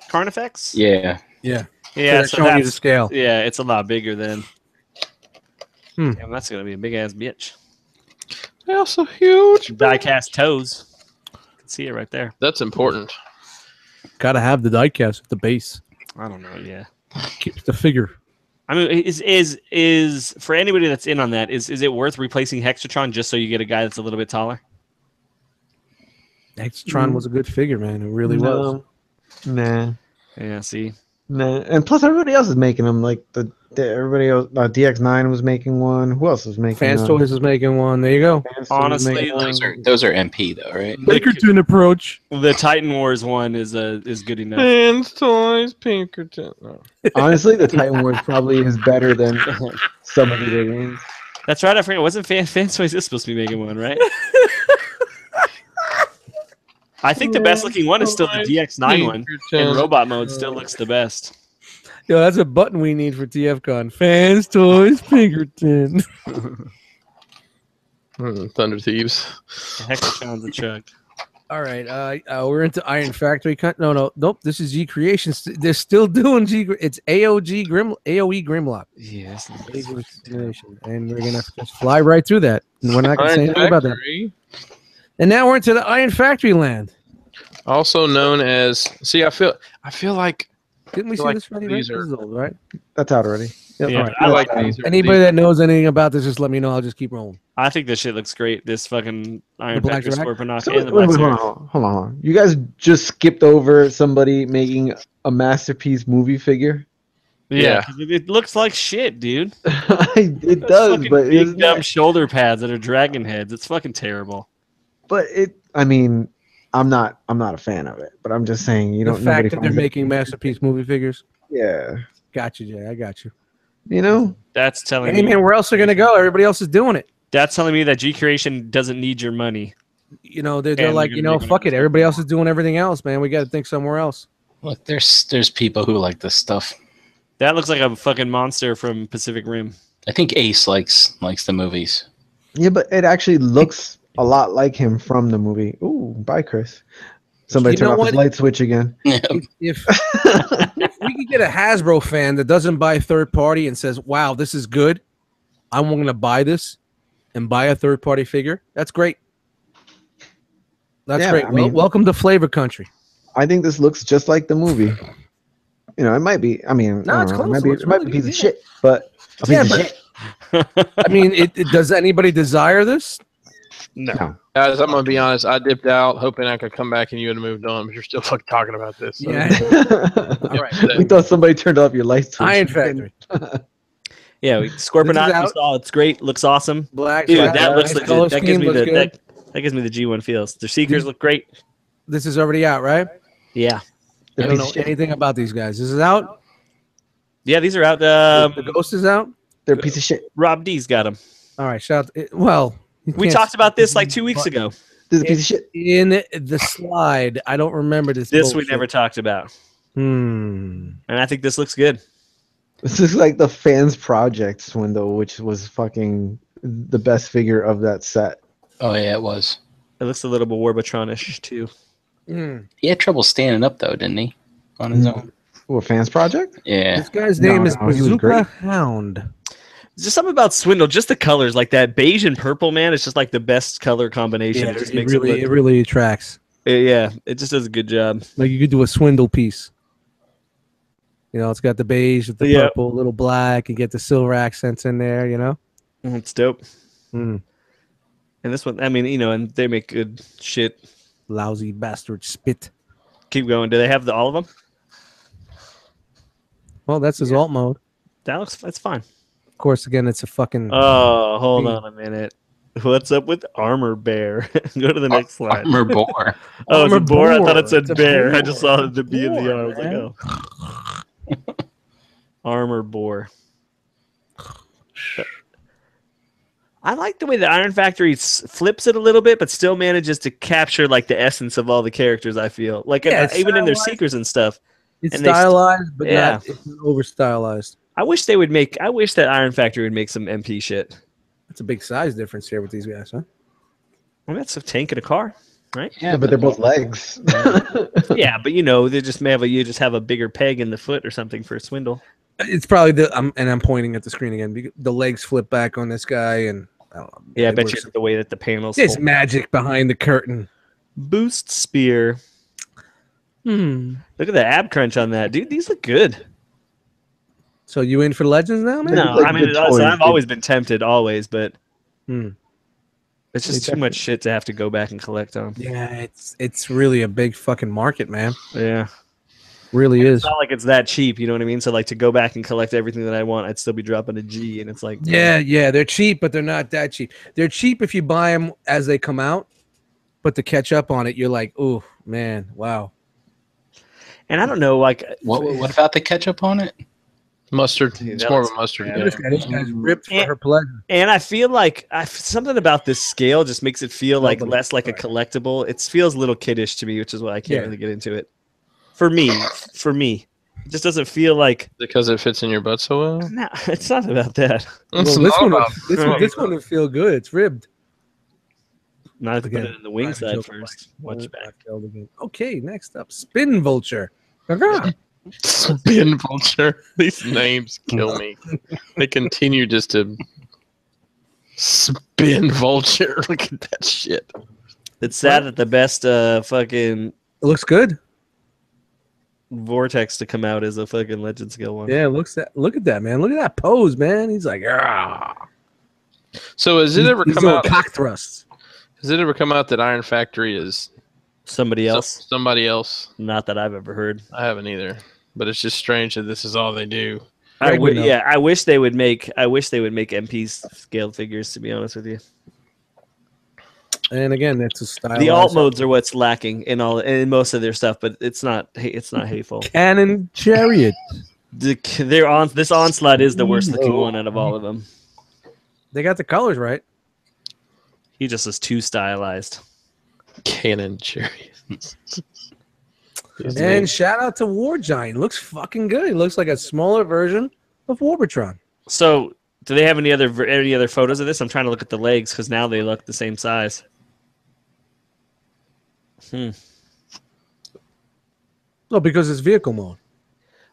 Carnifex? Yeah. Yeah, Yeah, so so showing you the that's scale. yeah, it's a lot bigger than. Hmm. Damn, that's gonna be a big ass bitch. They're also huge. Die-cast toes. You can see it right there. That's important. Gotta have the diecast at the base. I don't know. Yeah. Keeps the figure. I mean, is for anybody that's in on that, is it worth replacing Hexatron just so you get a guy that's a little bit taller? Hexatron was a good figure, man. It really was. Nah. Yeah. See. Nah. And plus, everybody else is making them. Like everybody else, DX9 was making one. Who else was making? Fans Toys is making one. There you go. Fans Toys was Honestly, making one. Those are MP though, right? Pinkerton approach. The Titan Wars one is good enough. Fans, toys, Pinkerton. No. Honestly, the Titan Wars probably is better than some of the other games. That's right. I forget. Wasn't Fans Toys is supposed to be making one, right? I think the best looking one is still the DX9 one. In Pinkerton. robot mode, still looks the best. Yo, that's a button we need for TFcon. Fans Toys Pinkerton. Thunder Thieves. Hexatron's a chug. All right, we're into Iron Factory. Nope. This is G Creations. They're still doing G. It's AOE Grimlock. Yes. And we're gonna just fly right through that. And we're not gonna say Iron anything about that. Factory, And now we're into the Iron Factory land. also known as. See, I feel like Didn't we I see like this already? these Right? are- This is old, right? That's out already. Yep. Yeah, Alright. I like. these are- Anybody that knows anything about this, just let me know. I'll just keep rolling. I think this shit looks great. This fucking Iron Black Factory Rack? Scorponok So, and the wait, Black hold Series. on. You guys just skipped over somebody making a masterpiece movie figure. Yeah, 'cause it looks like shit, dude. It That's does, fucking but big isn't dumb that- shoulder pads that are dragon heads. It's fucking terrible. but it. I mean, I'm not a fan of it. But I'm just saying, you The don't. fact nobody that they're finds it- making masterpiece movie figures. Yeah, Got you, Jay. I got you. you know. That's telling Hey me. man, where else are gonna go? Everybody else is doing it. That's telling me that G Creation doesn't need your money. You know, they're And like, they're you gonna know, make fuck it. another Everybody else is doing everything else, man. We got to think somewhere else. Look, there's people who like this stuff. That looks like a fucking monster from Pacific Rim. I think Ace likes the movies. Yeah, but it actually looks a lot like him from the movie. Ooh, bye, Chris. Somebody You turn know off what? his light switch again. If we could get a Hasbro fan that doesn't buy third party and says, "Wow, this is good. I'm going to buy this," and buy a third party figure, that's great. That's Yeah, great. I mean- Welcome to Flavor Country. I think this looks just like the movie. You know, it might be. I mean, No, I it's don't know, close. it might be a piece of shit, but a piece Yeah, of but- shit. I mean, does anybody desire this? No. Guys, I'm gonna be honest. I dipped out, hoping I could come back and you would have moved on, but you're still fucking talking about this. So. Yeah. All right. We thought somebody turned off your light switch. Iron Factory. Yeah, Scorponok, you out. saw it's great. Looks awesome. Black. Dude, black, that looks black, legit. color That gives scheme me looks the good. that gives me the G1 feels. Their Seekers look great. This is already out, right? Yeah. I don't know anything about these guys. This is out. Yeah, these are out. The Ghost is out. They're a piece of shit. Rob D's got them. All right. Shout. Well, you We can't- talked about this like 2 weeks ago. This is a piece of shit. in the slide. I don't remember this. This we bullshit. never talked about. Hmm. And I think this looks good. This is like the fans project Swindle, which was fucking the best figure of that set. Oh yeah, it was. It looks a little bit Warbatronish too. He had trouble standing up though, didn't he? On his own. What, fans project? Yeah. This guy's No, name is no, he was Bazooka great. Hound. There's just something about Swindle, just the colors, like that beige and purple, man. It's just like the best color combination. Yeah, It just it makes really, it it look. really attracts. Yeah, it just does a good job. Like you could do a Swindle piece. You know, it's got the beige with the Yeah. purple, little black. You get the silver accents in there. You know. It's dope. Mm. And this one, I mean, and they make good shit. Lousy bastard spit. Keep going. Do they have all of them? Well, that's his alt mode. That's fine. Of course, again, it's a fucking. Oh, hold on a minute. What's up with Armor Bear? Go to the next slide. Armor Boar. Oh, it's a Armor boar? I thought it Boar. said It's a bear. I boar. just saw the B in the Boar, R. I was like, man. oh. Armor Boar. I like the way the Iron Factory flips it a little bit, but still manages to capture like the essence of all the characters. I feel like Yeah, it's even in their stylized. seekers and stuff. It's and they stylized, but yeah. not it's over stylized. I wish that Iron Factory would make some MP shit. That's a big size difference here with these guys, huh? Well, that's a tank and a car, right? Yeah, but they're both legs. Yeah, but they just may have you just have a bigger peg in the foot or something for a Swindle. It's probably I'm pointing at the screen again. The legs flip back on this guy, and I don't know. Yeah, I it bet looks- you it's the way that the panels. There's fold. magic behind the curtain. Boost spear. Hmm. Look at the ab crunch on that, dude. These look good. So you in for Legends now, man? No, like I mean good toys, I've dude. always been tempted, always, but Hmm. it's just too much shit to have to go back and collect on. Yeah, it's really a big fucking market, man. Yeah, Really is. it's not like it's that cheap. You know what I mean? So like to go back and collect everything that I want, I'd still be dropping a G, and it's like Yeah, they're cheap, but they're not that cheap. They're cheap if you buy them as they come out, but to catch up on it, you're like, oh man, wow. And I don't know, like What about the ketchup on it? Mustard. Dude, It's that more of looks- a mustard. yeah. Yeah. This guy's ripped for And- her pleasure. And I feel like something about this scale just makes it feel like Nobody- less like a collectible. It feels a little kiddish to me, which is why I can't Yeah. really get into it. For me, it just doesn't feel like. Because it fits in your butt so well. No, it's not about that. It's Well, not about- this one would feel good. It's ribbed. Not to put Again, it in the wing private side joke first. like- Watch back. Okay, next up, Spin Vulture. Gaga. Spin vulture. These names kill me. They continue just to spin vulture. Look at that shit. It's sad that the best fucking It looks good. vortex to come out is a fucking legend scale one. Yeah, look at that, man. Look at that pose, man. He's like, ah. So has it ever These come little out? cock thrusts. Has it ever come out that Iron Factory is Somebody else. somebody else? Not that I've ever heard. I haven't either. But it's just strange that this is all they do. Greg would know. I wish they would make MP's scaled figures. To be honest with you, And again, it's a style. the alt modes are what's lacking in most of their stuff, but it's not hateful. Cannon Chariot. This onslaught is the worst looking one out of all of them. They got the colors right. He just is too stylized. Cannon chariots. And shout out to War Giant. Looks fucking good. He looks like a smaller version of Warbatron. So, do they have any other photos of this? I'm trying to look at the legs because now they look the same size. No, because it's vehicle mode.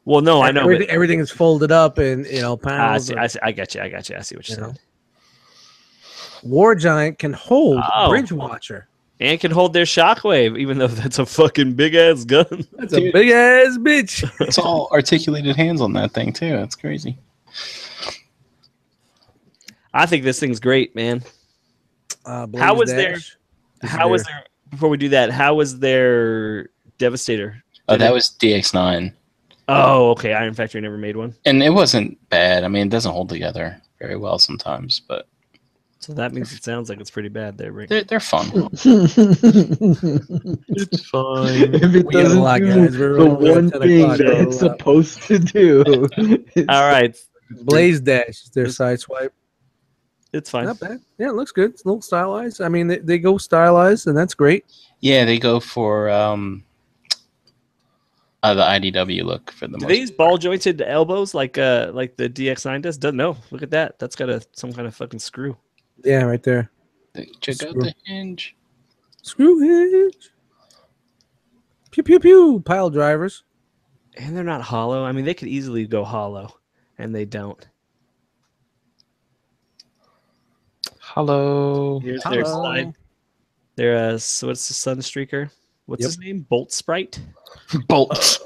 Well, no, I know. But, Everything is folded up and I panels. see. I got you. I see what you're You know. saying. War Giant can hold Oh. Bridge Watcher. And can hold their shockwave, even though that's a fucking big ass gun. That's a big ass bitch. It's all articulated hands on that thing too. That's crazy. I think this thing's great, man. How was their- How was their? Before we do that, how was their Devastator? Oh, that was DX9, Oh, okay. Iron Factory never made one, and it wasn't bad. I mean, it doesn't hold together very well sometimes, but so that means it sounds like it's pretty bad there, Rick. they're fun. It's fine. If it We got a doesn't lot, do guys. We're the running one 10 thing o'clock. that it's supposed to do. All right, Blaze Dash is their side swipe. it's fine. Not bad. Yeah, it looks good. It's a little stylized. I mean, they go stylized, and that's great. Yeah, they go for The IDW look for the Do most. they use ball jointed elbows like the DX9 does? Doesn't know. Look at that. That's got some kind of fucking screw. Yeah, right there. Check out the hinge. Screw hinge. Pew pew pew. Pile drivers. And they're not hollow. I mean, they could easily go hollow, and they don't. Hello. Here's their Hello. side. They're what's the Sunstreaker? What's Yep. his name? Bolt Sprite. Bolts.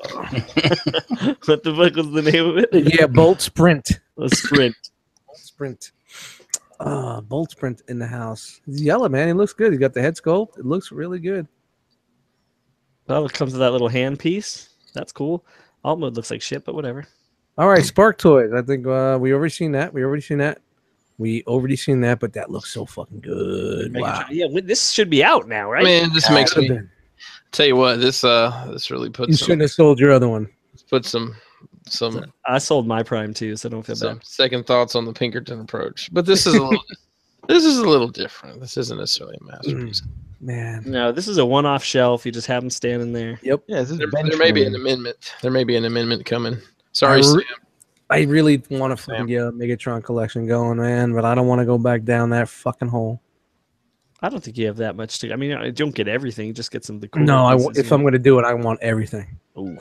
What the fuck was the name of it? Yeah, Bolt Sprint. A Sprint. Bolt Sprint. Bolt Sprint in the house. He's yellow, man. He looks good. He got the head sculpt. It looks really good. Well, it comes with that little hand piece. That's cool. Alt mode looks like shit, but whatever. All right, Spark Toys. I think we already seen that. We already seen that, but that looks so fucking good. Wow. Yeah, this should be out now, right? Man, this makes Could've me been. tell you what. This really You puts shouldn't have sold your other one. some I sold my Prime too, so don't feel some bad. second thoughts on the Pinkerton approach. But this is a little this is a little different. This isn't necessarily a masterpiece. Man. No, this is a one-off shelf. You just have them standing there. Yeah, this is There may be an amendment. There may be an amendment coming. Sorry, Sam. I really want to fucking get a Megatron collection going, man, but I don't want to go back down that fucking hole. I don't think you have that much to. I mean, you don't get everything. You just get some of the cool. No, if I'm going to do it, I want everything. Ooh,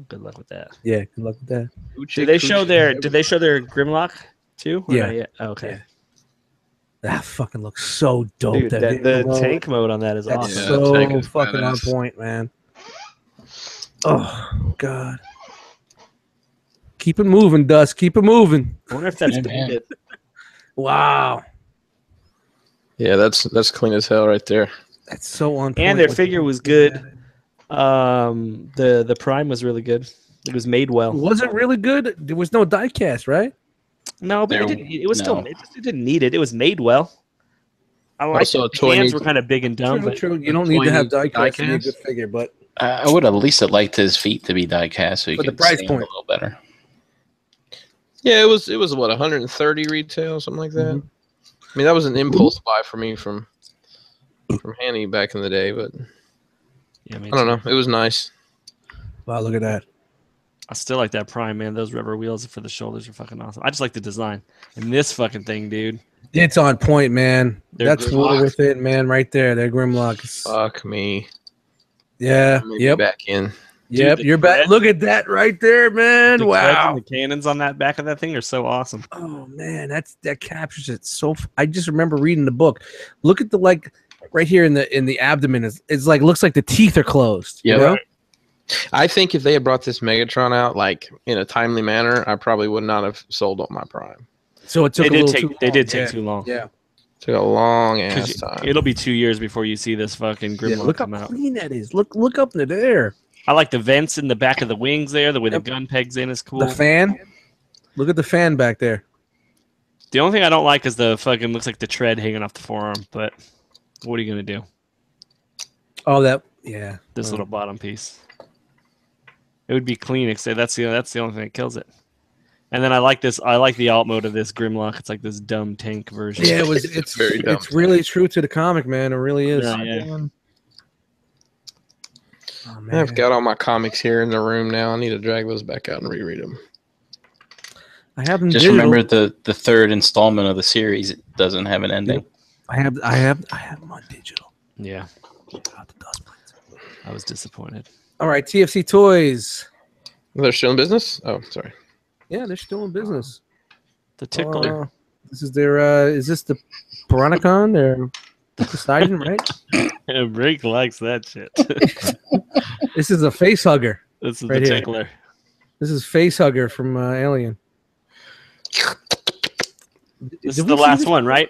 good luck with that. Yeah, good luck with that. Did they show their Grimlock too? Or Yeah. not yet? Okay. Yeah. That fucking looks so dope. Dude, the tank mode on that is That's awesome. Yeah, tank so is fucking on badass. point, man. Oh God. Keep it moving, Dust. Keep it moving. I wonder if that's Yeah, man. dated. Wow. Yeah, that's clean as hell right there. That's so on point. And their with- figure was good. The Prime was really good. It was made well. Was it really good? There was no die cast, right? No, but There- it was still no. it didn't need it. It was made well. I like Also, it. a toy The hands needs- were kind of big and dumb, but True. You don't need to have die die cast to be a cast? good figure, but I would at least have liked his feet to be die cast so you For the could price see him point. a little better. Yeah, it was what 130 retail, something like that. I mean, that was an impulse buy for me from Hanny back in the day, but yeah, I don't know. It was nice. wow, look at that. I still like that Prime, man. Those rubber wheels for the shoulders are fucking awesome. I just like the design. And this fucking thing, dude. It's on point, man. They're That's Grimlock. water with it, man. Right there, they're Grimlock. Fuck me. Yeah. Maybe Yep. back in. Yep. the You're back. tread- Look at that right there, man. The treads Wow. and the cannons on that back of that thing are so awesome. Oh man, that captures it so. I just remember reading the book. Look at the right here in the abdomen is like looks like the teeth are closed. Yeah. You know? I think if they had brought this Megatron out like in a timely manner, I probably would not have sold on my Prime. So it took They a did little take too long. take too long. Yeah. Took a long 'Cause ass time. It'll be 2 years before you see this fucking Yeah, Grimlock look how come out. clean that is. Look up in there. I like the vents in the back of the wings there. The way Yep. the gun pegs in is cool. The fan. Look at the fan back there. The only thing I don't like is the fucking looks like the tread hanging off the forearm. But what are you gonna do? Oh, that yeah. This Oh. little bottom piece. It would be clean, except that's the only thing that kills it. And then I like this. I like the alt mode of this Grimlock. It's like this dumb tank version. Yeah, It's it's very dumb. It's really true to the comic, man. It really is. Yeah, yeah. Oh, man. I've got all my comics here in the room now. I need to drag those back out and reread them. I have them. Just digital. remember the third installment of the series. It doesn't have an ending. I have them on digital. Yeah, Out the dust plates. I was disappointed. All right, TFC Toys. They're still in business? Oh, sorry. Yeah, they're still in business. The tickler. This is their. Is this the Piranacon? Their Poseidon, right? Rick likes that shit. This is a face hugger. This is Right the here. tickler. This is face hugger from Alien. This Did is we the see last this? one, right?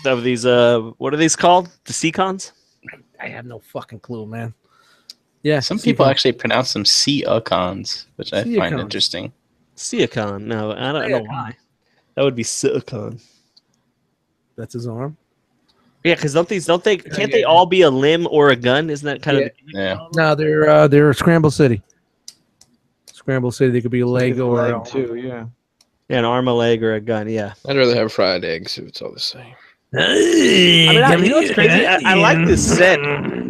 Of these, what are these called? The Seacons? I have no fucking clue, man. Yeah, Some people Seacon. actually pronounce them Seacons, which I find Seacons. interesting. Seacon. No, I don't know Seacon. why. That would be Silicon. That's his arm. Yeah, because can't they all be a limb or a gun? Isn't that kind of Yeah. No, they're Scramble City. Scramble City. They could be a leg or leg too. Yeah. an arm, a leg, or a gun? Yeah. I'd rather have fried eggs if it's all the same. I mean, you know what's crazy? I like this set.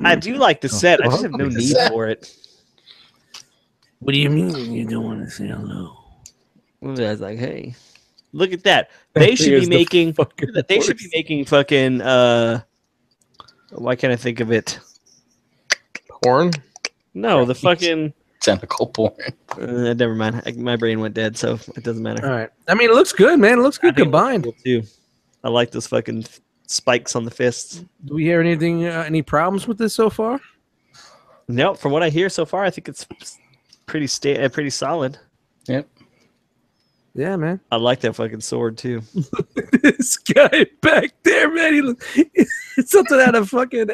I do like the set. I just have no need for it. What do you mean you don't want to say hello? I was like, hey, look at that. They should be making. They should be making fucking. Why can't I think of it? Porn. No, the fucking. Tentacle porn. Never mind. My brain went dead, so it doesn't matter. All right. I mean, it looks good, man. It looks good combined. Cool too. I like those fucking spikes on the fists. Do we hear anything? Any problems with this so far? No, from what I hear so far, I think it's pretty solid. Yep. Yeah, man. I like that fucking sword too. This guy back there, man. It's something out of fucking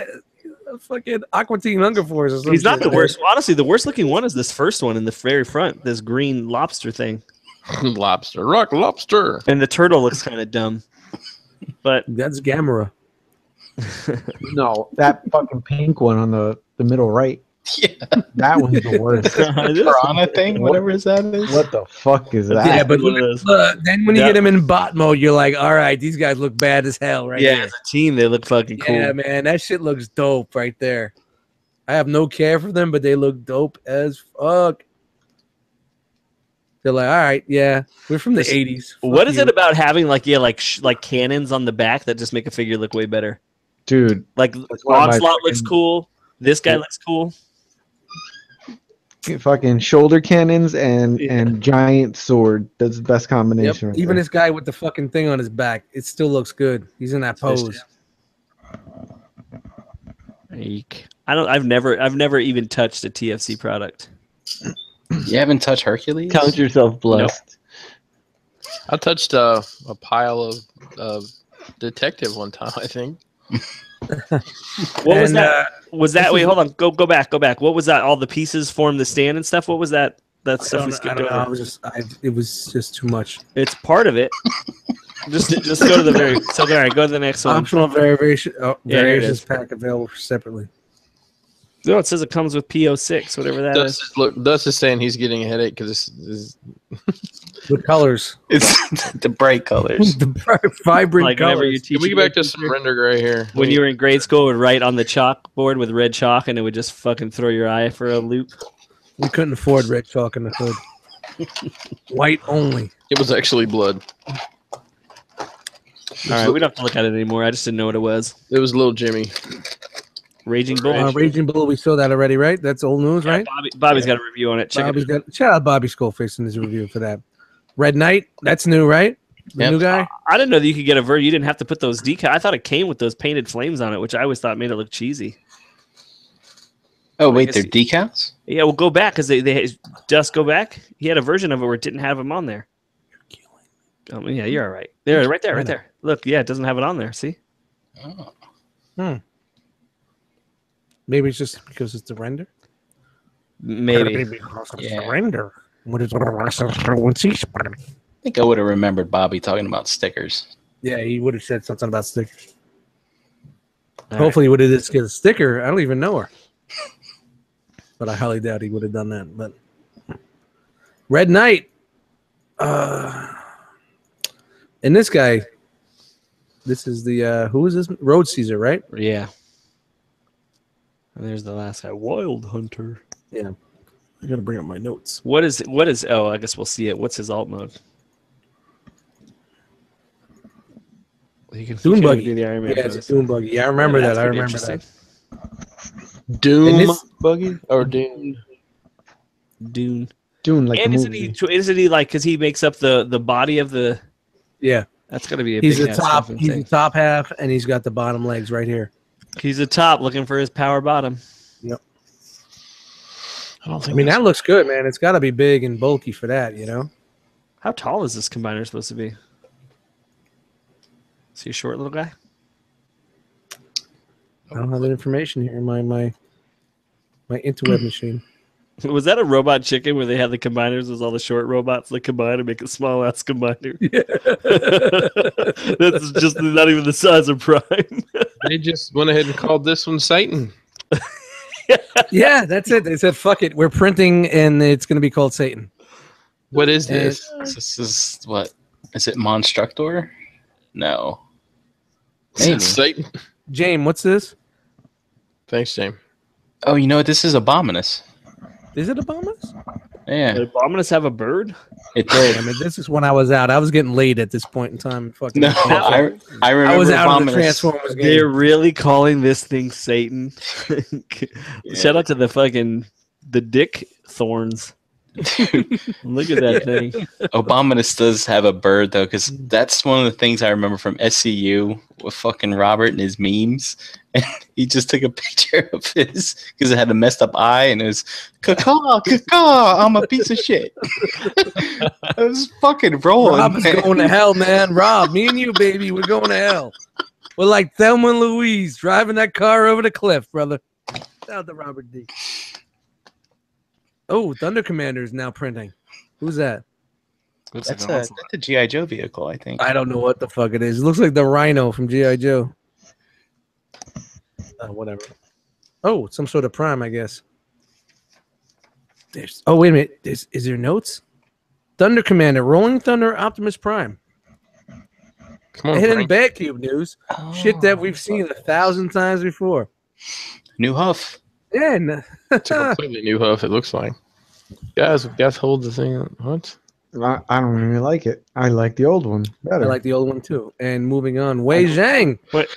Aqua Teen Hunger Force or something. He's not the worst. Honestly, the worst looking one is this first one in the very front. This green lobster thing. Lobster. Rock lobster. And the turtle looks kind of dumb. But that's Gamera. No, that fucking pink one on the middle right. Yeah. That one's the worst. Piranha thing, whatever that is. What the fuck is that? Yeah, but then when you get him in bot mode, you're like, all right, these guys look bad as hell, right? Yeah, here. as a team, they look fucking cool. Yeah, man, that shit looks dope right there. I have no care for them, but they look dope as fuck. They're like, all right, yeah, we're from the 80s. What is it about having like cannons on the back that just make a figure look way better? Dude, like Onslaught looks cool. This guy looks cool. Fucking shoulder cannons and giant sword. That's the best combination. Yep. Right Even there. this guy with the fucking thing on his back, it still looks good. He's in that pose. I've never even touched a TFC product. You haven't touched Hercules? Count yourself blessed. I touched a pile of detective one time, I think. What was that? Was that? Wait, hold on. Go back. What was that? All the pieces form the stand and stuff. What was that? That stuff we skipped over. It was just too much. It's part of it. just go to the very. So all right, go to the next one. Optional variations variations pack available separately. No, it says it comes with PO6, whatever that is. Dust is saying he's getting a headache because this The colors. It's the bright colors. The vibrant Like whenever colors. you teach. Can we get back to some render gray here? When you were in grade school, would write on the chalkboard with red chalk, and it would just fucking throw your eye for a loop. We couldn't afford red chalk in the hood. White only. It was actually blood. All right, we don't have to look at it anymore. I just didn't know what it was. It was little Jimmy. Raging Bull. Raging Bull, we saw that already, right? That's old news, right? Bobby's got a review on it. Check Bobby's it. got, shout out Bobby Skullface in his review for that. Red Knight, that's new, right? The Yep. new guy? I didn't know that you could get a version. You didn't have to put those decals. I thought it came with those painted flames on it, which I always thought made it look cheesy. Oh, wait, they're decals? Yeah, well, go back because they just go back. He had a version of it where it didn't have him on there. Yeah, you're all right. There, right there. Look, yeah, it doesn't have it on there. See? Oh. Maybe it's just because it's the render? Maybe. Because it's Yeah. the render. What is I think I would have remembered Bobby talking about stickers. Yeah, he would have said something about stickers. All Hopefully he would have just get a sticker. I don't even know her. But I highly doubt he would have done that. But Red Knight. And this guy, this is the who is this? Road Caesar, right? right. Yeah. And there's the last guy, Wild Hunter. Yeah. I gotta bring up my notes. What is? Oh, I guess we'll see it. What's his alt mode? You can Dune Buggy. do the Iron Man Yeah, it's a pose. Dune Buggy. Yeah, I remember That's that. I pretty remember that. interesting. Doom And this- buggy or Doom? Dune. Dune like And the isn't movie. he like because he makes up the body of the? Yeah. That's gonna be a He's big the ass top. fucking He's thing. the top half, and he's got the bottom legs right here. He's the top looking for his power bottom. I don't I think. mean, that looks good, man. It's got to be big and bulky for that, you know. How tall is this combiner supposed to be? Is he a short little guy? I don't have that information here in my interweb machine. Was that a robot chicken where they had the combiners as all the short robots that combine to make a small ass combiner? That's just not even the size of Prime. They just went ahead and called this one Satan. Yeah, that's it. They said, "Fuck it, we're printing, and it's going to be called Satan." What is this? This is what? Is it Monstructor? No. It's Satan. James, what's this? Thanks, James. Oh, you know what? This is Abominus. Is it Abominus? Yeah, Abominus have a bird? it did. I mean, this is when I was out. I was getting laid at this point in time. Fucking No, I remember I was out of the Abominus. Transformers They're game. really calling this thing Satan. Shout out to the dick thorns. Look at that thing. Abominus does have a bird though, because that's one of the things I remember from SCU with fucking Robert and his memes. And he just took a picture of his because it had a messed up eye, and it was caw, I'm a piece of shit. I was fucking rolling. Rob is going to hell, man. Rob, me and you, baby, we're going to hell. We're like Thelma and Louise driving that car over the cliff, brother. Shout out to Robert D. Oh, Thunder Commander is now printing. Who's that? That's a G.I. Joe vehicle, I think. I don't know what the fuck it is. It looks like the Rhino from G.I. Joe. Whatever. Oh, some sort of Prime, I guess. Oh, wait a minute. Is there notes? Thunder Commander, Rolling Thunder, Optimus Prime. Come on, Hidden Frank. Batcube news. Shit that we've seen 1,000 times before. New Huff. Yeah. It's a completely new Huff, it looks like. Guys hold the thing. What? I don't really like it. I like the old one I better. like the old one too. And moving on, Wei Zhang. What?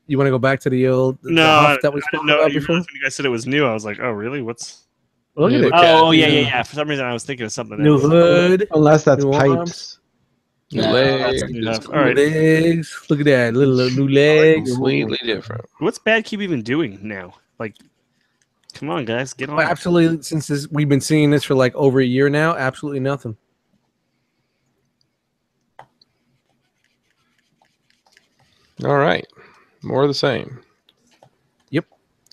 You want to go back to the old the No, Huff that we I spoke didn't know. about You before? realized when you guys said it was new, I was like, oh, really? What's... Look Yeah, at it. look at Oh, it. yeah. For some reason, I was thinking of something New else. hood. Unless that's New pipes. arms. New No, legs. Good enough. All New right. legs. Look at that. Little new legs. Completely different. What's Bad Cube even doing now? Like, come on, guys, get on. Well, absolutely. Since we've been seeing this for like over a year now, absolutely nothing. All right. More of the same.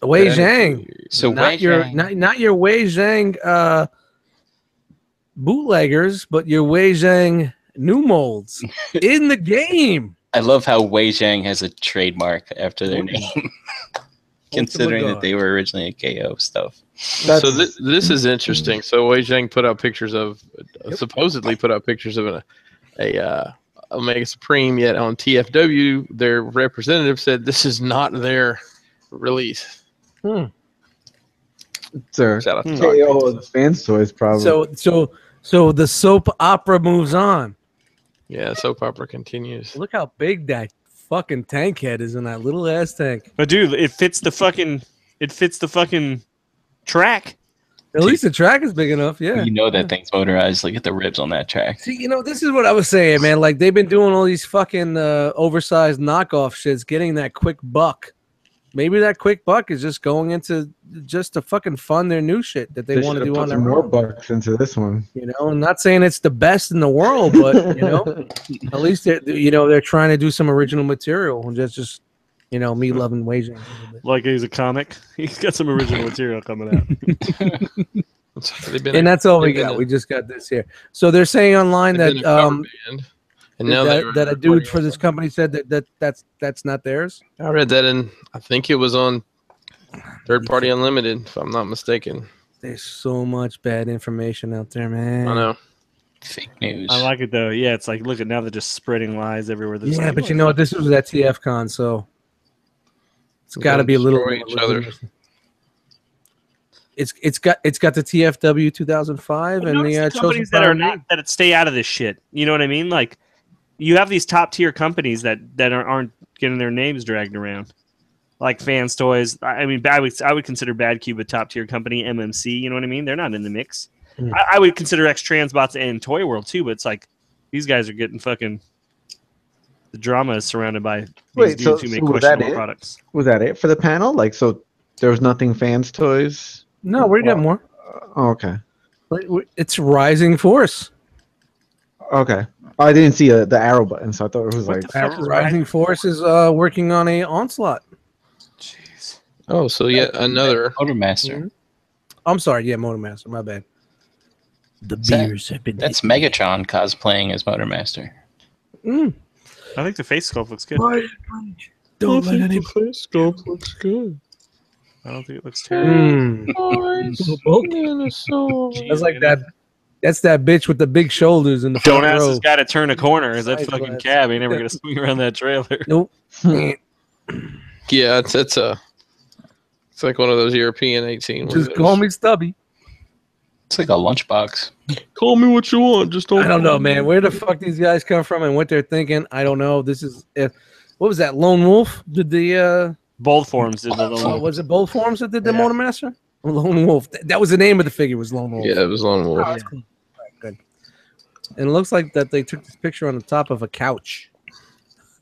Wei Zhang. So not Wei your Zhang- not your Wei Zhang bootleggers, but your Wei Zhang new molds in the game. I love how Wei Zhang has a trademark after their name, considering that they were originally a KO stuff. So this is interesting. So Wei Zhang put out pictures of, supposedly put out pictures of a Omega Supreme. Yet on TFW, their representative said this is not their release. It's a Shout out to KO Dog. of the fans' toys, probably. So the soap opera moves on. Yeah, soap opera continues. Look how big that fucking tank head is in that little ass tank. But dude, it fits the fucking track. At least the track is big enough. Yeah. You know that thing's motorized. Look at the ribs on that track. See, this is what I was saying, man. Like they've been doing all these fucking oversized knockoff shits, getting that quick buck. Maybe that quick buck is just going into just to fucking fund their new shit that they want to do on their more own. bucks into this one. I'm not saying it's the best in the world, but at least they're trying to do some original material and just me loving waging. Like he's a comic. He's got some original material coming out. And that's all we got. We just got this here. So they're saying online that and now that a dude for this company said that's not theirs. I read that in, I think it was on Third Party Unlimited, if I'm not mistaken. There's so much bad information out there, man. I know. Fake news. I like it though. Yeah, it's like look at now they're just spreading lies everywhere. They're Yeah, like, but this was at TFcon, so it's got to be a little Destroy more each other. legitimate. It's got the TFW 2005 and the chosen companies that are not that stay out of this shit. You know what I mean? Like you have these top tier companies that aren't getting their names dragged around, like Fans Toys. I mean, I would consider Bad Cube a top tier company. MMC, you know what I mean? They're not in the mix. I would consider X Transbots and Toy World too, but it's like these guys are getting fucking. The drama is surrounded by these dudes who make questionable products. Was that it for the panel? Like, so there was nothing Fans Toys? No, we got more. Oh, okay. It's Rising Force. Okay. I didn't see the arrow button, so I thought it was What like. the fuck is Rising Force is working on a Onslaught. Jeez. Oh, so yet another. Motormaster. I'm sorry, yeah, Motormaster. My bad. The beers have been. That's Megatron cosplaying as Motormaster. I think the face sculpt looks good. Don't let any. face sculpt looks good. I don't think it looks terrible. That's like that. That's that bitch with the big shoulders in the Don't front ask row. this guy to turn a corner. Is that Side fucking glass. cab? Ain't never gonna swing around that trailer. Nope. Yeah, it's like one of those European 18. Just call me Stubby. It's like a lunchbox. Call me what you want. Just don't. I don't know, man. Where the fuck these guys come from and what they're thinking? I don't know. This is what was that? Lone Wolf did the Both forms did the Lone Wolf. was it both forms that did the Yeah. Motormaster? Lone Wolf. That was the name of the figure. Was Lone Wolf. Yeah, it was Lone Wolf. Oh, that's cool. All right, good. And it looks like that they took this picture on the top of a couch.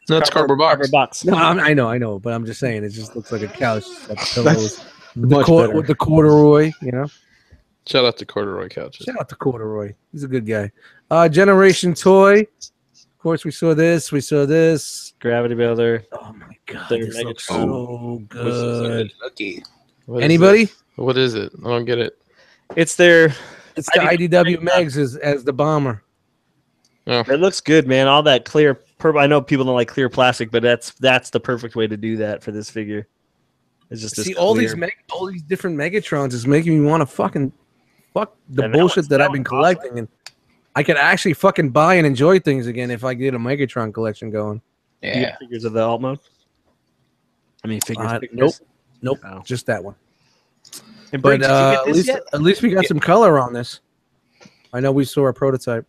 That's cardboard box. Cardboard box. No, I know, but I'm just saying it just looks like a couch. Got the pillows That's with the, much better. with the corduroy, you know. Shout out to corduroy couches. Shout out to Corduroy. He's a good guy. Generation Toy. Of course, we saw this. We saw this. Gravity Builder. Oh my god, Their this Megatron. looks so good. What is Anybody? this? What is it? I don't get it. It's their. It's the IDW Megs as the bomber. It looks good, man. All that clear purple. I know people don't like clear plastic, but that's the perfect way to do that for this figure. It's just this See, all these different Megatrons is making me want to fucking fuck the And that bullshit one's- that that I've been one's collecting, and I could actually fucking buy and enjoy things again if I get a Megatron collection going. You Yeah. got figures of the alt mode. I mean, figures. Nope, Oh. just that one. And But Brink, did you get this at least we got some color on this. I know we saw a prototype.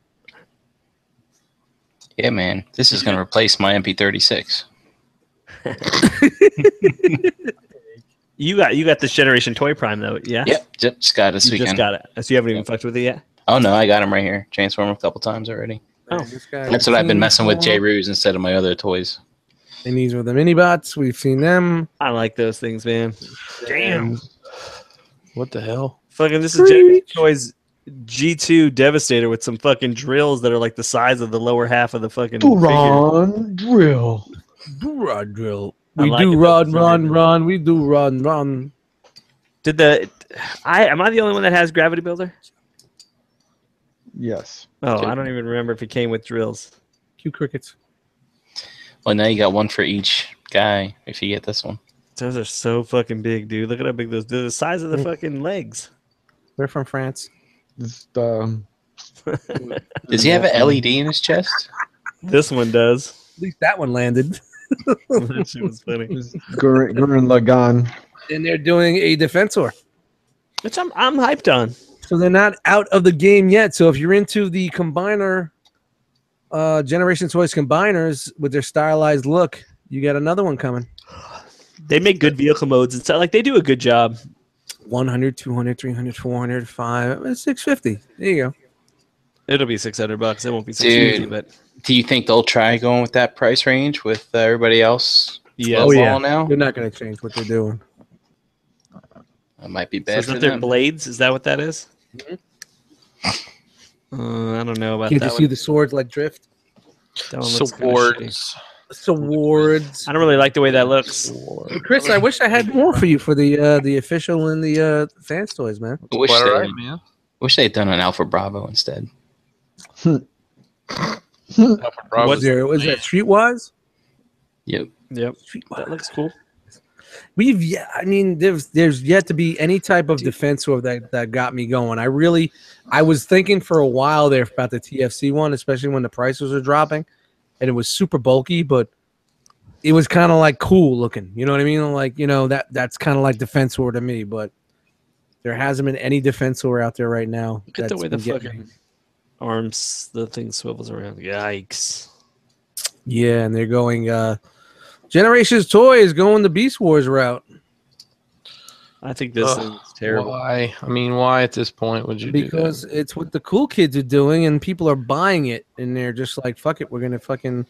Yeah, man. This is going to replace my MP36. You got this Generation Toy Prime though, yeah? Yep. Just got it this You weekend. just got it. So you haven't even fucked with it yet? Oh, no. I got him right here. Transform him a couple times already. Oh. This guy- That's what I've been Team messing with J. Form. Ruse instead of my other toys. And these were the mini bots. We've seen them. I like those things, man. Damn. What the hell? Fucking this is Generation Toys G2 Devastator with some fucking drills that are like the size of the lower half of the fucking figure. Duran drill. Do rod drill. I We like do it, run, though. run, run. We do run, run. Am I the only one that has Gravity Builder? Yes. Oh, I don't even remember if it came with drills. Cue crickets. Well, now you got one for each guy if you get this one. Those are so fucking big, dude. Look at how big those. They're the size of the fucking legs. We're from France. This, Does he have an LED in his chest? This one does. At least that one landed. That shit was funny. Gurren Lagann. And they're doing a Defensor. Which I'm hyped on. So they're not out of the game yet. So if you're into the combiner, Generation Toys combiners with their stylized look, you got another one coming. They make good vehicle modes and stuff. Like they do a good job. 100, 200, 300, 400, 5, 650. There you go. It'll be $600. It won't be Dude. $650, but Do you think they'll try going with that price range with everybody else? yeah. Oh, yeah. Now? They're not going to change what they're doing. That might be So bad is for that their them. blades? Is that what that is? I don't know about Can't that you one. see the swords like drift? That one looks kinda shitty. Swords. Swords. I don't really like the way that looks. Chris, I wish I had more for you for the official and the fans toys, man. I wish, Quite they, all right, man. wish they'd done an Alpha Bravo instead. Was there? Was that Streetwise? Yep. Yep. Streetwise. That looks cool. I mean, there's yet to be any type of Defensor that got me going. I was thinking for a while there about the TFC one, especially when the prices were dropping, and it was super bulky, but it was kind of like cool looking. You know what I mean? Like, that's kind of like Defensor to me, but there hasn't been any Defensor out there right now. Look at the that's way the been getting me. fucking arms, the thing swivels around. Yikes. Yeah, and they're going Generations Toys going the Beast Wars route. I think this thing's terrible. Why? I mean, why at this point would you Because do that? it's what the cool kids are doing, and people are buying it, and they're just like, "Fuck it, we're gonna fucking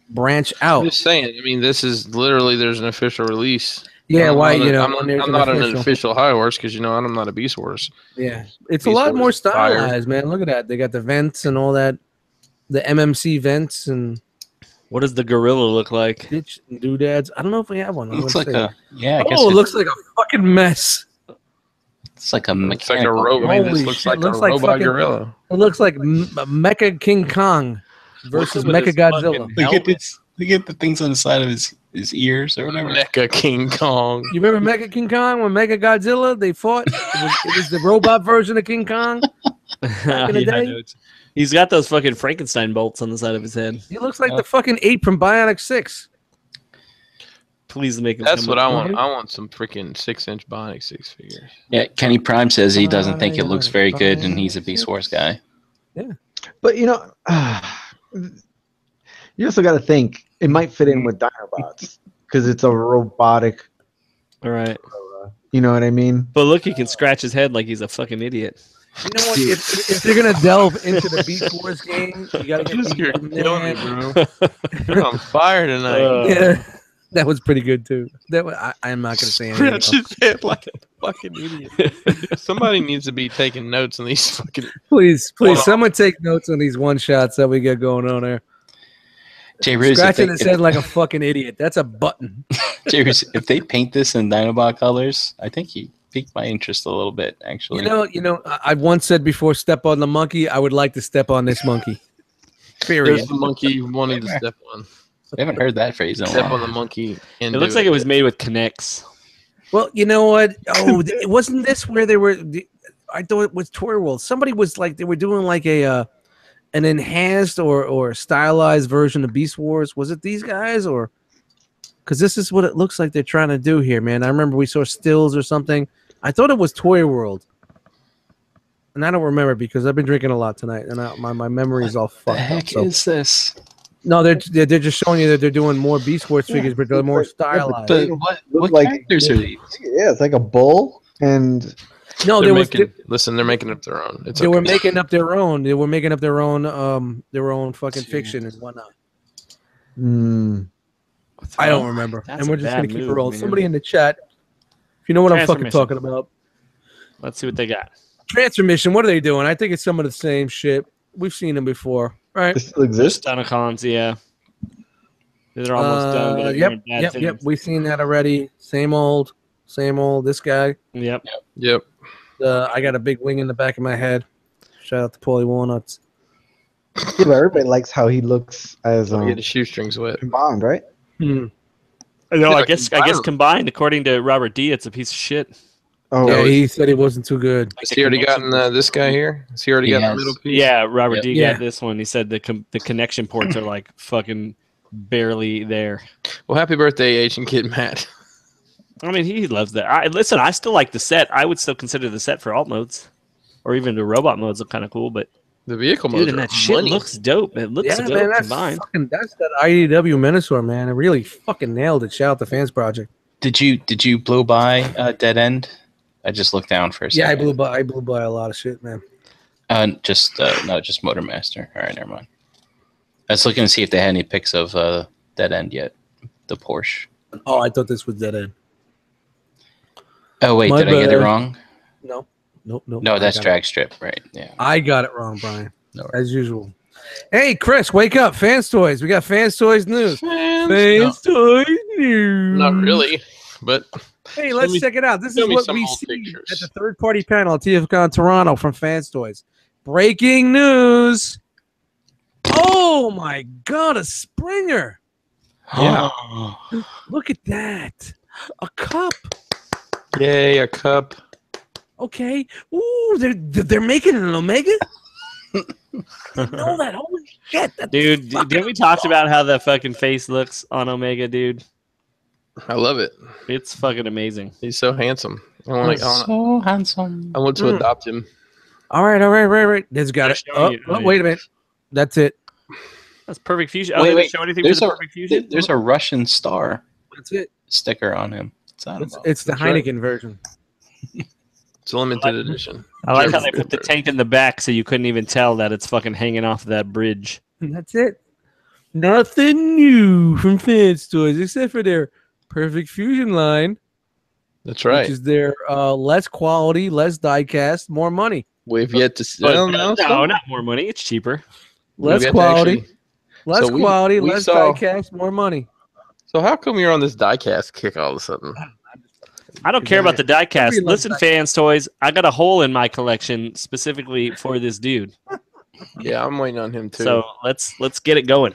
branch I'm out." just saying. I mean, this is literally there's an official release. Yeah, I'm why not you know? I'm, when there's I'm not an official- official high horse because I'm not a beast horse. Yeah, it's a Beast lot Wars more is fire. stylized, man. Look at that. They got the vents and all that, the MMC vents and What does the gorilla look like? ditch and doodads. I don't know if we have one. Looks like I guess Oh, it looks like a fucking mess. it's like a It's like a mechanical. robot. I mean, Holy this looks shit, like looks a like robot fucking- gorilla. It looks like Mecha King Kong versus What's with Mecha his Godzilla. fucking Look at this. Look at the things on the side of his ears or whatever. Mecha King Kong. You remember Mecha King Kong when Mecha Godzilla they fought? It was the robot version of King Kong. Back in the day? He's got those fucking Frankenstein bolts on the side of his head. He looks like the fucking ape from Bionic 6. Please make them. That's come what up. I want. I want some freaking 6-inch Bionic 6 figures. Yeah, Kenny Prime says he doesn't think it looks very good, and he's a Beast Wars guy. But you also got to think it might fit in with Dinobots because it's a robotic. All right. You know what I mean? But look, he can scratch his head like he's a fucking idiot. You know what? If they're gonna delve into the Beast Wars game, you gotta get You're the killing me, bro. You're on fire tonight. Yeah, that was pretty good too. I'm not gonna say anything. Scratch his head like a fucking idiot. Somebody needs to be taking notes on these fucking. Please, someone take notes on these one shots that we got going on there. Jay Riz, Scratching his head like a fucking idiot. That's a button. Jay Riz, if they paint this in Dinobot colors, I think he piqued my interest a little bit. Actually, You know, I once said before, step on the monkey. I would like to step on this monkey. Period. There's the monkey you wanted to step on. I haven't heard that phrase in a Step while. on the monkey. It looks like it was made with Connects. Well, you know what? Oh, wasn't this where they were? I thought it was Toy World. Somebody was like, they were doing like an enhanced or stylized version of Beast Wars. Was it these guys or? Because this is what it looks like they're trying to do here, man. I remember we saw stills or something. I thought it was Toy World, and I don't remember because I've been drinking a lot tonight, and my memory is all fucked What the heck up. So. is this? No, they're just showing you that they're doing more Beast Wars figures, but they're more stylized. But what characters are these? Yeah, it's like a bull and. No, They're there was. listen, they're making up their own. It's They were okay. making up their own. They were making up their own fucking fiction and whatnot. I don't remember, That's and we're a just bad gonna keep it move, rolling. man. Somebody in the chat, if you know what I'm fucking Transformation. talking about. Let's see what they got. Transformation. What are they doing? I think it's some of the same shit. We've seen them before, right? This still exists. Stunacons, yeah. They're almost done. But they're bad Yep. We've seen that already. Same old. This guy. Yep. Yep. I got a big wing in the back of my head. Shout out to Paulie Walnuts. Yeah, but everybody likes how he looks as Get the shoestrings wet. Bond, right? No, Yeah, I guess combined, according to Robert D, it's a piece of shit. Oh, Yeah, he said it wasn't too good. Has he already gotten this guy here? Has he already He got has. the middle piece? Yeah, Robert D Yeah. got this one. He said the connection ports are like fucking barely there. Well, happy birthday, Asian Kid Matt. I mean, he loves that. I still like the set. I would still consider the set for alt modes, or even the robot modes look kind of cool. But The vehicle dude, modes and are that shit money. looks dope. It looks dope combined. That's that IDW Minosaur, man. It really fucking nailed it. Shout out to Fans Project. Did you blow by Dead End? I just looked down for a Yeah, second. I blew by a lot of shit, man. Just Motormaster. All right, never mind. I was looking to see if they had any pics of Dead End yet. The Porsche. Oh, I thought this was Dead End. Oh wait, My did I get it bad. wrong? Nope. No, that's Drag Strip, right? Yeah. I got it wrong, Brian. No worries. As usual. Hey, Chris, wake up. Fans Toys. We got Fans Toys news. No, Toys news. not really, but Hey, let's me- check it out. This show is me what some we old see pictures. at the third-party panel at TFcon Toronto from Fans Toys. Breaking news. Oh, my God, a Springer. Yeah. Look at that. A cup. yay, a cup. Okay. Ooh, they're making an Omega? know that. Holy shit. That's Dude, didn't we talk about how the fucking face looks on Omega, dude? I love it. It's fucking amazing. He's so handsome. So handsome. I want to adopt him. All right. This got it. They're showing Oh, you. wait a minute. That's it. That's perfect fusion. Wait, They wait. didn't show anything There's for the a- perfect fusion. There's a Russian star That's it. sticker on him. It's the That's right. Heineken version. It's a limited edition. I like how they put the tank in the back so you couldn't even tell that it's fucking hanging off that bridge. That's it. Nothing new from Fans Toys except for their Perfect Fusion line, That's right. which is their less quality, less die-cast, more money. We've yet to see. No, not more money. It's cheaper. Less yet to quality, actually- less So we quality, less saw- die-cast, more money. So how come you're on this diecast kick all of a sudden? I don't care about the diecast. Everybody loves Listen, Fans Toys, I got a hole in my collection specifically for this dude. Yeah, I'm waiting on him too. So let's get it going.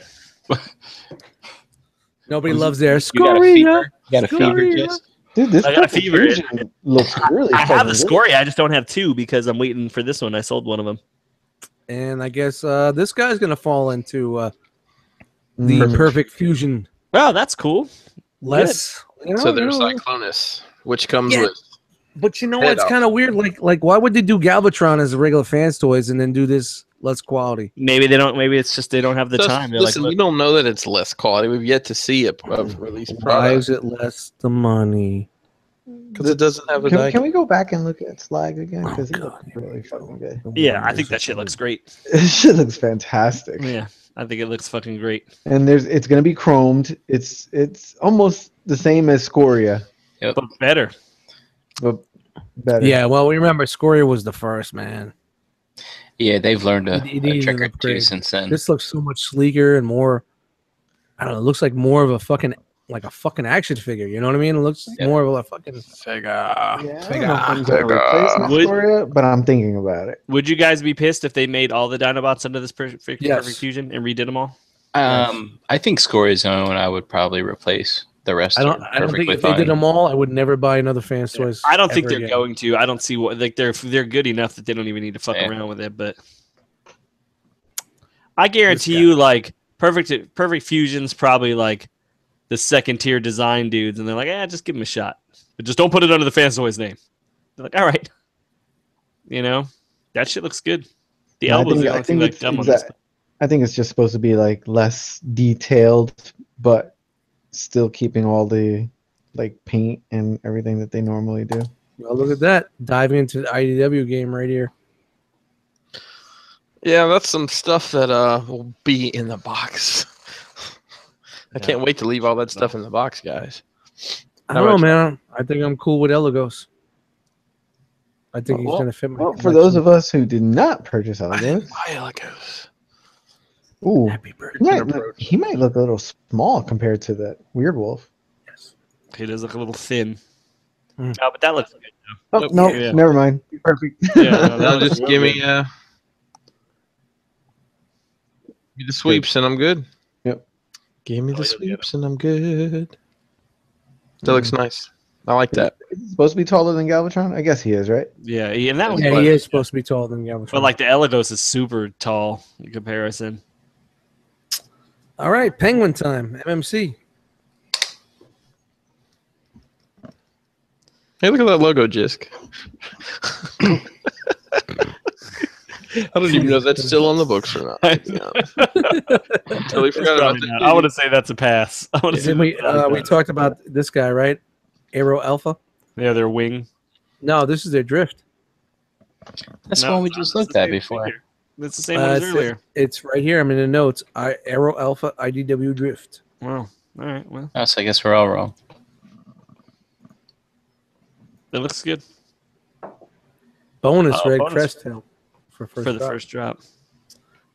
Nobody loves their You got a fever? Scoria. You got a fever, Scoria. Jess? Dude, this I got a Perfect fever. Fusion looks really. I have the fucking Scoria. I just don't have two because I'm waiting for this one. I sold one of them. And I guess this guy's going to fall into the Perfect. Perfect Fusion. Oh, that's cool. less. You know, So there's you know. Cyclonus, which comes Yeah. with. But you know Head what? It's up. kind of weird. Like, why would they do Galvatron as a regular fans toys and then do this less quality? Maybe they don't. Maybe it's just they don't have the So, time. They're listen, like, we don't know that it's less quality. We've yet to see a release Why product is it less the money? because it doesn't have a Can, die. can we go back and look at Slag again? Oh, Because he God. looks really fucking good. yeah, I think that shit looks great. This shit looks fantastic. Yeah, I think it looks fucking great. And it's gonna be chromed. It's almost the same as Scoria, But better. but better. Yeah, well, we remember Scoria was the first, man. Yeah, they've learned a, It a needs trick an or two upgrade. since then. This looks so much sleeker and more. I don't know. It looks like more of a fucking action figure. You know what I mean? It looks Yeah. more of a fucking. Sega. Yeah, I don't know if I'm gonna replace my Would- Scoria, but I'm thinking about it. Would you guys be pissed if they made all the Dinobots under this perfect Yes. fusion and redid them all? I think Scoria is the only one I would probably replace. The rest I don't are think perfectly if they fine. did them all, I would never buy another fans toys. I don't think ever they're again. going to. I don't see what like they're good enough that they don't even need to fuck Yeah. around with it. But I guarantee This guy. you, like perfect fusion's probably like the second tier design dudes, and they're like, just give them a shot, but just don't put it under the fans toys name. They're like, all right, you know, that shit looks good. The No, elbows are the only thing like dumb on this. I think it's just supposed to be like less detailed, but still keeping all the like paint and everything that they normally do. Well, look at that. Diving into the IDW game right here. Yeah, that's some stuff that will be in the box. I can't wait to leave all that stuff in the box, guys. I How don't know, about man. I think I'm cool with Elagos. I think he's Well, going to fit my Well, for those collection. of us who did not purchase I didn't Elagos, buy Elegos. ooh, Happy birthday. he might look a little small compared to that Weird Wolf. He does look a little thin. Mm. Oh, but that looks good. Oh Nope. no, Yeah. never mind. Perfect. Yeah, no, No, that just looks give real me good. the sweeps and I'm good. Yep. Give me Oh, the yeah, sweeps and I'm good. That looks nice. I like that. Is he supposed to be taller than Galvatron? I guess he is, right? Yeah, and that was Yeah, he is supposed to be taller than Galvatron. But like the Elagos is super tall in comparison. All right, Penguin time. MMC. Hey, look at that logo, Jisk. I don't even know if that's still on the books or not. To be honest. I totally forgot about Probably that. not. I want to say that's a pass. I want to say Didn't we talked about this guy, right? Aero Alpha. yeah, their wing. No, this is their drift. That's No, the one we it's just not. looked It's the at same before. figure. It's the same one as It's- earlier. It's right here. I'm in the notes. Aero Alpha IDW Drift. Wow. All right. Well, Oh, so I guess we're all wrong. it looks good Bonus Oh, red bonus. crest tail for for the drop. first drop.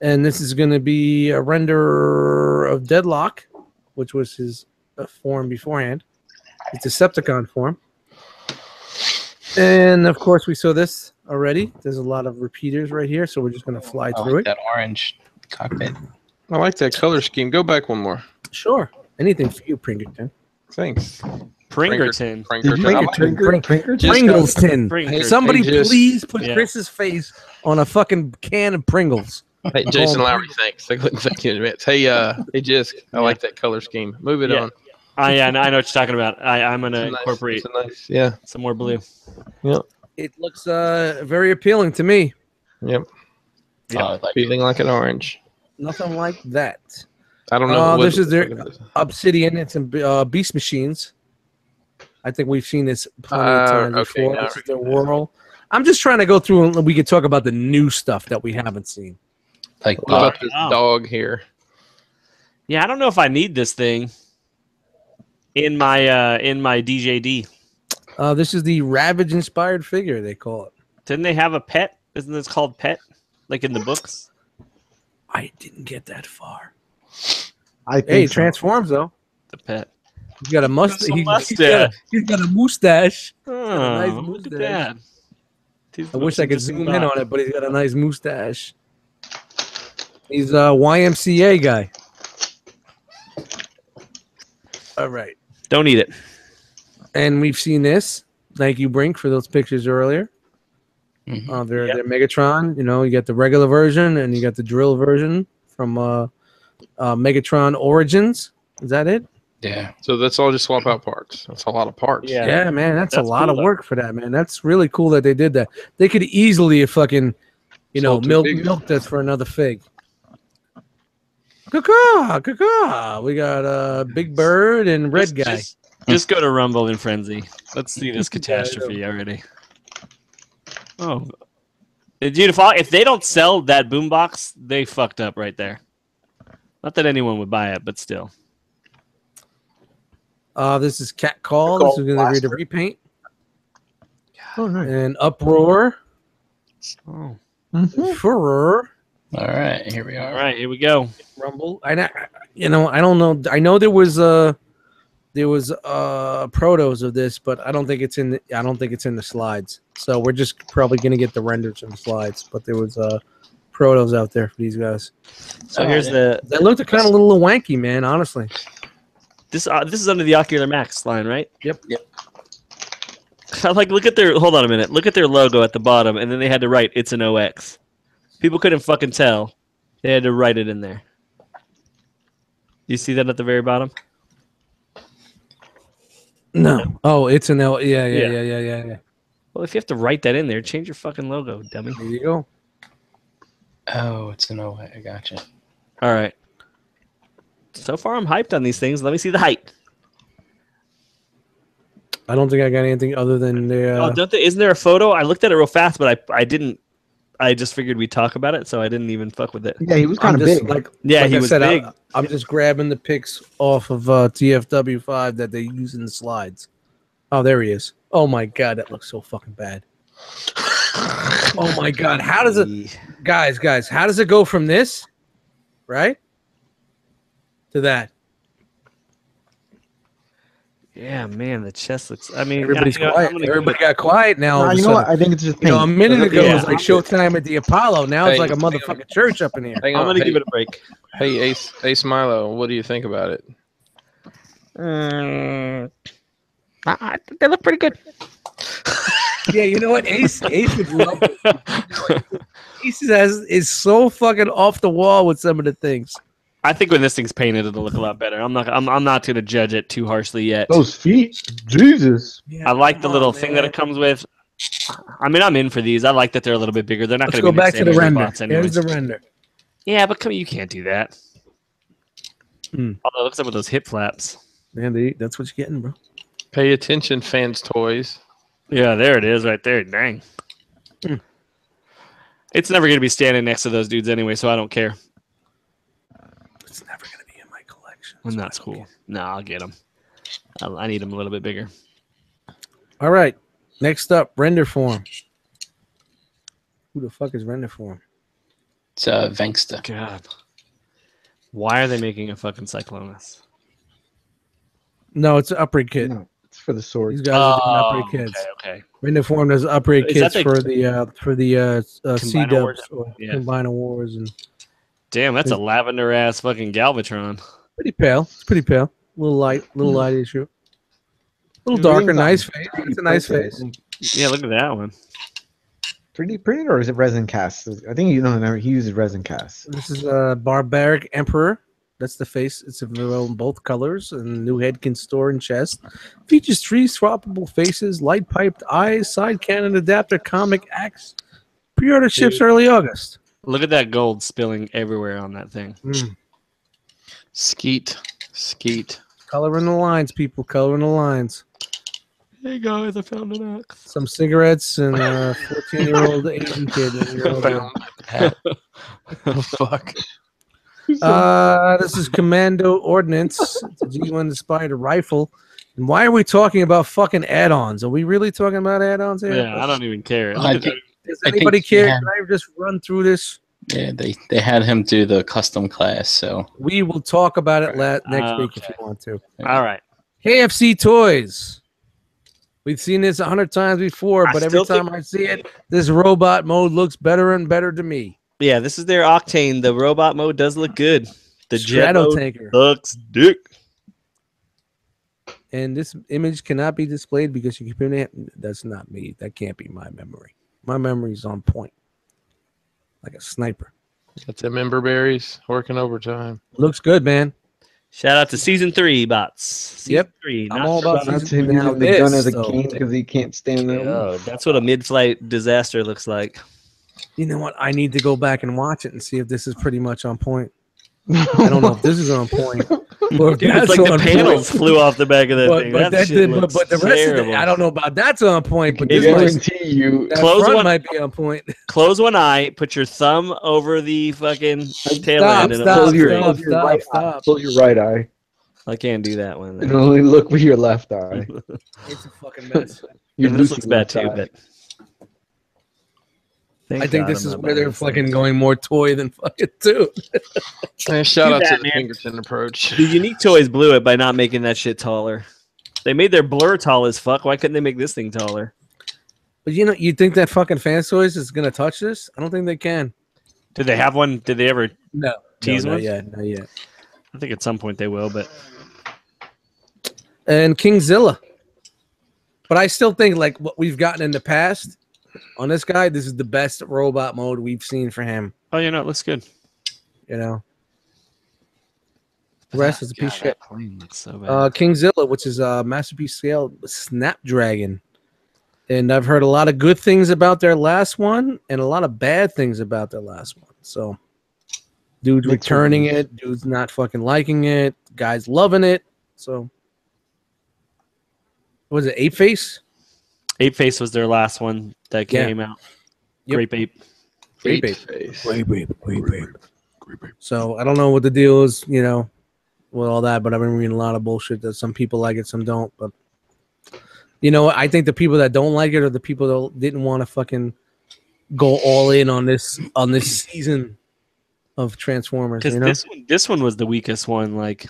And this is going to be a render of Deadlock, which was his form beforehand. It's a Decepticon form. And of course, we saw this already. There's a lot of repeaters right here, so we're just going to fly I through like it. that orange cockpit. I like that color scheme. Go back one more. Sure. Anything for you, Pringerton. Thanks. Pringerton. Did you I make like a Pringerton? Pringleston. Pringerton. Somebody Hey, just- please put Yeah. Chris's face on a fucking can of Pringles. Hey, Jason Lowry, thanks. Thank you in advance. Hey, Jisk, I Yeah. like that color scheme. Move it Yeah. on. Yeah, I know what you're talking about. I'm gonna It's a nice- incorporate it's a nice, yeah. some more blue. It looks very appealing to me. Yep. Yeah. I like Feeling like an orange. Nothing like that. I don't know. This is their Obsidian. It's in Beast Machines. I think we've seen this plenty of times okay, before. now This is their whirl. I'm just trying to go through and we could talk about the new stuff that we haven't seen. like What about this Oh. dog here? Yeah, I don't know if I need this thing in my DJD. This is the Ravage inspired figure, they call it. Didn't they have a pet? Isn't this called pet? Like in the books? I didn't get that far. I think Hey, he so. transforms though. The pet. He's got a mustache. Some He's mustache. he's got a mustache. Oh, nice look at mustache. that. He's I the wish most I could interesting zoom in box. on it, but he's got a nice mustache. He's a YMCA guy. All right. Don't eat it. And we've seen this. Thank you, Brink, for those pictures earlier. Mhm. They're Megatron. You know, you got the regular version and you got the drill version from Megatron Origins. Is that it? Yeah. So that's all just swap out parts. That's a lot of parts. Yeah. Yeah, man, that's a That's lot cool, of though. work for that, man. That's really cool that they did that. They could easily have fucking, Sold two pigs. milked us for another fig. Caw, caw. We got Big Bird and Red Guy. Just go to Rumble and Frenzy. Let's see this catastrophe already. Oh, dude! If they don't sell that boombox, they fucked up right there. Not that anyone would buy it, but still. This is Cat Call. This is going to read a repaint. Oh, nice. And Uproar. Oh. Furor. All right, here we are. All right, here we go. Rumble. I don't know. I know there was protos of this, but I don't think it's in the slides. So we're just probably gonna get the renders and the slides. But there was protos out there for these guys. So here's the. They looked kind of a little wanky, man. Honestly. This is under the Ocular Max line, right? Yep. I look at their. Hold on a minute. Look at their logo at the bottom, and then they had to write "It's an OX." People couldn't fucking tell. They had to write it in there. You see that at the very bottom? No. Oh, it's an L. Yeah. Well, if you have to write that in there, change your fucking logo, dummy. There you go. Oh, it's an OA. I gotcha. All right. So far, I'm hyped on these things. Let me see the height. I don't think I got anything other than the. Isn't there a photo? I looked at it real fast, but I didn't. I just figured we'd talk about it, so I didn't even fuck with it. Yeah, he was kind of big. He was big. I'm just grabbing the pics off of TFW5 that they use in the slides. Oh, there he is. Oh my god, that looks so fucking bad. Oh my god, how does it, guys? How does it go from this, right, to that? Yeah, man, the chest looks. I mean, Everybody's quiet. Everybody got quiet now. Nah, you know what? I think it's just paint. A minute ago it was Yeah. like showtime at the Apollo. Now it's Hey, like a motherfucking church up in here. Hang I'm on. gonna Hey, give it a break. hey, Ace Milo, what do you think about it? They look pretty good. Yeah, you know what? Ace would love it. Ace is so fucking off the wall with some of the things. I think when this thing's painted, it'll look a lot better. I'm not gonna judge it too harshly yet. Those feet, Jesus. I like the little thing that it comes with. I mean, I'm in for these. I like that they're a little bit bigger. They're not Let's going go to be back to the render. bots anyway. Here's the render. Yeah, but come on, you can't do that. Hmm. Although, what's up with those hip flaps? Man, that's what you're getting, bro. Pay attention, fans' toys. Yeah, there it is, right there. Dang. It's never going to be standing next to those dudes anyway, so I don't care. It's never going to be in my collection. And that's cool. No, I'll get them. I need them a little bit bigger. All right. Next up, render form. Who the fuck is render form? It's Vengsta. God. Why are they making a fucking Cyclonus? No, it's an upgrade kit. No, it's for the sword. These guys are doing upgrade kits. Okay. Render form does upgrade Is kits that for the C Combiner Wars? dubs or Yeah. Combiner Wars and Damn, that's a lavender ass fucking Galvatron. pretty pale. It's pretty pale. A little light issue. A little darker, nice face. It's a nice face. Yeah, look at that one. 3D printed or is it resin cast? I think he uses resin cast. This is a barbaric emperor. That's the face. It's available in both colors, and new head can store in chest. Features 3 swappable faces, light piped eyes, side cannon adapter, comic axe. Pre-order ships early August. Look at that gold spilling everywhere on that thing. Skeet. Color in the lines, people. Color in the lines. Hey guys, I found an axe. Some cigarettes and a 14-year-old Asian kid. Oh, fuck. This is Commando Ordnance. It's a G1 inspired rifle. And why are we talking about fucking add-ons? Are we really talking about add-ons here? Yeah, I don't even care. I Look at think- that. Does I think anybody he care? had- Can I just run through this? Yeah, they had him do the custom class, so We will talk about it next week if you Okay. want to. All right. KFC Toys. We've seen this 100 times before, I but every still think- time I see it, this robot mode looks better and better to me. Yeah, this is their Octane. The robot mode does look good. The jet Strato mode tanker. looks dick. And this image cannot be displayed because you keep it. That's not me. That can't be my memory. My memory's on point, like a sniper. That's a member berries working overtime. Looks good, man. Shout out to season 3 bots. Season Yep. 3. I'm all about Not season to him now using the gun as a so- cane because he can't stand there. Oh, that's what a mid-flight disaster looks like. You know what? I need to go back and watch it and see if this is pretty much on point. I don't know if this is on point. Or if Dude, that's it's like the on panels point. flew off the back of that thing. But That shit looks the rest of terrible. it, I don't know about that's on point. But I this It might, guarantee you. that Close front one- might be on point. Close one eye, put your thumb over the fucking tail end, and Stop, close your stop. eye. right eye. Close your right eye I can't do that one. and only look with your left eye. It's a fucking mess. Your And this looks losing bad left too, eye. but I think this is where they're fucking going more toy than fucking two. Shout out that, to the man. Pinkerton approach. The Unique Toys blew it by not making that shit taller. They made their blur tall as fuck. Why couldn't they make this thing taller? But you know, you think that fucking Fans Toys is gonna touch this? I don't think they can. Did they have one? Did they ever No, tease no, one? not yet. I think at some point they will, but And Kingzilla. But I still think like what we've gotten in the past on this guy, this is the best robot mode we've seen for him. oh, you know, it looks good. You know, the rest is a piece of shit. That plane looks so bad. Kingzilla, which is a masterpiece scale Snapdragon. And I've heard a lot of good things about their last one and a lot of bad things about their last one. So, dude's Mixed returning reviews. it. Dude's not fucking liking it. Guy's loving it. So, what was it? Ape Face? Ape Face was their last one that Yeah. came out. Yep. Grape Ape. Grape Ape. Face. So, I don't know what the deal is, you know, with all that, but I've been reading a lot of bullshit that some people like it, some don't. But, you know, I think the people that don't like it are the people that didn't want to fucking go all in on this season of Transformers. Because You know? this one was the weakest one. Like,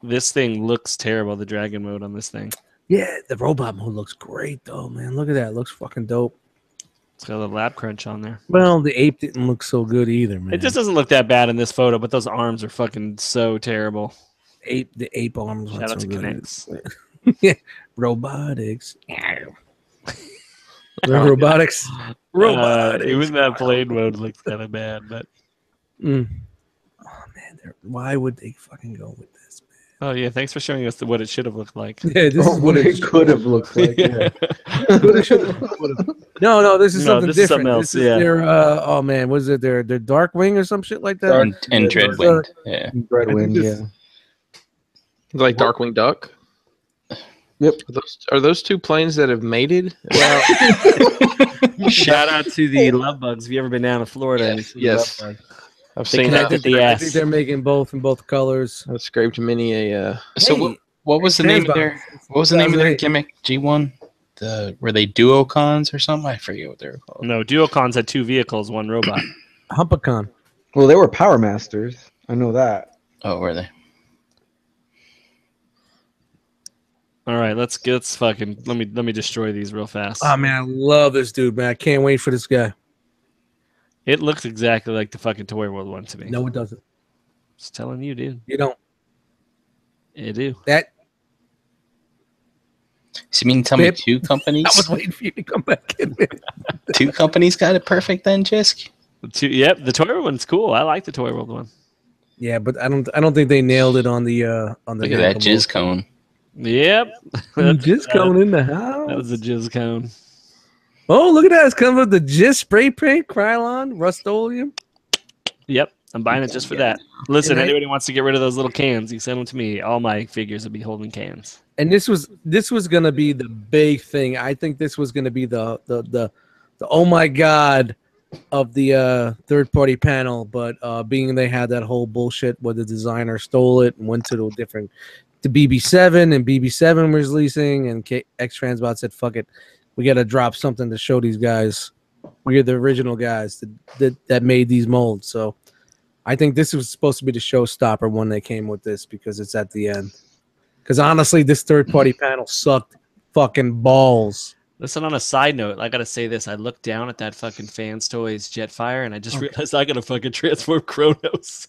this thing looks terrible. The dragon mode on this thing. Yeah, the robot mode looks great though, man. Look at that. It looks fucking dope. It's got a lab crunch on there. Well, the ape didn't look so good either, man. It just doesn't look that bad in this photo, but those arms are fucking so terrible. the ape arms. Shout aren't out so to good. Connects. Yeah, robotics. Robotics. Even that plane mode looks kind of bad, but Mm. Oh man, why would they fucking go with this? oh yeah, thanks for showing us what it should have looked like. Yeah, this Oh, is what it could have looked like. Yeah. No, this is No, something this is different. something else, This is yeah. their oh man, was it their Dark Wing or some shit like that? And Dreadwind. Yeah. Dreadwind, yeah. Like Darkwing Duck. Yep. Are those two planes that have mated? Shout out to the love bugs. Have you ever been down to Florida? and seen Yes. love bugs? I've They seen connected that. the I ass. think they're making both in both colors. I've scraped many a. So Hey, what was the name of their Transbox. gimmick? G1? Were they duocons or something? I forget what they were called. No, Duocons had 2 vehicles, 1 robot. Humpacon. Well, they were Power Masters. I know that. Oh, were they? All right, let's fucking let me destroy these real fast. Oh man, I love this dude, man. I can't wait for this guy. It looks exactly like the fucking Toy World one to me. No, it doesn't. Just telling you, dude. You don't. It do. That So you mean tell me Bip. two companies? I was waiting for you to come back in. Two companies got it perfect then, Jisk? Yep, the Toy World one's cool. I like the Toy World one. Yeah, but I don't think they nailed it on the Look at that jizz cone. Yep. Jizz cone in the That house. was a jizz cone. Oh, look at that! It's coming with the Jizz spray paint, Krylon, Rust-Oleum. Yep, I'm buying it just for that. Listen, And I- anybody wants to get rid of those little cans, you send them to me. All my figures will be holding cans. And this was gonna be the big thing. I think this was gonna be the oh my god of the third party panel, but being they had that whole bullshit where the designer stole it and went to the different to BB7 and BB7 was releasing and X Transbot said fuck it, we got to drop something to show these guys we're the original guys that made these molds. So I think this was supposed to be the showstopper when they came with this because it's at the end. Because honestly, this third party panel sucked fucking balls. Listen, on a side note, I gotta say this. I looked down at that fucking Fans Toys Jetfire and I just realized I gotta fucking transform Kronos.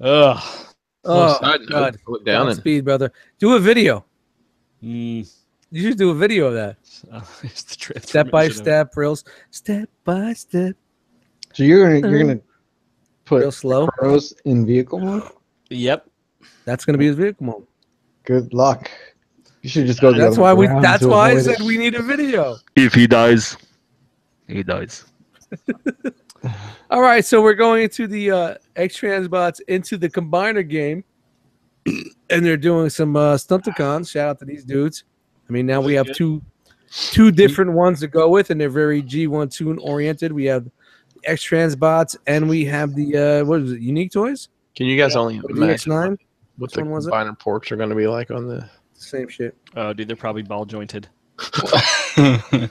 Ugh. Oh side note, god, look down and speed, brother. Do a video. Mm. You should do a video of that. Here's the Step by transformation of it. step, reels. Step by step. So you're gonna put Real slow. Crows in vehicle mode. Yep. That's gonna be his vehicle mode. Good luck. You should just go the That's other why way around That's to why I avoid said it. we need a video. If he dies, he dies. All right, so we're going into the X-Transbots into the Combiner game, and they're doing some Stunticons. Shout out to these dudes. I mean, now we have two different ones to go with, and they're very G1 tune oriented. We have X-Transbots, and we have the what is it? Unique Toys. Can you guys only Or imagine DX9. what Which the one was it? combiner ports are going to be like on the? Same shit. Oh, dude, they're probably ball jointed. I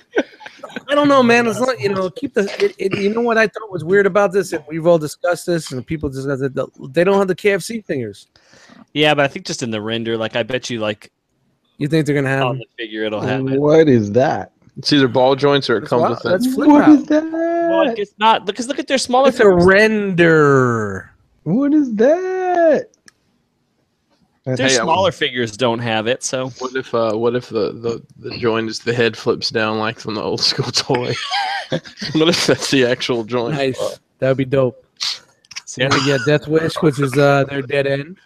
don't know, man. As long keep the. You know what I thought was weird about this, and we've all discussed this, and people discussed it. They don't have the KFC fingers. Yeah, but I think just in the render, like I bet you, like You think they're gonna have? on the figure, it'll have it. What is that? It's either ball joints or it comes with That's it. flip What out. is that? Well, it's not because look at their smaller. It's a render. What is that? Their Hey, smaller figures don't have it, so What if the joint is the head flips down like from the old school toy? What if that's the actual joint? Nice. That would be dope. yeah, And we get Death Wish, which is their dead end,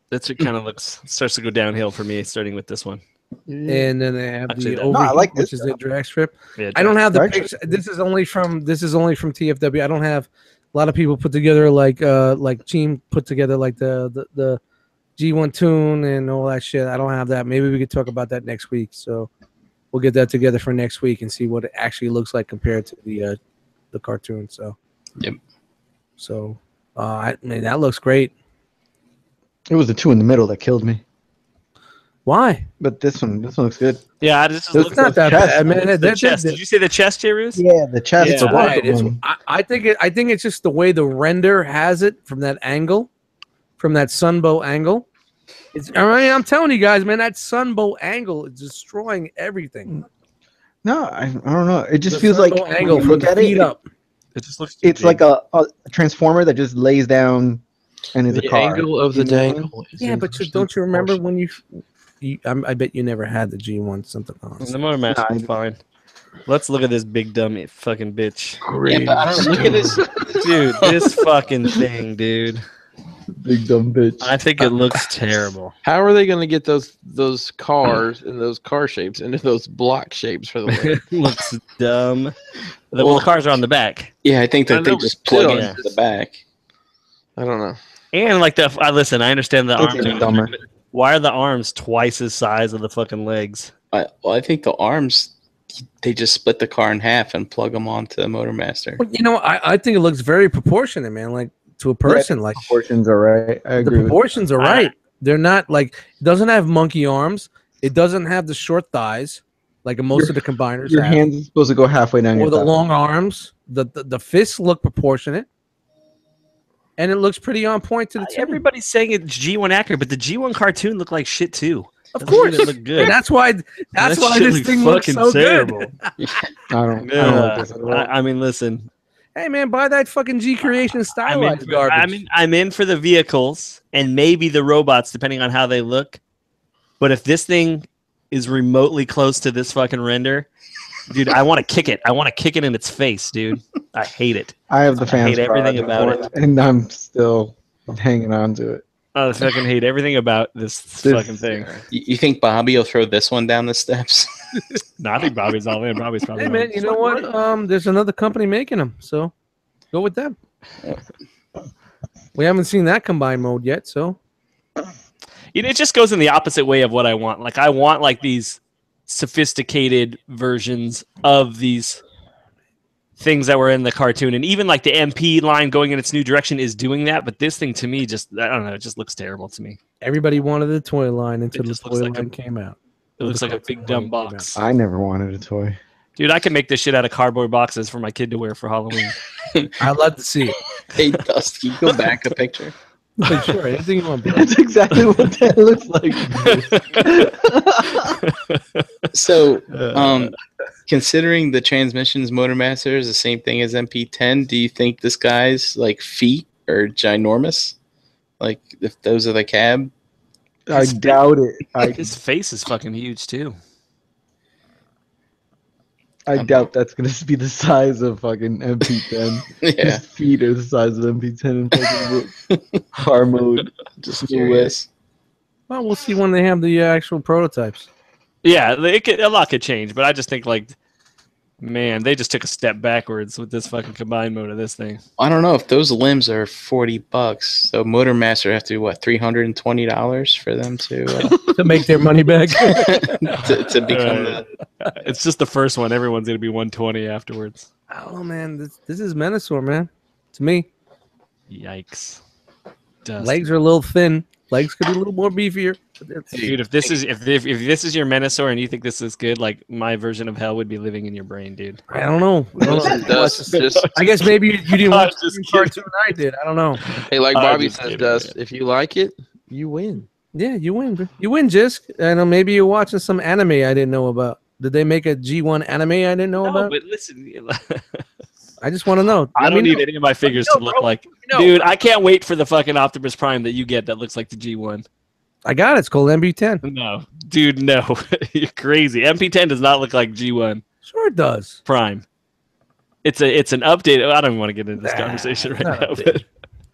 that's what kind of starts to go downhill for me, starting with this one. and then they have Actually, the no, I Overheat, like which this is the drag strip. Yeah, I don't have the Drag picture. This is only from TFW. I don't have a lot of people put together like Team put together like the G1 tune and all that shit. I don't have that. Maybe we could talk about that next week. So we'll get that together for next week and see what it actually looks like compared to the cartoon. So Yep. So I mean that looks great. It was the two in the middle that killed me. Why? But this one looks good. Yeah, this It's looks It's not that chest. bad. I mean, the chest. Did you say the chest, J. Roos? Yeah, the chest. Yeah. for both right. of them. I think it's just the way the render has it from that angle, from that sunbow angle. I'm telling you guys, man, that sunbow angle is destroying everything. No, I don't know. It just The feels like sunbow when angle you from look the at feet it. up. It just looks. It's like a transformer that just lays down and is The a car. angle of the You know what I mean? dangle. is Yeah, but inversely don't you remember proportional. when I bet you never had the G1 something else. The motor master Nah, is fine. Let's look at this big dumb fucking bitch, Yeah, but I don't look at this. dude. This fucking thing, dude. Big dumb bitch. I think it looks terrible. How are they going to get those cars and those car shapes into those block shapes for the leg? It looks dumb. The cars are on the back, Yeah, I think I that know, they but just plug still. into the back. I don't know. and like the. I listen. I understand the It's arms. Are dumber. but why are the arms twice the size of the fucking legs? I think the arms, they just split the car in half and plug them onto the Motormaster. Well, I think it looks very proportionate, man. Like to a person, like Proportions are right. I the agree. With proportions are right. They're not like it doesn't have monkey arms. It doesn't have the short thighs like most of the combiners your have, hands are supposed to go halfway down or your the thigh. long arms. The fists look proportionate, and it looks pretty on point to the tune. Everybody's saying it's G1 accurate, but the G1 cartoon looked like shit too. Of Doesn't mean course, it looked good. And that's why That this shit thing looks fucking so terrible. good. I don't like this at all. I mean, listen. Hey man, buy that fucking G Creation stylized garbage. I'm in for the vehicles and maybe the robots, depending on how they look. But if this thing is remotely close to this fucking render, dude, I want to kick it. I want to kick it in its face, dude. I hate it. I have the fans. hate everything about it. and I'm still hanging on to it. I fucking hate everything about this fucking thing. You think Bobby will throw this one down the steps? No, I think Bobby's all in. Bobby's probably. Hey man, you know what? There's another company making them, so go with them. We haven't seen that combined mode yet, so It just goes in the opposite way of what I want. Like I want like these sophisticated versions of these things that were in the cartoon, and even like the MP line going in its new direction is doing that. But this thing to me, just I don't know, it just looks terrible to me. everybody wanted the toy line until It the just looks toy like line came out. It looks like a big dumb box. I never wanted a toy. Dude, I can make this shit out of cardboard boxes for my kid to wear for Halloween. I'd love to see it. Hey, Dusty, go back a picture. Like, sure, anything you want, bro. That's exactly what that looks like. So, considering the transmission's Motormaster is the same thing as MP10, do you think this guy's like feet are ginormous? Like if those are the cab? I doubt it. His face is fucking huge too. I doubt that's gonna be the size of fucking MP10. Yeah, His feet are the size of MP10 in fucking car mode. just No curious. Well, we'll see when they have the actual prototypes. Yeah, a lot could change, but I just think like, man, they just took a step backwards with this fucking combined mode of this thing. I don't know if those limbs are $40. So Motor Master have to do what, $320 for them to To make their money back. to become the. It's just the first one. Everyone's gonna be 120 afterwards. I don't know, man. This is Menasor, man. To me, Yikes! Dust. legs are a little thin. Legs could be a little more beefier. But it's- Dude, if this is your Menasor and you think this is good, like my version of hell would be living in your brain, dude. I don't know. I don't Listen, know. Dust, just I guess maybe you didn't I'm watch just the cartoon I did. I don't know. hey, like I'm Bobby just says, kidding, Dust. man. If you like it, you win. Yeah, you win. Bro. You win, Jisk. I know maybe you're watching some anime I didn't know about. Did they make a G1 anime I didn't know No, about? but listen, I just want to know. I Let don't me need know. any of my figures know, to look bro. like. know. Dude, I can't wait for the fucking Optimus Prime that you get that looks like the G1. I got it. It's called MB10. No, dude, no, you're crazy. MP10 does not look like G1 Sure it does. Prime. It's an update. I don't even want to get into this Nah, conversation right not now. updated.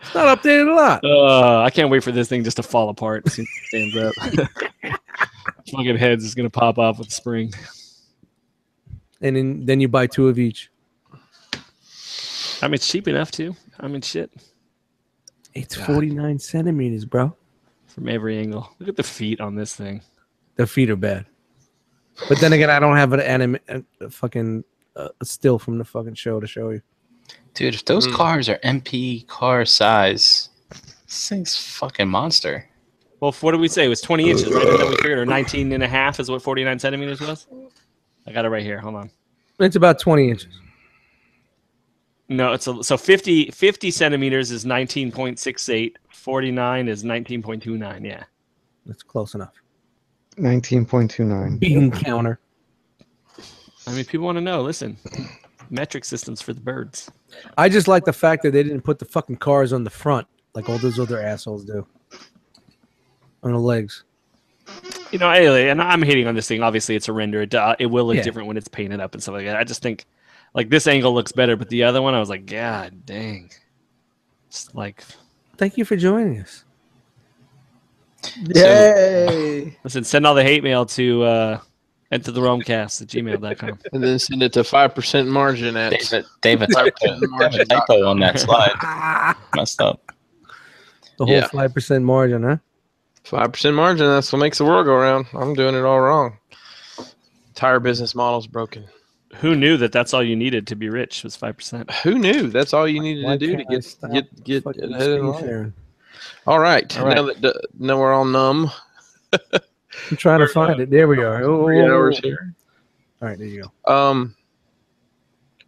It's not updated a lot. But, I can't wait for this thing just to fall apart as soon as it stands up. Fucking heads is gonna pop off with the spring. And then you buy 2 of each. I mean, it's cheap enough too. I mean, shit, It's 49 centimeters, bro. from every angle. Look at the feet on this thing. The feet are bad. But then again, I don't have an anime, a fucking still from the fucking show to show you. Dude, if those cars are MP car size, this thing's fucking monster. Well, what did we say? It was 20 inches, right? And then we figured, or 19 and a half is what 49 centimeters was. I got it right here. Hold on. It's about 20 inches. No, it's so 50 centimeters is 19.68. 49 is 19.29. Yeah. That's close enough. 19.29. Bean counter. I mean, people want to know. Listen, metric systems for the birds. I just like the fact that they didn't put the fucking cars on the front like all those other assholes do. On the legs. You know, anyway, and I'm hitting on this thing. Obviously, it's a render. It will look Yeah. different when it's painted up and stuff like that. I just think, like, this angle looks better, but the other one, I was like, God dang. It's like, Thank you for joining us. Yay! listen, send all the hate mail to enter the romcast@gmail.com. And then send it to 5% margin at. David typo on that slide. Messed up. The whole Yeah. 5% margin, huh? 5% margin. That's what makes the world go round. I'm doing it all wrong. Entire business model's broken. Who knew that that's all you needed to be rich was 5%? Who knew? That's all you needed Why to do to can't I stop get fucking ahead of the screen line. sharing? All right. All right. Now we're all numb. I'm trying to find it. There we are. Oh, 3 hours here. All right, there you go.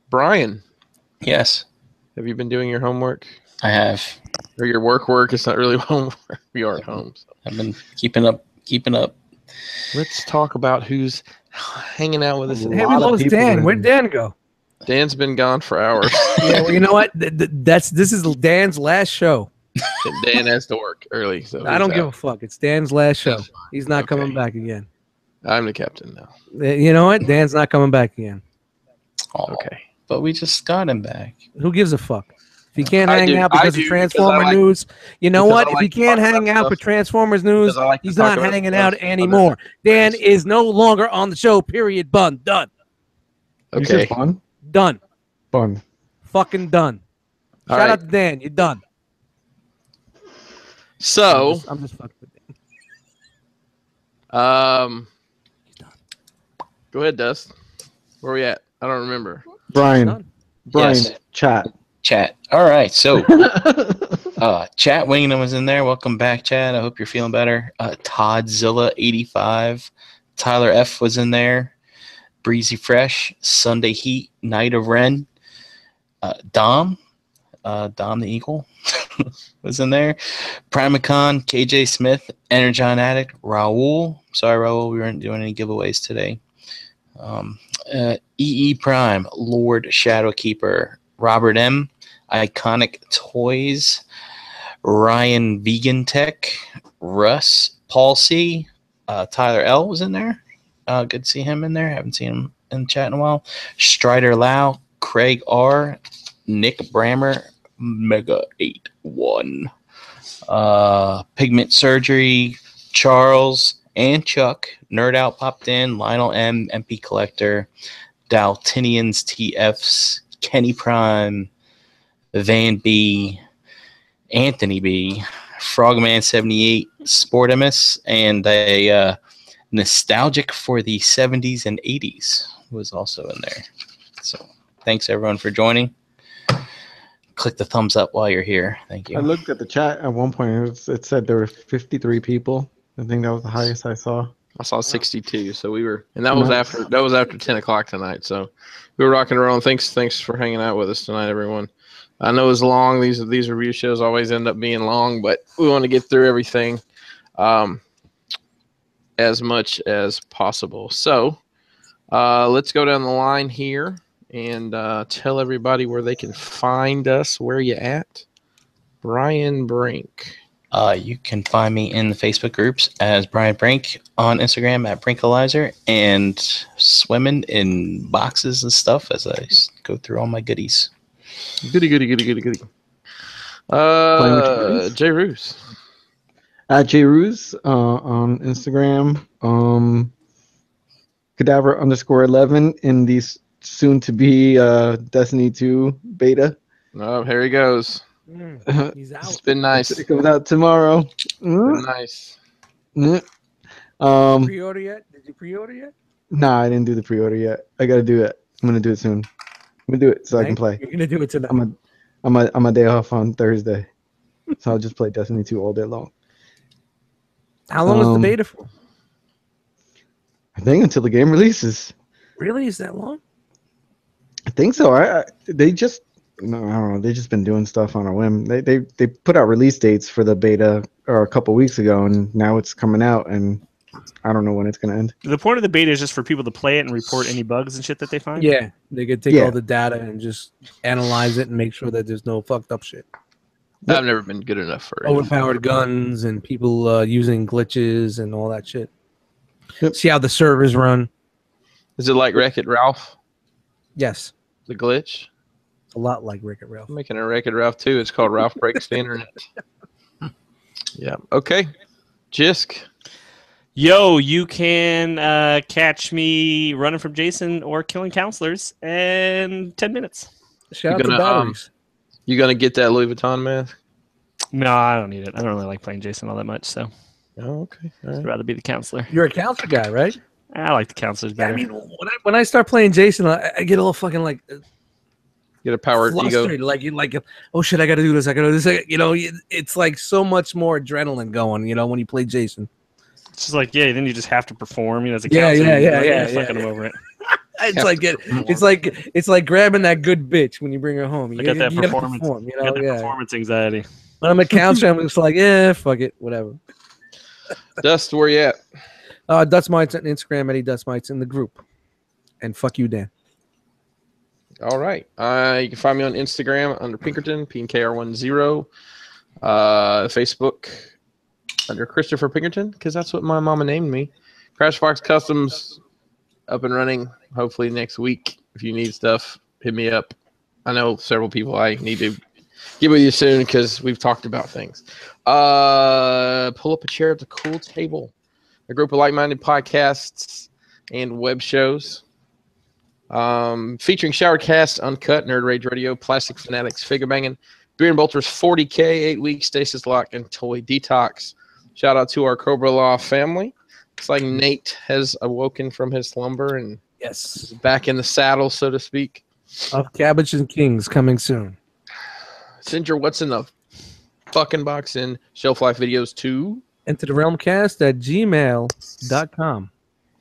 Brian, Yes, have you been doing your homework I have. or your work? It's not really homework. We are at home. So. I've been keeping up. Let's talk about who's hanging out with us. Hey, we lot of lost people Dan. in- Where'd Dan go? Dan's been gone for hours. Yeah, well, you know what? This is Dan's last show. Dan has to work early, so I don't he's give a out. fuck. It's Dan's last show. He's not Okay. coming back again. I'm the captain now. You know what? Dan's not coming back again. Oh, Okay. but we just got him back. Who gives a fuck? If he can't I hang do. out I because do, of because Transformer I like- news, you know because what? I If like he to can't talk about hang out stuff. for Transformers news, Because I like to he's talk not about hanging stuff out other anymore. Dan things. is no longer on the show. Period. Done. You Okay. said fun? Done. Fun. Fucking done. All Shout right. out to Dan. You're done. So, I'm just fucking with Dan. go ahead, Dust. Where we at? I don't remember. Brian. Done. Brian. Yes. Chat. Chat. All right. So, Chat Wingman was in there. Welcome back, Chad. I hope you're feeling better. Toddzilla85. Tyler F was in there. Breezy Fresh. Sunday Heat. Night of Ren. Dom the Eagle was in there. Primacon, KJ Smith, Energon Addict, Raul. Sorry, Raul, we weren't doing any giveaways today. EE Prime, Lord Shadowkeeper, Robert M, Iconic Toys, Ryan Vegan Tech, Russ, Paul C, Tyler L was in there. Good to see him in there. Haven't seen him in the chat in a while. Strider Lau, Craig R, Nick Brammer, Mega 81, Pigment Surgery, Charles and Chuck, Nerd Out popped in, Lionel M, MP Collector, Daltinians TFs, Kenny Prime, Van B, Anthony B, Frogman 78, Sportimus, and a nostalgic for the 70s and 80s was also in there. So thanks everyone for joining. Click the thumbs up while you're here. Thank I you. looked at the chat at one point. It said there were 53 people. I think that was the highest I saw. I saw 62, so we were, and that was Nice. after 10 o'clock tonight. So we were rocking and rolling. Thanks for hanging out with us tonight, everyone. I know it's long. These review shows always end up being long, but we want to get through everything as much as possible. So let's go down the line here and tell everybody where they can find us. Where you at? Brian Brink. You can find me in the Facebook groups as Brian Brink, on Instagram at Brinkalizer, and swimming in boxes and stuff as I go through all my goodies. Goody. Playing with your Jay Roos. At JRuse on Instagram. Cadaver_11 in the soon to be Destiny 2 beta. Oh, here he goes. He's out. It's been nice. It comes out tomorrow. Been nice. Pre-order yet? Did you pre-order yet? Nah, I didn't do the pre-order yet. I gotta do it. I'm gonna do it soon. I'm gonna do it so I can play. You're gonna do it tonight. I'm a day off on Thursday, so I'll just play Destiny 2 all day long. How long is the beta for? I think until the game releases. Really? Is that long? I think so. They just no, I don't know. They've just been doing stuff on a whim. They put out release dates for the beta a couple weeks ago, and now it's coming out, and I don't know when it's gonna end. The point of the beta is just for people to play it and report any bugs and shit that they find. Yeah, they could take Yeah. all the data and just analyze it and make sure that there's no fucked up shit. I've never been good enough for it. Overpowered guns and people using glitches and all that shit. Yep. See how the servers run. Is it like Wreck-It Ralph? Yes, The glitch? a lot like Wreck-It Ralph. I'm making a Wreck-It Ralph too. It's called Ralph Breaks the Internet. Yeah. Okay. Jisk. Yo, you can catch me running from Jason or killing counselors in 10 minutes. Shout out You to gonna, batteries. You gonna get that Louis Vuitton mask? No, I don't need it. I don't really like playing Jason all that much, so Oh, okay. All I'd right. rather be the counselor. You're a counselor guy, right? I like the counselors Yeah, better. I mean, when I start playing Jason, I get a little fucking like Get a powered ego. flustered. Like, oh shit, I gotta do this. I gotta do this. You know, it's like so much more adrenaline going. You know, when you play Jason. It's just like, yeah, then you just have to perform. You know, as a Yeah, counselor, yeah, you're yeah, like, yeah, fucking yeah. I'm over it. It's like grabbing that good bitch when you bring her home. I got that you gotta performance. perform, you I know, got that yeah. performance anxiety. When I'm a counselor, I'm just like, yeah, fuck it, whatever. Dust, where you at? Dust Mites on Instagram, Eddie Dust Mites in the group, and fuck you, Dan. All right. You can find me on Instagram under Pinkerton, PNKR10. Facebook under Christopher Pinkerton, because that's what my mama named me. Crashbox Customs up and running. Hopefully next week. If you need stuff, hit me up. I know several people I need to get with you soon because we've talked about things. Pull up a chair at the cool table. A group of like-minded podcasts and web shows. Featuring Showercast, Uncut, Nerd Rage Radio, Plastic Fanatics, Figure Banging, Beer and Bolters 40K, 8 Weeks, Stasis Lock, and Toy Detox. Shout out to our Cobra Law family. It's like Nate has awoken from his slumber and Yes, is back in the saddle, so to speak. of Cabbage and Kings coming soon. Send your what's in the fucking box in Shelf Life Videos 2. Enter the realmcast at gmail.com.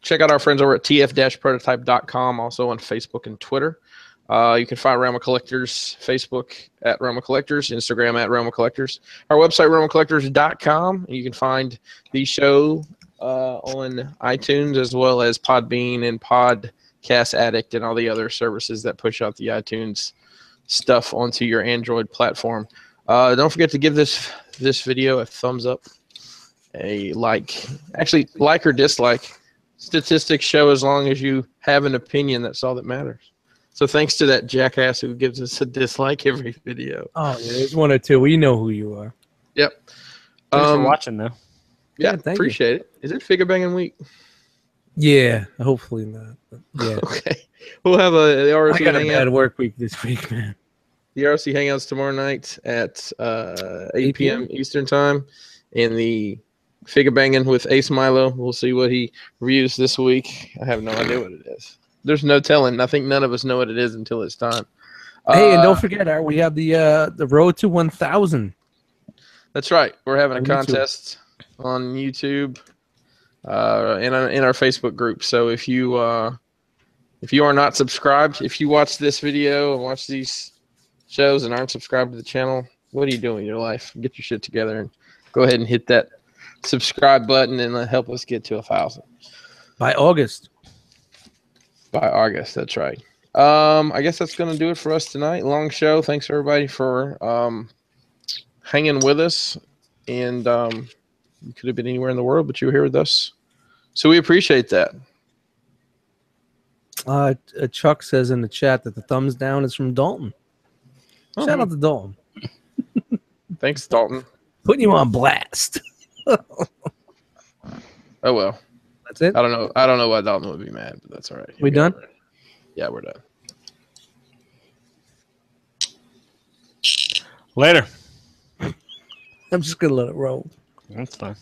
Check out our friends over at tf-prototype.com, also on Facebook and Twitter. You can find Realm of Collectors, Facebook at Realm of Collectors, Instagram at Realm of Collectors. Our website, realmofcollectors.com. You can find the show on iTunes as well as Podbean and Podcast Addict and all the other services that push out the iTunes stuff onto your Android platform. Don't forget to give this video a thumbs up, a like. Actually, like or dislike. statistics show as long as you have an opinion, that's all that matters. So thanks to that jackass who gives us a dislike every video. Oh, yeah, there's one or two. We know who you are. Yep. Thanks for watching, though. Yeah, Yeah, thank you. appreciate it. Is it figure banging week? Yeah, hopefully not. But yeah. Okay. We'll have the I R.O.C. got a hangout. bad work week this week, man. The R.O.C. hangouts tomorrow night at 8 8 p.m. Eastern time. And the figure banging with Ace Milo. We'll see what he reviews this week. I have no idea what it is. There's no telling. I think none of us know what it is until it's time. Hey, and don't forget, we have the road to 1,000. That's right. We're having a On YouTube. contest on YouTube and in our Facebook group. So if you are not subscribed, if you watch this video and watch these shows and aren't subscribed to the channel, what are you doing in your life? Get your shit together and go ahead and hit that subscribe button and help us get to 1,000 By August. by August. That's right. I guess that's going to do it for us tonight. Long show. Thanks everybody for hanging with us. And you could have been anywhere in the world, but you were here with us. So we appreciate that. Chuck says in the chat that the thumbs down is from Dalton. Shout out to Dalton. Thanks, Dalton. Putting you on blast. Oh well. That's it. I don't know why Dalton would be mad, but that's all right. We done? Yeah, we're done. Later. I'm just gonna let it roll. That's fine.